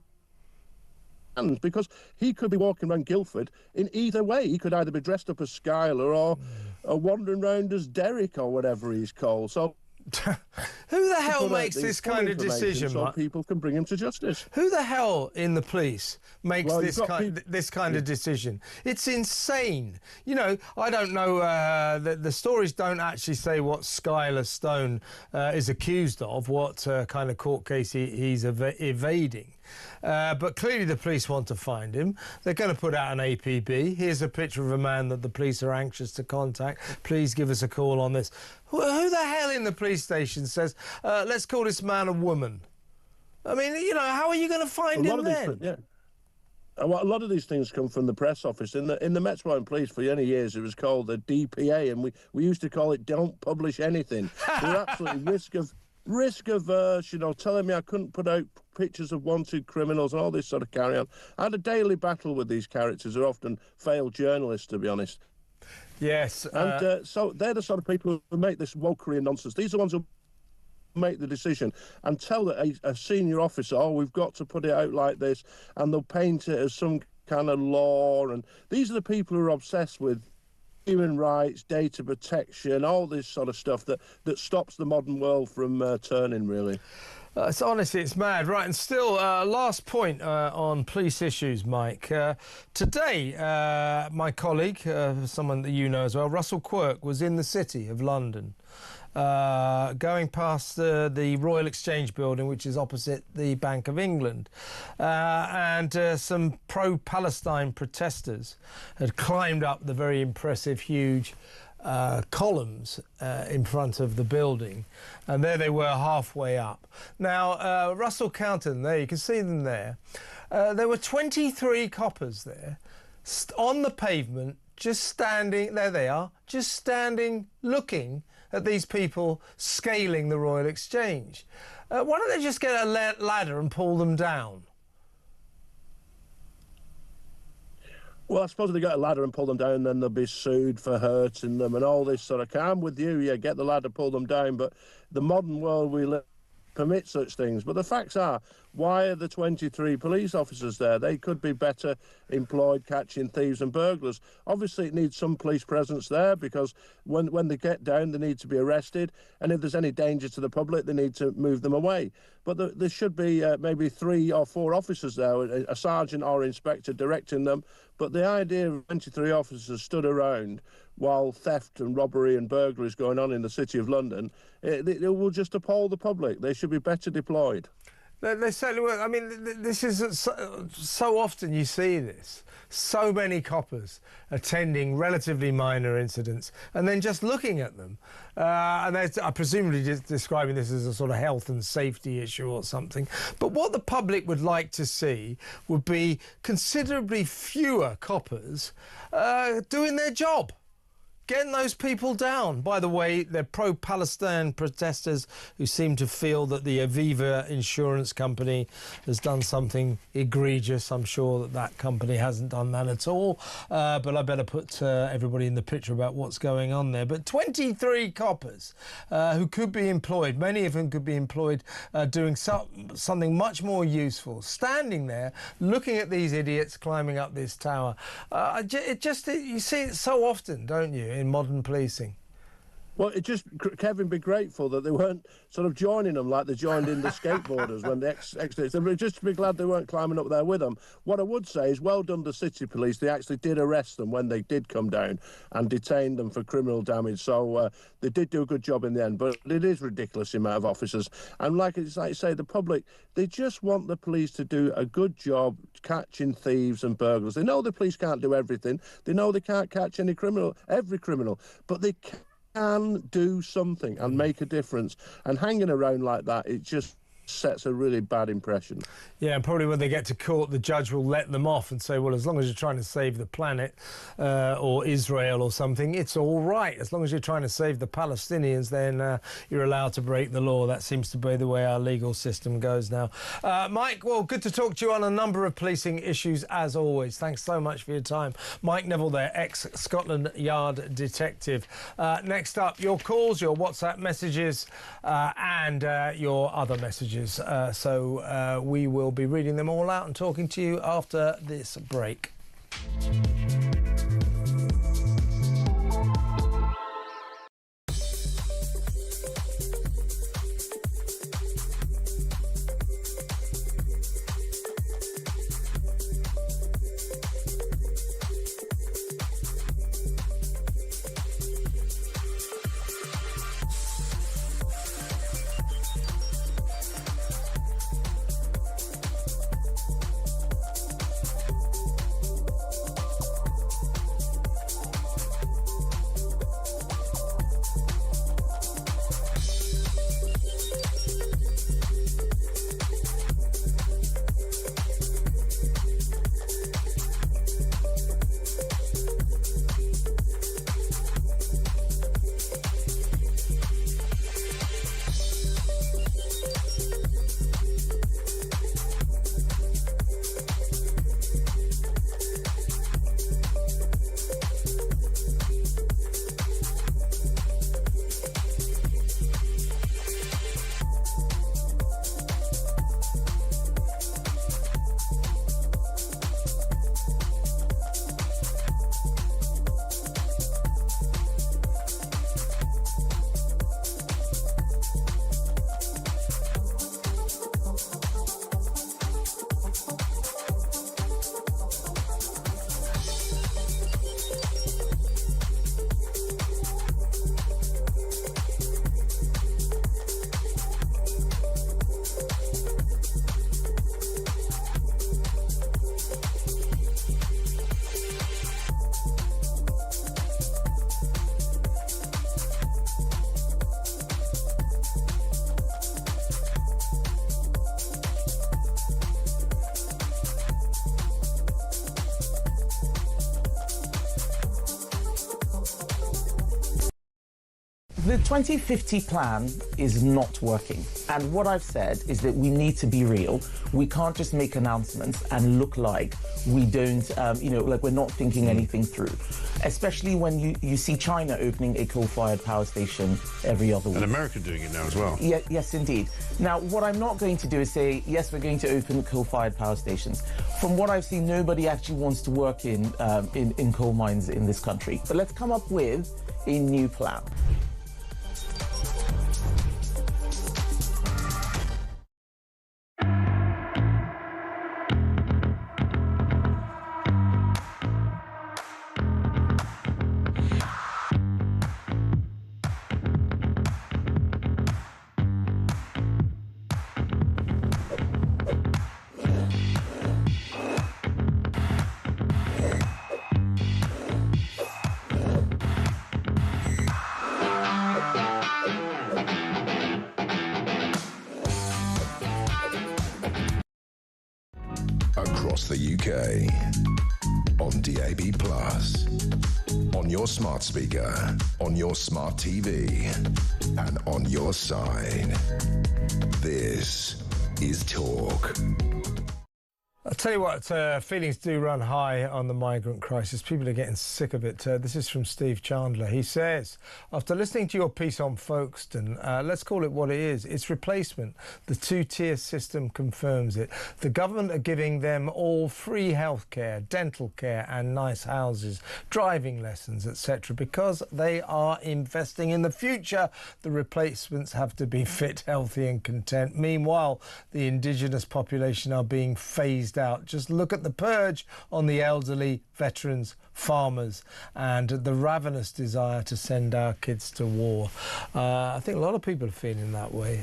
because he could be walking around Guildford in either way. He could either be dressed up as Skylar or wandering around as Derek or whatever he's called. So who the hell makes this kind of decision, so people can bring him to justice? Who the hell in the police makes this kind of decision? It's insane. I don't know. The stories don't actually say what Skylar Stone is accused of, what kind of court case he's evading. But clearly the police want to find him. They're going to put out an APB. Here's a picture of a man that the police are anxious to contact. Please give us a call on this. Who the hell in the police station says, let's call this man a woman? I mean, how are you going to find him then? A lot of these things come from the press office. In the Metropolitan Police for many years, it was called the DPA, and we used to call it Don't Publish Anything. We're absolutely risk averse, telling me I couldn't put out pictures of wanted criminals and all this sort of carry on. I had a daily battle with these characters who are often failed journalists, to be honest. Yes. And so they're the sort of people who make this wokery and nonsense. These are the ones who make the decision and tell a senior officer, we've got to put it out like this, and they'll paint it as some kind of law. And these are the people who are obsessed with human rights, data protection, all this sort of stuff that stops the modern world from turning, really. It's mad. Right, and still, last point on police issues, Mike. Today, my colleague, someone that you know as well, Russell Quirk, was in the city of London, going past the Royal Exchange building, which is opposite the Bank of England. And some pro-Palestine protesters had climbed up the very impressive, huge columns in front of the building, and there they were halfway up. Now, Russell counted them there, you can see them there. There were 23 coppers there on the pavement, just standing, there they are, just standing, looking at these people scaling the Royal Exchange. Why don't they just get a ladder and pull them down? Well, I suppose they get a ladder and pull them down, then they'll be sued for hurting them and all this sort of. I'm with you, get the ladder, pull them down, but the modern world we live permit such things. But the facts are, why are the 23 police officers there? They could be better employed catching thieves and burglars. Obviously, it needs some police presence there because when they get down, they need to be arrested. And if there's any danger to the public, they need to move them away. But there should be maybe 3 or 4 officers there, a sergeant or inspector directing them. But the idea of 23 officers stood around while theft and robbery and burglary is going on in the City of London, it will just appall the public. They should be better deployed. They certainly will. I mean, this is so often you see this. So many coppers attending relatively minor incidents and then just looking at them. And they're presumably just describing this as a sort of health and safety issue or something. But what the public would like to see would be considerably fewer coppers doing their job. Getting those people down. By the way, they're pro-Palestine protesters who seem to feel that the Aviva insurance company has done something egregious. I'm sure that company hasn't done that at all. But I better put everybody in the picture about what's going on there. But 23 coppers who could be employed, many of them could be employed doing something much more useful, standing there looking at these idiots climbing up this tower. You see it so often, don't you, in modern policing? Well, Kevin, be grateful that they weren't sort of joining them like they joined in the skateboarders when the exits. Just be glad they weren't climbing up there with them. What I would say is well done to City Police. They actually did arrest them when they did come down and detain them for criminal damage. So they did do a good job in the end. But it is ridiculous, the amount of officers. And like you say, the public, they just want the police to do a good job catching thieves and burglars. They know the police can't do everything. They know they can't catch every criminal. But they can do something and make a difference, and hanging around like that, it just sets a really bad impression. Yeah, and probably when they get to court, the judge will let them off and say, well, as long as you're trying to save the planet or Israel or something, it's all right. As long as you're trying to save the Palestinians, then you're allowed to break the law. That seems to be the way our legal system goes now. Mike, well, good to talk to you on a number of policing issues, as always. Thanks so much for your time. Mike Neville there, ex-Scotland Yard detective. Next up, your calls, your WhatsApp messages and your other messages. So we will be reading them all out and talking to you after this break. The 2050 plan is not working. And what I've said is that we need to be real. We can't just make announcements and look like we don't, like we're not thinking anything through. Especially when you see China opening a coal-fired power station every other week. And America doing it now as well. Yeah, yes, indeed. Now, what I'm not going to do is say, yes, we're going to open coal-fired power stations. From what I've seen, nobody actually wants to work in coal mines in this country. But let's come up with a new plan. Across the UK, on DAB+, on your smart speaker, on your smart TV, and on your side. This is Talk. I'll tell you what, feelings do run high on the migrant crisis. People are getting sick of it. This is from Steve Chandler. He says, after listening to your piece on Folkestone, let's call it what it is. It's replacement. The two-tier system confirms it. The government are giving them all free healthcare, dental care and nice houses, driving lessons, etc. because they are investing in the future. The replacements have to be fit, healthy and content. Meanwhile, the indigenous population are being phased out. Just look at the purge on the elderly, veterans, farmers, and the ravenous desire to send our kids to war. I think a lot of people are feeling that way.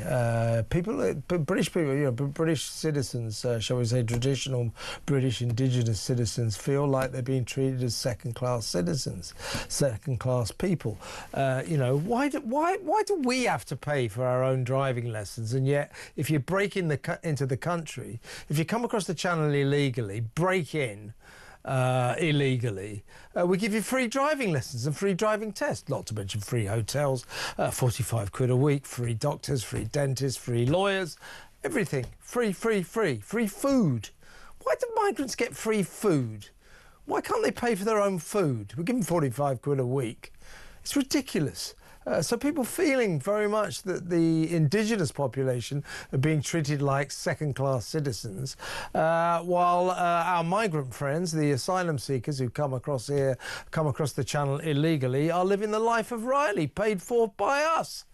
British people, British citizens, shall we say, traditional British indigenous citizens, feel like they're being treated as second-class citizens, second-class people. Why do we have to pay for our own driving lessons? And yet, if you break into the country, if you come across the channel illegally, break in illegally, we give you free driving lessons and free driving tests, not to mention free hotels, 45 quid a week, free doctors, free dentists, free lawyers, everything, free food. Why do migrants get free food? Why can't they pay for their own food? We give them 45 quid a week. It's ridiculous. So people feeling very much that the indigenous population are being treated like second-class citizens, while our migrant friends, the asylum seekers who come across the channel illegally, are living the life of Riley, paid for by us.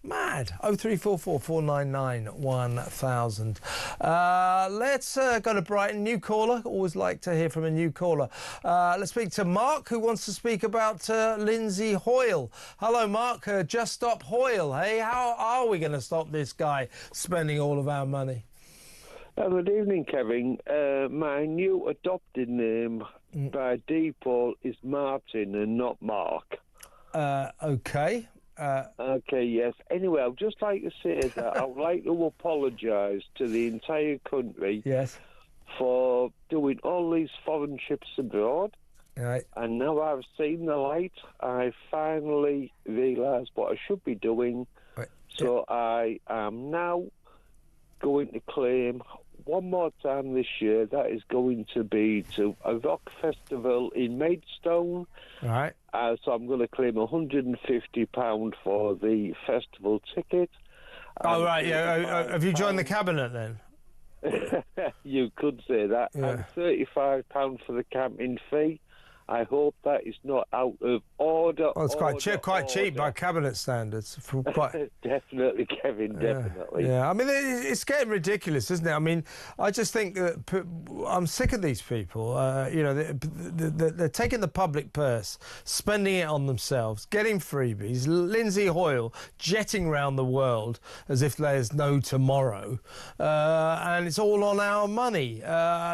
Mad. 0344 499 1000. Let's go to Brighton. New caller. Always like to hear from a new caller. Let's speak to Mark, who wants to speak about Lindsay Hoyle. Hello, Mark. Just Stop Hoyle. Hey, how are we going to stop this guy spending all of our money? Good evening, Kevin. My new adopted name by default is Martin and not Mark. Okay. Okay, yes. Anyway, I'd just like to say that I would like to apologise to the entire country for doing all these foreign trips abroad. Right. And now I've seen the light, I finally realise what I should be doing. Right. So I am now going to claim one more time this year. That is going to be to a rock festival in Maidstone. Right. So I'm going to claim £150 for the festival ticket. Oh, right, yeah. Have you joined the cabinet then? You could say that. Yeah. And £35 for the camping fee. I hope that is not out of order. Well, it's quite cheap by cabinet standards. Definitely, Kevin, definitely. Yeah, I mean, it's getting ridiculous, isn't it? I mean, I just think that I'm sick of these people. They're taking the public purse, spending it on themselves, getting freebies. Lindsay Hoyle jetting around the world as if there's no tomorrow, and it's all on our money.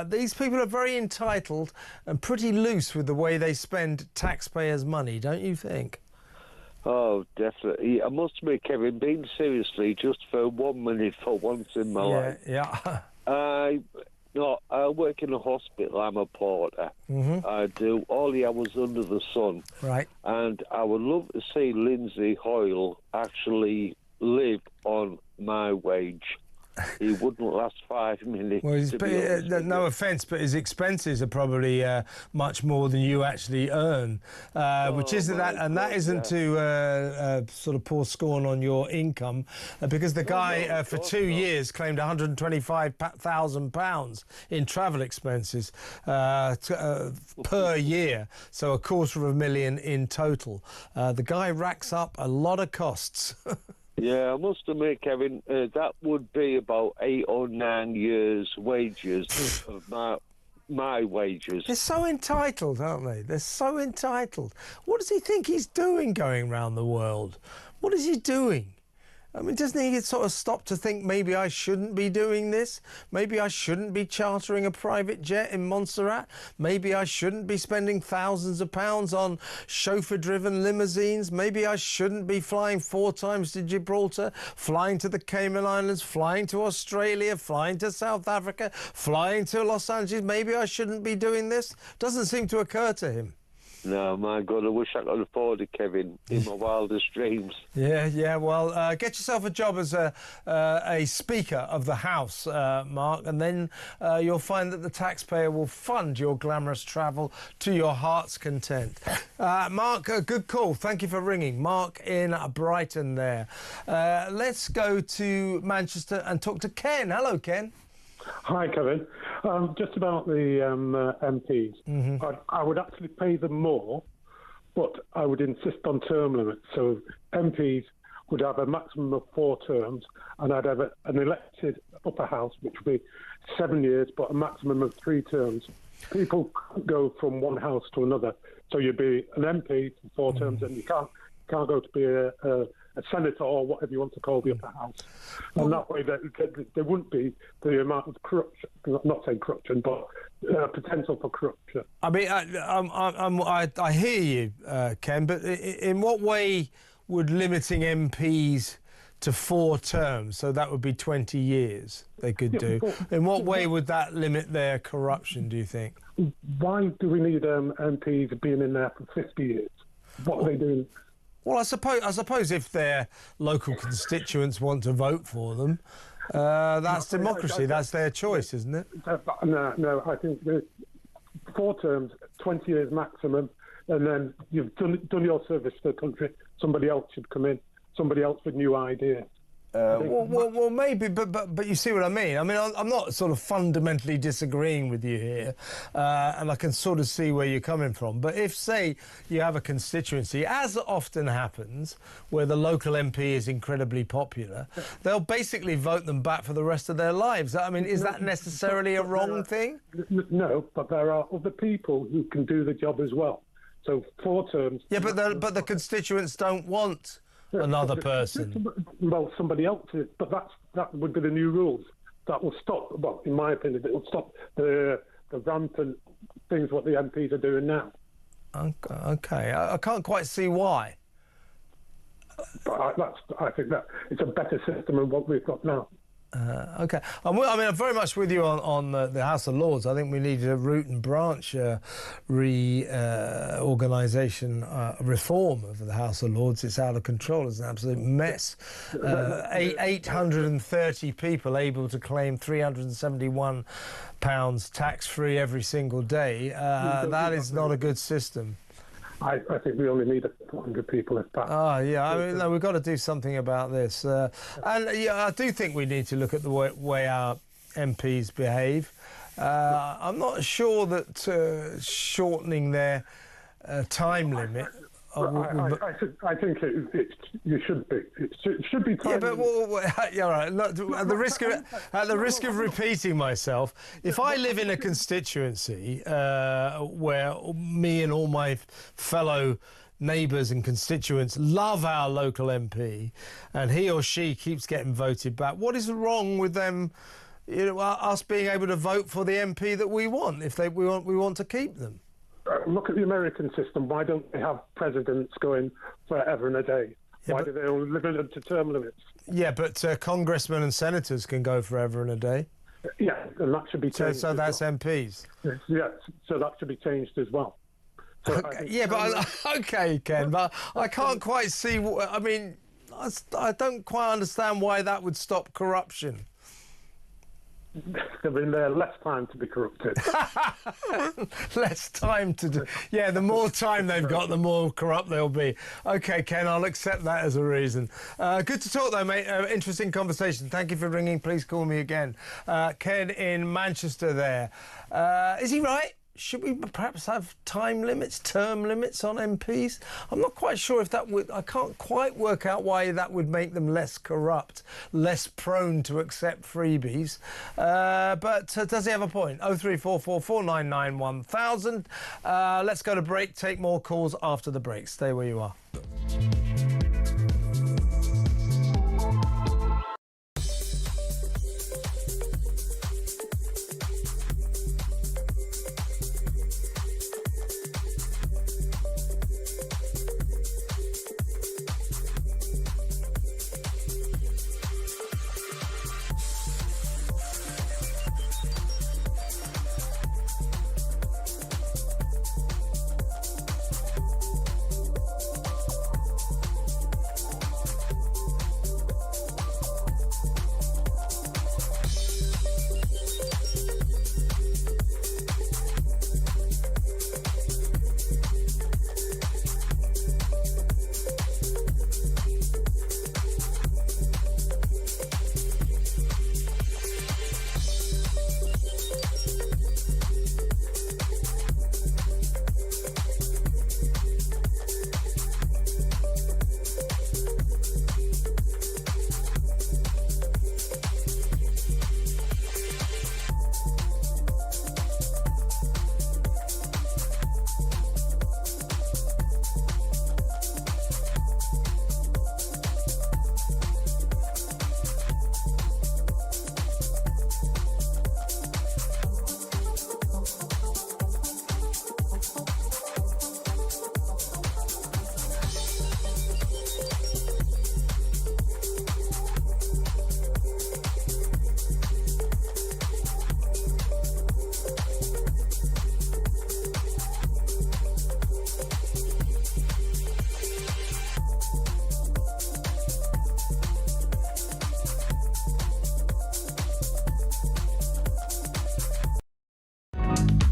These people are very entitled and pretty loose with the way they spend taxpayers' money, don't you think? Oh, definitely. I must admit, Kevin, being seriously, just for 1 minute for once in my life. Yeah. No, I work in a hospital. I'm a porter. I do all the hours under the sun. Right. And I would love to see Lindsay Hoyle actually live on my wage. He wouldn't last 5 minutes. Well, no offence, but his expenses are probably much more than you actually earn, which isn't that, and that isn't to sort of pour scorn on your income, because the guy for 2 years claimed £125,000 in travel expenses per year, so £250,000 in total. The guy racks up a lot of costs. Yeah, I must admit, Kevin, that would be about 8 or 9 years' wages of my wages. They're so entitled, aren't they? They're so entitled. What does he think he's doing going around the world? What is he doing? I mean, doesn't he sort of stop to think, maybe I shouldn't be doing this? Maybe I shouldn't be chartering a private jet in Montserrat? Maybe I shouldn't be spending thousands of pounds on chauffeur-driven limousines? Maybe I shouldn't be flying 4 times to Gibraltar, flying to the Cayman Islands, flying to Australia, flying to South Africa, flying to Los Angeles? Maybe I shouldn't be doing this? Doesn't seem to occur to him. No, my God, I wish I could afford it, Kevin, in my wildest dreams. Yeah, well, get yourself a job as a Speaker of the House, Mark, and then you'll find that the taxpayer will fund your glamorous travel to your heart's content. Mark, good call. Thank you for ringing. Mark in Brighton there. Let's go to Manchester and talk to Ken. Hello, Ken. Hi, Kevin. Just about the MPs. I would actually pay them more, but I would insist on term limits. So MPs would have a maximum of 4 terms, and I'd have an elected upper house, which would be 7 years, but a maximum of 3 terms. People go from one house to another. So you'd be an MP for 4 terms, and you can't go to be a senator or whatever you want to call the upper house. And that way there wouldn't be the amount of corruption, not saying corruption, but potential for corruption. I mean, I hear you, Ken, but in what way would limiting MPs to 4 terms, so that would be 20 years they could do, in what way would that limit their corruption, do you think? Why do we need MPs being in there for 50 years? What are they doing? Well, I suppose if their local constituents want to vote for them, that's democracy. That's their choice, isn't it? No. I think 4 terms, 20 years maximum, and then you've done your service to the country. Somebody else should come in. Somebody else with new ideas. Well, maybe, but you see what I mean. I mean, I'm not sort of fundamentally disagreeing with you here, and I can sort of see where you're coming from. But if, say, you have a constituency, as often happens, where the local MP is incredibly popular, they'll basically vote them back for the rest of their lives. I mean, is that necessarily a wrong thing? No, but there are other people who can do the job as well. So 4 terms. Yeah, but the constituents don't want another person. Well, somebody else is, but that would be the new rules. That will stop, well, in my opinion, it will stop the rampant things what the MPs are doing now. Okay. I can't quite see why. But I think that it's a better system than what we've got now. Okay. I'm very much with you on the House of Lords. I think we need a root and branch reorganisation, reform of the House of Lords. It's out of control. It's an absolute mess. 830 people able to claim £371 tax-free every single day. That is not a good system. I think we only need 400 people if that. I mean, no, we've got to do something about this. And I do think we need to look at the way our MPs behave. I'm not sure that shortening their time limit. I think you should be. It should be time. Yeah, but yeah, right. Look, at the risk of repeating myself, if I live in a constituency where me and all my fellow neighbours and constituents love our local MP, and he or she keeps getting voted back, what is wrong with them? You know, us being able to vote for the MP that we want if we want to keep them. Look at the American system. Why don't they have presidents going forever and a day? Yeah, Why do they only limit them to term limits? Yeah, but congressmen and senators can go forever and a day. Yeah, and that should be changed. So that's MPs. Yeah, so that should be changed as well. So Okay, yeah, but okay, Ken, but I can't quite see. I mean, I don't quite understand why that would stop corruption. They've been there less time to be corrupted. Less time to do. Yeah, the more time they've got, the more corrupt they'll be. Okay, Ken, I'll accept that as a reason. Good to talk, though, mate. Interesting conversation. Thank you for ringing. Please call me again. Ken in Manchester there. Is he right? Should we perhaps have time limits, term limits on MPs? I'm not quite sure if that would... I can't quite work out why that would make them less corrupt, less prone to accept freebies. But does he have a point? 0344 499 1000. Let's go to break. Take more calls after the break. Stay where you are.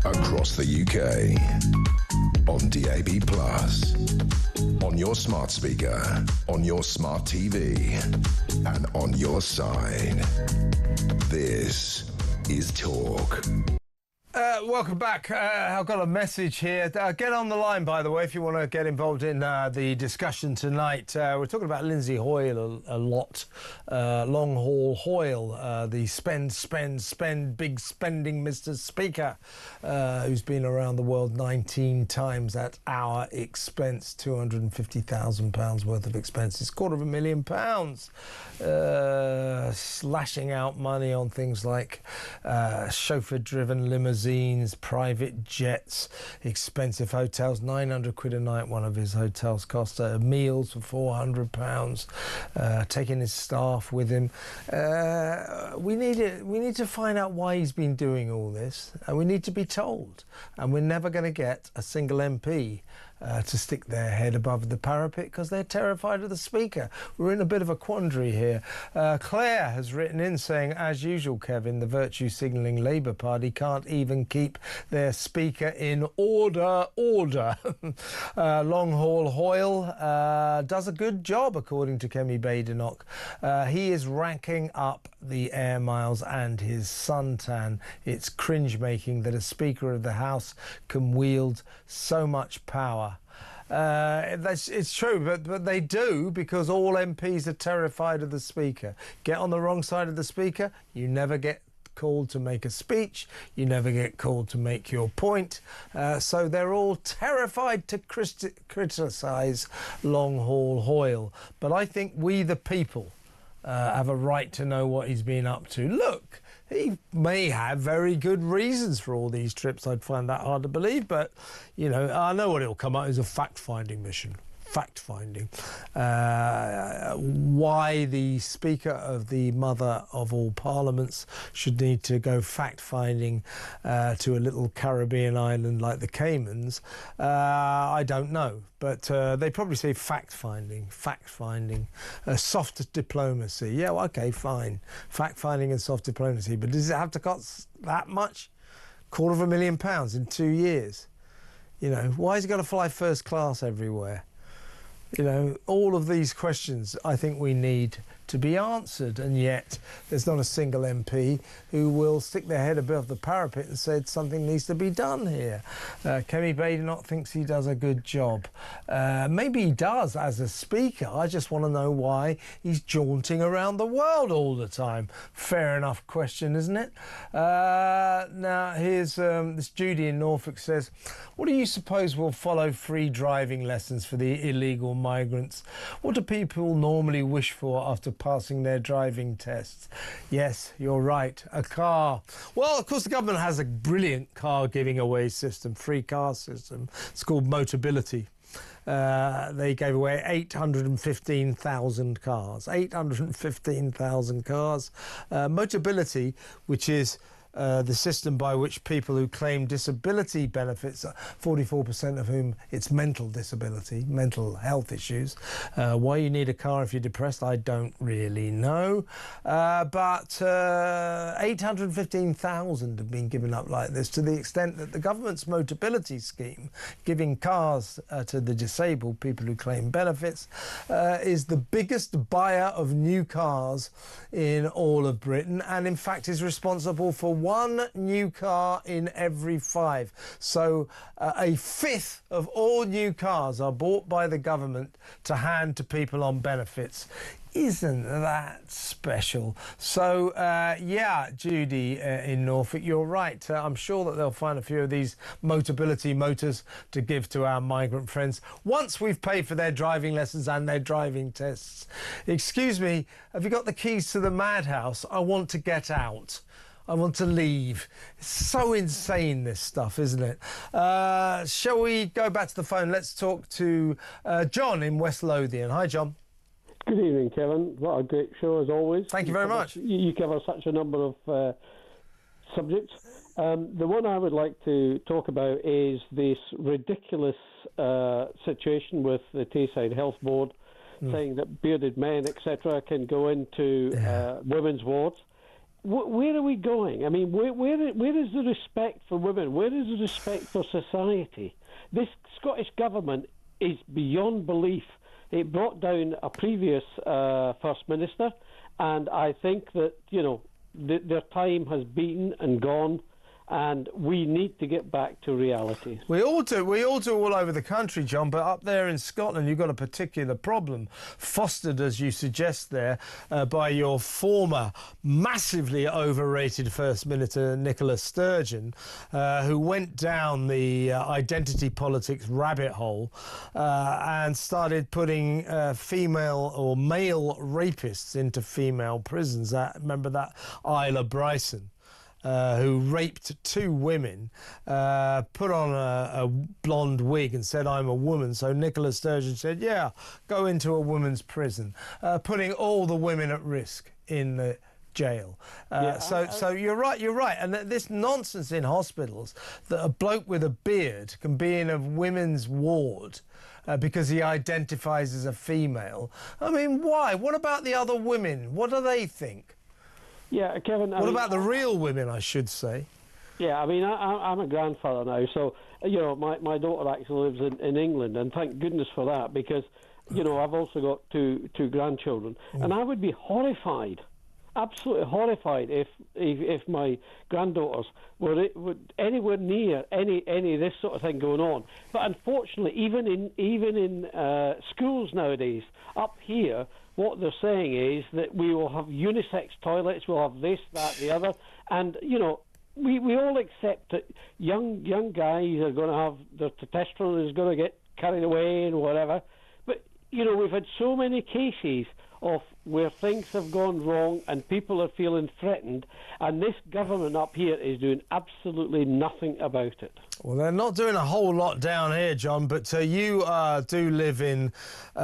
Across the UK, on DAB+, on your smart speaker, on your smart TV, and on your side. This is Talk. Welcome back. I've got a message here. Get on the line, by the way, if you want to get involved in the discussion tonight. We're talking about Lindsay Hoyle a lot. Long haul Hoyle, the spend, big spending Mr. Speaker, who's been around the world 19 times at our expense, £250,000 worth of expenses, £250,000, slashing out money on things like chauffeur-driven limousines, private jets, expensive hotels, 900 quid a night one of his hotels cost, meals for £400, taking his staff with him. We need to find out why he's been doing all this, and we need to be told, and we're never going to get a single MP to stick their head above the parapet because they're terrified of the Speaker. We're in a bit of a quandary here. Claire has written in saying, as usual, Kevin, the virtue signalling Labour Party can't even keep their Speaker in order. Long haul Hoyle does a good job, according to Kemi Badenoch. He is racking up the air miles and his suntan. It's cringe-making that a Speaker of the House can wield so much power. It's true, but they do because all MPs are terrified of the Speaker. Get on the wrong side of the Speaker, you never get called to make a speech, you never get called to make your point. So they're all terrified to criticise Long Haul Hoyle. But I think we, the people, have a right to know what he's been up to. Look, he may have very good reasons for all these trips. I'd find that hard to believe, but, you know, I know what it'll come out as a fact-finding mission. fact-finding. Why the Speaker of the Mother of all Parliaments should need to go fact-finding to a little Caribbean island like the Caymans, I don't know. But they probably say fact-finding, soft diplomacy. Yeah, well, OK, fine. Fact-finding and soft diplomacy. But does it have to cost that much? £250,000 in 2 years? You know, why has he got to fly first class everywhere? You know, all of these questions I think we need to be answered, and yet there's not a single MP who will stick their head above the parapet and said something needs to be done here. Kemi Badenoch thinks he does a good job. Maybe he does as a speaker. I just want to know why he's jaunting around the world all the time. Fair enough question, isn't it? Now, here's this Judy in Norfolk says, what do you suppose will follow free driving lessons for the illegal migrants? What do people normally wish for after passing their driving tests? Yes, you're right, a car. Well, of course, the government has a brilliant car giving away system, free car system. It's called Motability. They gave away 815,000 cars. 815,000 cars. Motability, which is the system by which people who claim disability benefits, 44% of whom it's mental disability, mental health issues. Why you need a car if you're depressed, I don't really know. But 815,000 have been given up like this, to the extent that the government's Motability scheme, giving cars to the disabled, people who claim benefits, is the biggest buyer of new cars in all of Britain, and in fact is responsible for 1 new car in every 5. So a fifth of all new cars are bought by the government to hand to people on benefits. Isn't that special? So, yeah, Judy in Norfolk, you're right. I'm sure that they'll find a few of these Motability motors to give to our migrant friends once we've paid for their driving lessons and their driving tests. Excuse me, have you got the keys to the madhouse? I want to get out. I want to leave. It's so insane, this stuff, isn't it? Shall we go back to the phone? Let's talk to John in West Lothian. Hi, John. Good evening, Kevin. What a great show, as always. Thank you very much. You cover such a number of subjects. The one I would like to talk about is this ridiculous situation with the Tayside Health Board saying that bearded men, etc., can go into women's wards. Where are we going? I mean, where is the respect for women? Where is the respect for society? This Scottish government is beyond belief. It brought down a previous First Minister, and I think that, you know, their time has been and gone, and we need to get back to reality. We all do all over the country, John, but up there in Scotland you've got a particular problem, fostered, as you suggest there, by your former massively overrated First Minister Nicola Sturgeon, who went down the identity politics rabbit hole and started putting female or male rapists into female prisons. Remember that Isla Bryson? Who raped 2 women, put on a blonde wig and said, I'm a woman. So Nicola Sturgeon said, yeah, go into a woman's prison, putting all the women at risk in the jail. So you're right. And this nonsense in hospitals that a bloke with a beard can be in a women's ward because he identifies as a female. I mean, why? What about the other women? What do they think? Yeah, Kevin. What about the real women, I should say? Yeah, I mean, I'm a grandfather now, so, you know, my daughter actually lives in England, and thank goodness for that, because, you know, I've also got two grandchildren, and I would be horrified, absolutely horrified, if my granddaughters were anywhere near any of this sort of thing going on. But unfortunately, even in schools nowadays, up here, what they're saying is that we will have unisex toilets, we'll have this, that, the other, and, you know, we all accept that young guys are going to have their testosterone is going to get carried away and whatever. But, you know, we've had so many cases of where things have gone wrong and people are feeling threatened, and this government up here is doing absolutely nothing about it. Well, they're not doing a whole lot down here, John, but you do live in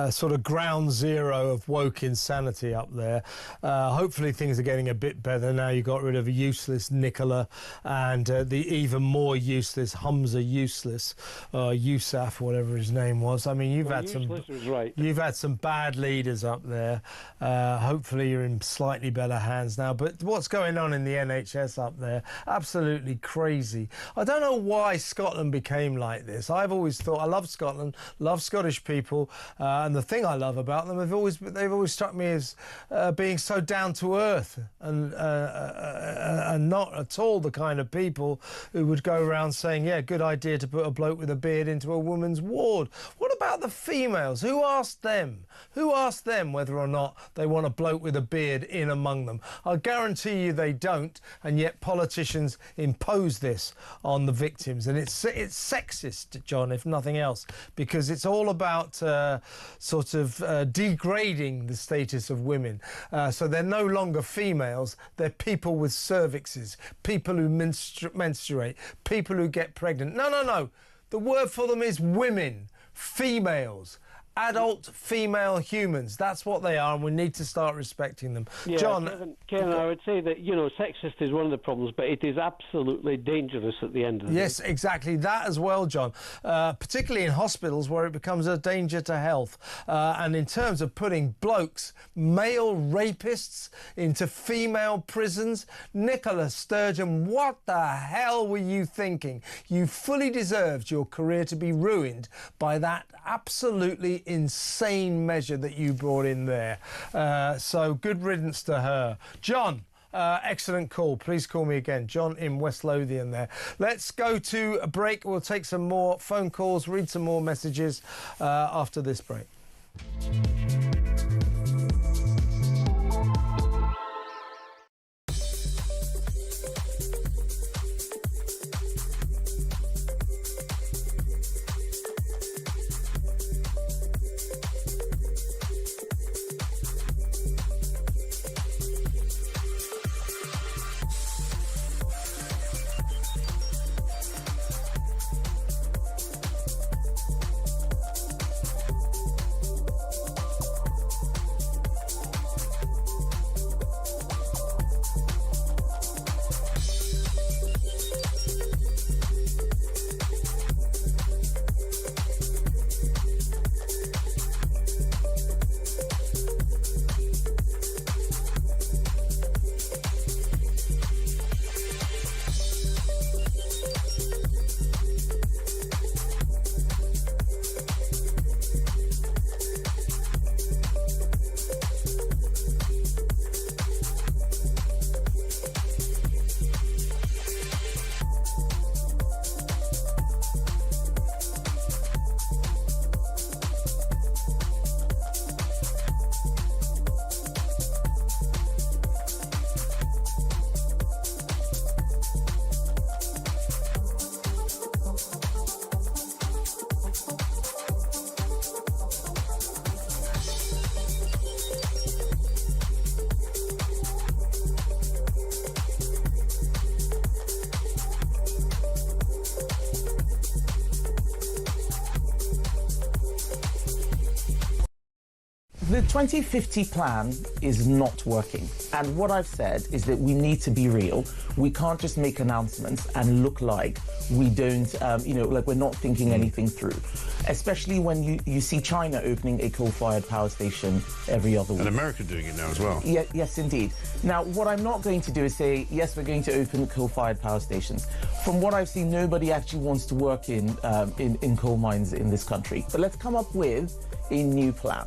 sort of ground zero of woke insanity up there. Hopefully things are getting a bit better now. You got rid of useless Nicola and the even more useless Humza Useless, Yousaf, whatever his name was. I mean, you've had some bad leaders up there. Hopefully you're in slightly better hands now. But what's going on in the NHS up there? Absolutely crazy. I don't know why Scotland became like this. I've always thought, I love Scotland, love Scottish people, and the thing I love about them, they've always struck me as being so down to earth and not at all the kind of people who would go around saying, yeah, good idea to put a bloke with a beard into a woman's ward. What about the females? Who asked them? Who asked them whether or not they want a bloke with a beard in among them? I guarantee you they don't, and yet politicians impose this on the victims. And it's sexist, John, if nothing else, because it's all about degrading the status of women. So they're no longer females, they're people with cervixes, people who menstruate, people who get pregnant. No. The word for them is women, females. Adult female humans. That's what they are, and we need to start respecting them. Yeah, John, Kevin, I would say that, sexist is one of the problems, but it is absolutely dangerous at the end of the day. Yes, exactly. That as well, John. Particularly in hospitals where it becomes a danger to health. And in terms of putting blokes, male rapists, into female prisons, Nicola Sturgeon, what the hell were you thinking? You fully deserved your career to be ruined by that absolutely insane measure that you brought in there. So good riddance to her. John, excellent call. Please call me again. John in West Lothian there. Let's go to a break. We'll take some more phone calls, read some more messages after this break. The 2050 plan is not working. And what I've said is that we need to be real. We can't just make announcements and look like we don't, like we're not thinking anything through. Especially when you see China opening a coal-fired power station every other week. And America doing it now as well. Yeah, yes, indeed. Now, what I'm not going to do is say, yes, we're going to open coal-fired power stations. From what I've seen, nobody actually wants to work in coal mines in this country. But let's come up with a new plan.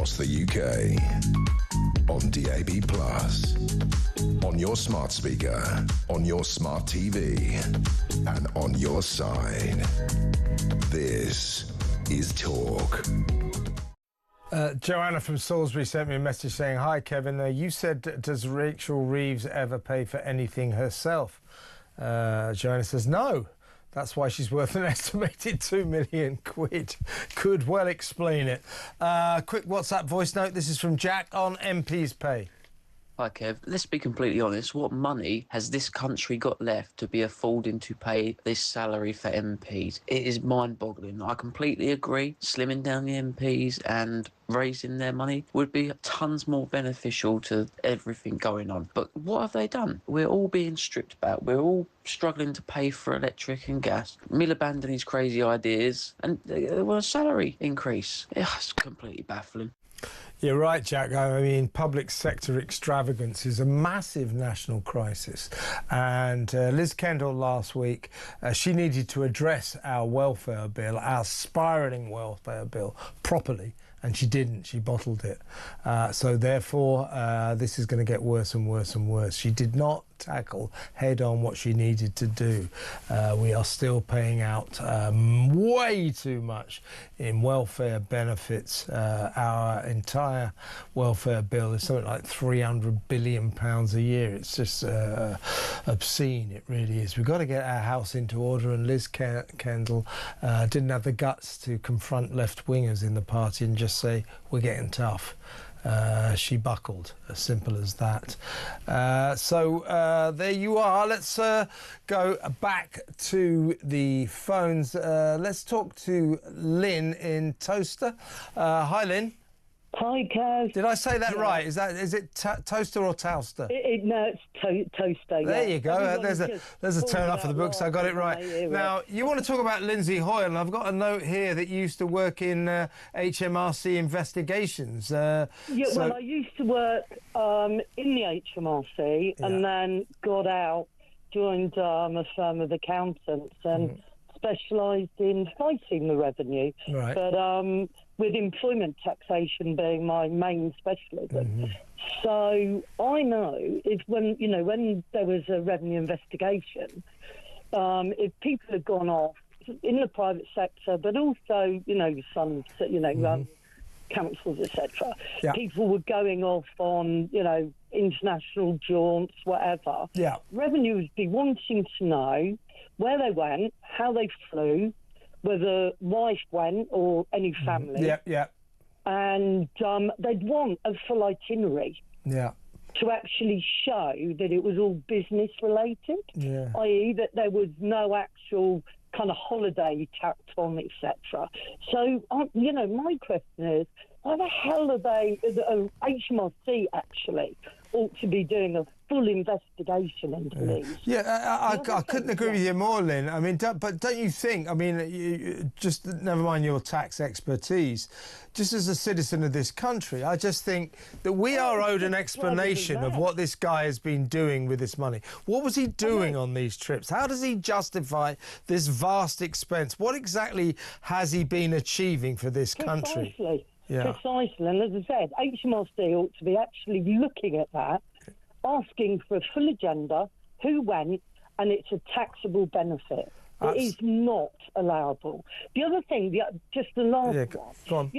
across the UK. On DAB+, on your smart speaker, on your smart TV, and on your side. This is Talk. Joanna from Salisbury sent me a message saying, "Hi Kevin, you said, does Rachel Reeves ever pay for anything herself?" Joanna says, no. That's why she's worth an estimated £2 million. Could well explain it. Quick WhatsApp voice note. This is from Jack on MP's pay. Hi Kev, let's be completely honest, what money has this country got left to be affording to pay this salary for MPs? It is mind-boggling. I completely agree, slimming down the MPs and raising their money would be tons more beneficial to everything going on. But what have they done? We're all being stripped back, we're all struggling to pay for electric and gas. Miliband and his crazy ideas, and there was a salary increase. It's completely baffling. You're right, Jack. I mean, public sector extravagance is a massive national crisis. And Liz Kendall last week, she needed to address our welfare bill, our spiralling welfare bill, properly. And she didn't. She bottled it. So therefore, this is going to get worse and worse and worse. She did not tackle head-on what she needed to do. We are still paying out way too much in welfare benefits. Our entire welfare bill is something like £300 billion a year. It's just obscene. It really is. We've got to get our house into order, and Liz Kendall didn't have the guts to confront left-wingers in the party and just say, we're getting tough. She buckled, as simple as that. So there you are. Let's go back to the phones. Let's talk to Lynn in Toaster. Hi, Lynn. Hi, Kev. Did I say that right? Is it Toaster or Towster? No, it's Toaster. There you go. Everyone There's a turn up for the books. I got it right. Now, you want to talk about Lindsay Hoyle, and I've got a note here that you used to work in HMRC investigations. Well, I used to work in the HMRC and then got out, joined a firm of accountants and specialised in fighting the revenue. Right. But with employment taxation being my main specialism. So I know if when there was a revenue investigation, if people had gone off in the private sector, but also, some, councils, etc., people were going off on, international jaunts, whatever. Yeah. Revenue would be wanting to know where they went, how they flew, whether wife went or any family. Yeah. And they'd want a full itinerary. Yeah. To actually show that it was all business related, i.e. that there was no actual kind of holiday tacked on, etc. So, my question is, why the hell are they, HMRC actually ought to be doing a full investigation into these? Yeah, I couldn't agree with you more, Lynn. I mean, but don't you think, you just never mind your tax expertise, just as a citizen of this country, I just think that we are owed an explanation of what this guy has been doing with this money. What was he doing on these trips? How does he justify this vast expense? What exactly has he been achieving for this country? Precisely. Precisely. And as I said, HMRC ought to be actually looking at that, asking for a full agenda, who went, and it's a taxable benefit. It is not allowable. The other thing, just the last one. Go on.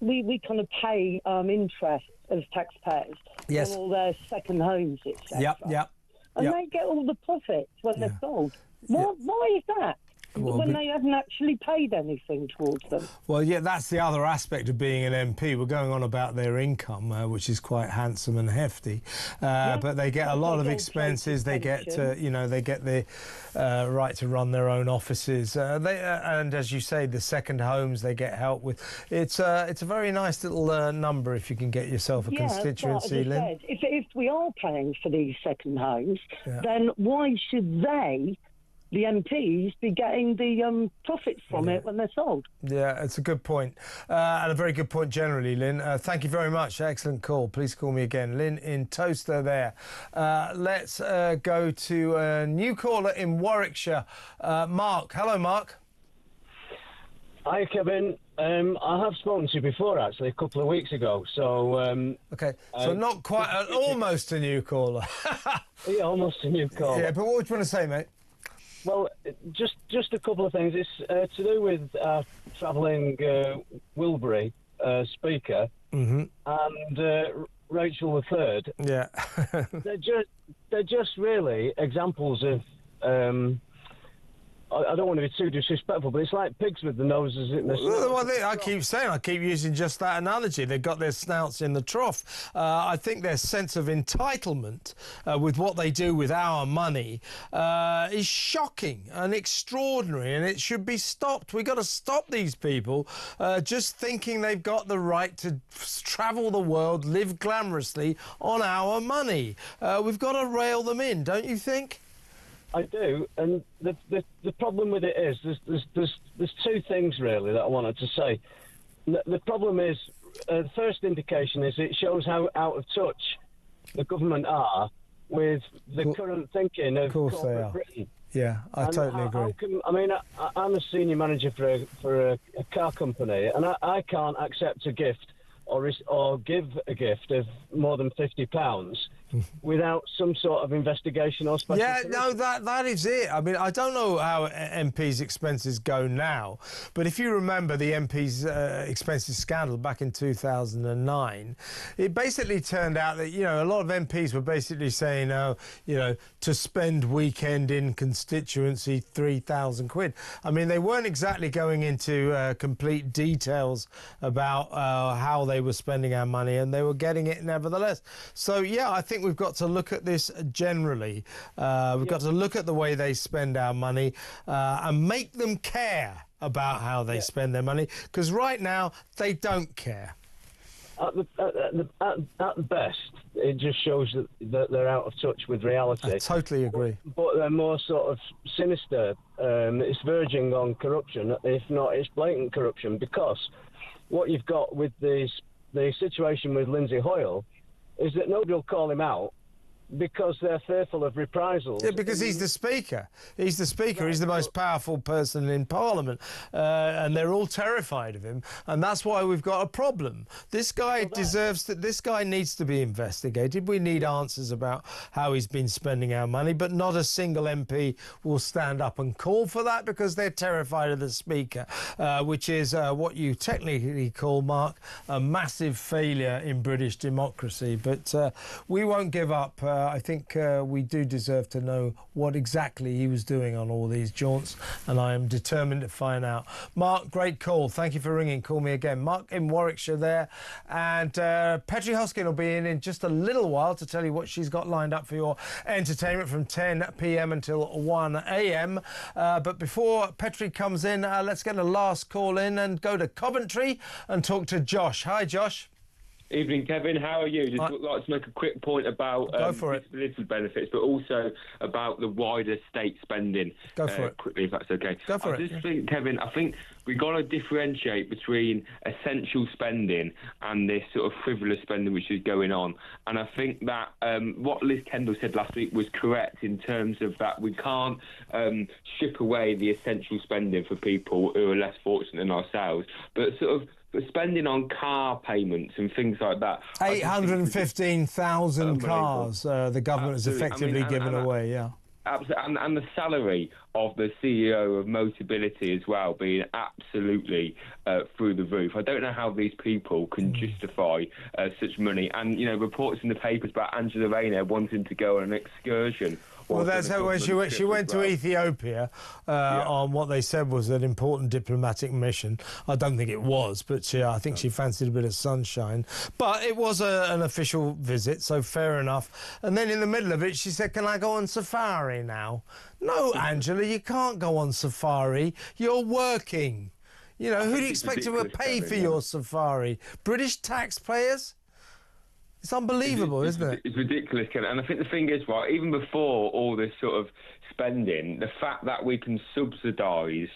We kind of pay interest as taxpayers on all their second homes, etc. And they get all the profits when they're sold. Why is that? When they haven't actually paid anything towards them. Well, that's the other aspect of being an MP. We're going on about their income, which is quite handsome and hefty, but they get a lot of expenses. They get, they get the right to run their own offices. And as you say, the second homes they get help with. It's a very nice little number if you can get yourself a constituency, Lynn. Said, if we are paying for these second homes, then why should they, the MPs, be getting the profits from it when they're sold? Yeah, it's a good point. And a very good point generally, Lynn. Thank you very much. Excellent call. Please call me again. Lynn in Toaster there. Let's go to a new caller in Warwickshire. Mark. Hello, Mark. Hi, Kevin. I have spoken to you before, actually, a couple of weeks ago. So okay, so not quite, almost a new caller. Yeah, almost a new caller. Yeah, but what would you want to say, mate? Well, just a couple of things. It's to do with travelling Wilbury speaker and Rachel III. Yeah, they're just really examples of. I don't want to be too disrespectful, but it's like pigs with the noses in the snout. Well, I keep saying, I keep using just that analogy. They've got their snouts in the trough. I think their sense of entitlement with what they do with our money is shocking and extraordinary, and it should be stopped. We've got to stop these people just thinking they've got the right to travel the world, live glamorously on our money. We've got to rail them in, don't you think? I do, and the problem with it is there's two things really that I wanted to say. The problem is the first indication is it shows how out of touch the government are with the current thinking of corporate Britain. Yeah, I totally agree. I'm a senior manager for a car company, and I can't accept a gift or give a gift of more than £50 without some sort of investigation or special. Yeah, no, that is it. I mean, I don't know how MPs' expenses go now, but if you remember the MPs' expenses scandal back in 2009, it basically turned out that, a lot of MPs were basically saying, to spend weekend in constituency, 3,000 quid. I mean, they weren't exactly going into complete details about how they were spending our money, and they were getting it nevertheless. So, yeah, I think we've got to look at this generally. We've got to look at the way they spend our money and make them care about how they spend their money, because right now they don't care. At the best, it just shows that they're out of touch with reality. I totally agree. But they're more sort of sinister. It's verging on corruption, if not it's blatant corruption, because what you've got with the situation with Lindsay Hoyle is that nobody will call him out because they're fearful of reprisals. Yeah, because he's the Speaker. He's the Speaker. Right. He's the most powerful person in Parliament, and they're all terrified of him, and that's why we've got a problem. This guy this guy needs to be investigated. We need answers about how he's been spending our money, but not a single MP will stand up and call for that because they're terrified of the Speaker, which is what you technically call, Mark, a massive failure in British democracy. But we won't give up. I think we do deserve to know what exactly he was doing on all these jaunts, and I am determined to find out. Mark, great call. Thank you for ringing. Call me again. Mark in Warwickshire there. And Petri Hoskin will be in just a little while to tell you what she's got lined up for your entertainment from 10 p.m. until 1 a.m. But before Petri comes in, let's get a last call in and go to Coventry and talk to Josh. Hi, Josh. Evening, Kevin. How are you? Just would like to make a quick point about disability benefits, but also about the wider state spending. Go for it. Quickly, if that's okay. Go for it. I just think, Kevin, I think we've got to differentiate between essential spending and this sort of frivolous spending which is going on. And I think that what Liz Kendall said last week was correct in terms of that we can't strip away the essential spending for people who are less fortunate than ourselves, but sort of spending on car payments and things like that. 815,000 cars the government has effectively given away, yeah. Absolutely, and the salary of the CEO of Motability as well being absolutely through the roof. I don't know how these people can justify such money. And, reports in the papers about Angela Rayner wanting to go on an excursion. Well, that's how when she went to Ethiopia on what they said was an important diplomatic mission. I don't think it was, but I think she fancied a bit of sunshine. But it was an official visit, so fair enough. And then in the middle of it, she said, "Can I go on safari now?" No, Angela, you can't go on safari. You're working. Who do you expect to pay for your safari? British taxpayers? It's unbelievable, isn't it? It's ridiculous, Ken. And I think the thing is, right, even before all this sort of spending, the fact that we can subsidise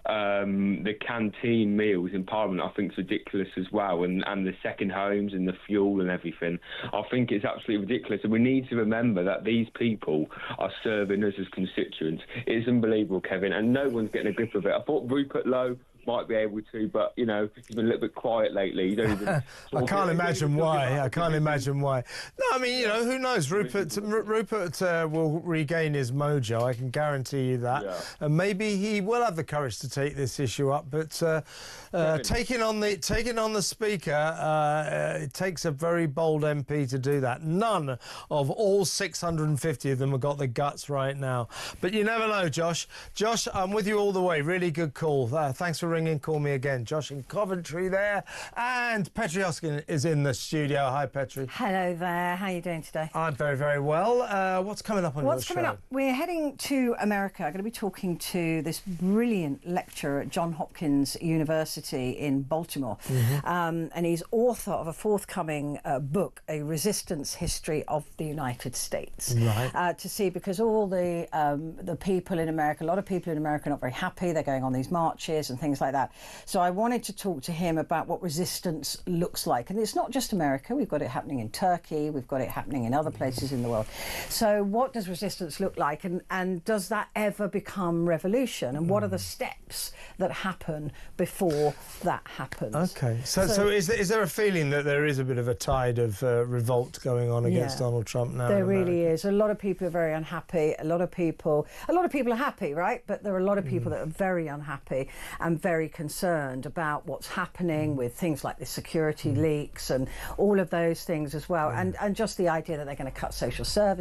the canteen meals in Parliament, I think is ridiculous as well, and the second homes and the fuel and everything. I think it's absolutely ridiculous, and we need to remember that these people are serving us as constituents. It's unbelievable, Kevin, and no one's getting a grip of it. I thought Rupert Lowe might be able to, but he's been a little bit quiet lately. You don't even. I can't imagine why. I can't imagine why. No, I mean, who knows? Rupert will regain his mojo. I can guarantee you that. Yeah. And maybe he will have the courage to take this issue up. But taking on the Speaker, it takes a very bold MP to do that. None of all 650 of them have got the guts right now. But you never know, Josh. Josh, I'm with you all the way. Really good call. Thanks for ringing. Call me again. Josh in Coventry there. And Petri Hoskin is in the studio. Hi, Petri. Hello there. How are you doing today? I'm very, very well. What's coming up on your show? What's coming up? We're heading to America. I'm going to be talking to this brilliant lecturer at Johns Hopkins University in Baltimore. And he's author of a forthcoming book, A Resistance History of the United States. Right. To see, because all the people in America, a lot of people in America are not very happy. They're going on these marches and things like that. So I wanted to talk to him about what resistance looks like. And it's not just America. We've got it happening in Turkey. We've got it happening in other places in the world. So what does resistance look like? And does that ever become revolution? And what are the steps that happen before that happens? OK. So is there a feeling that there is a bit of a tide of revolt going on against Donald Trump now? There really is. A lot of people are very unhappy. A lot of people are happy, right? But there are a lot of people that are very unhappy and very concerned about what's happening with things like the security leaks and all of those things as well. And just the idea that they're going to cut social services.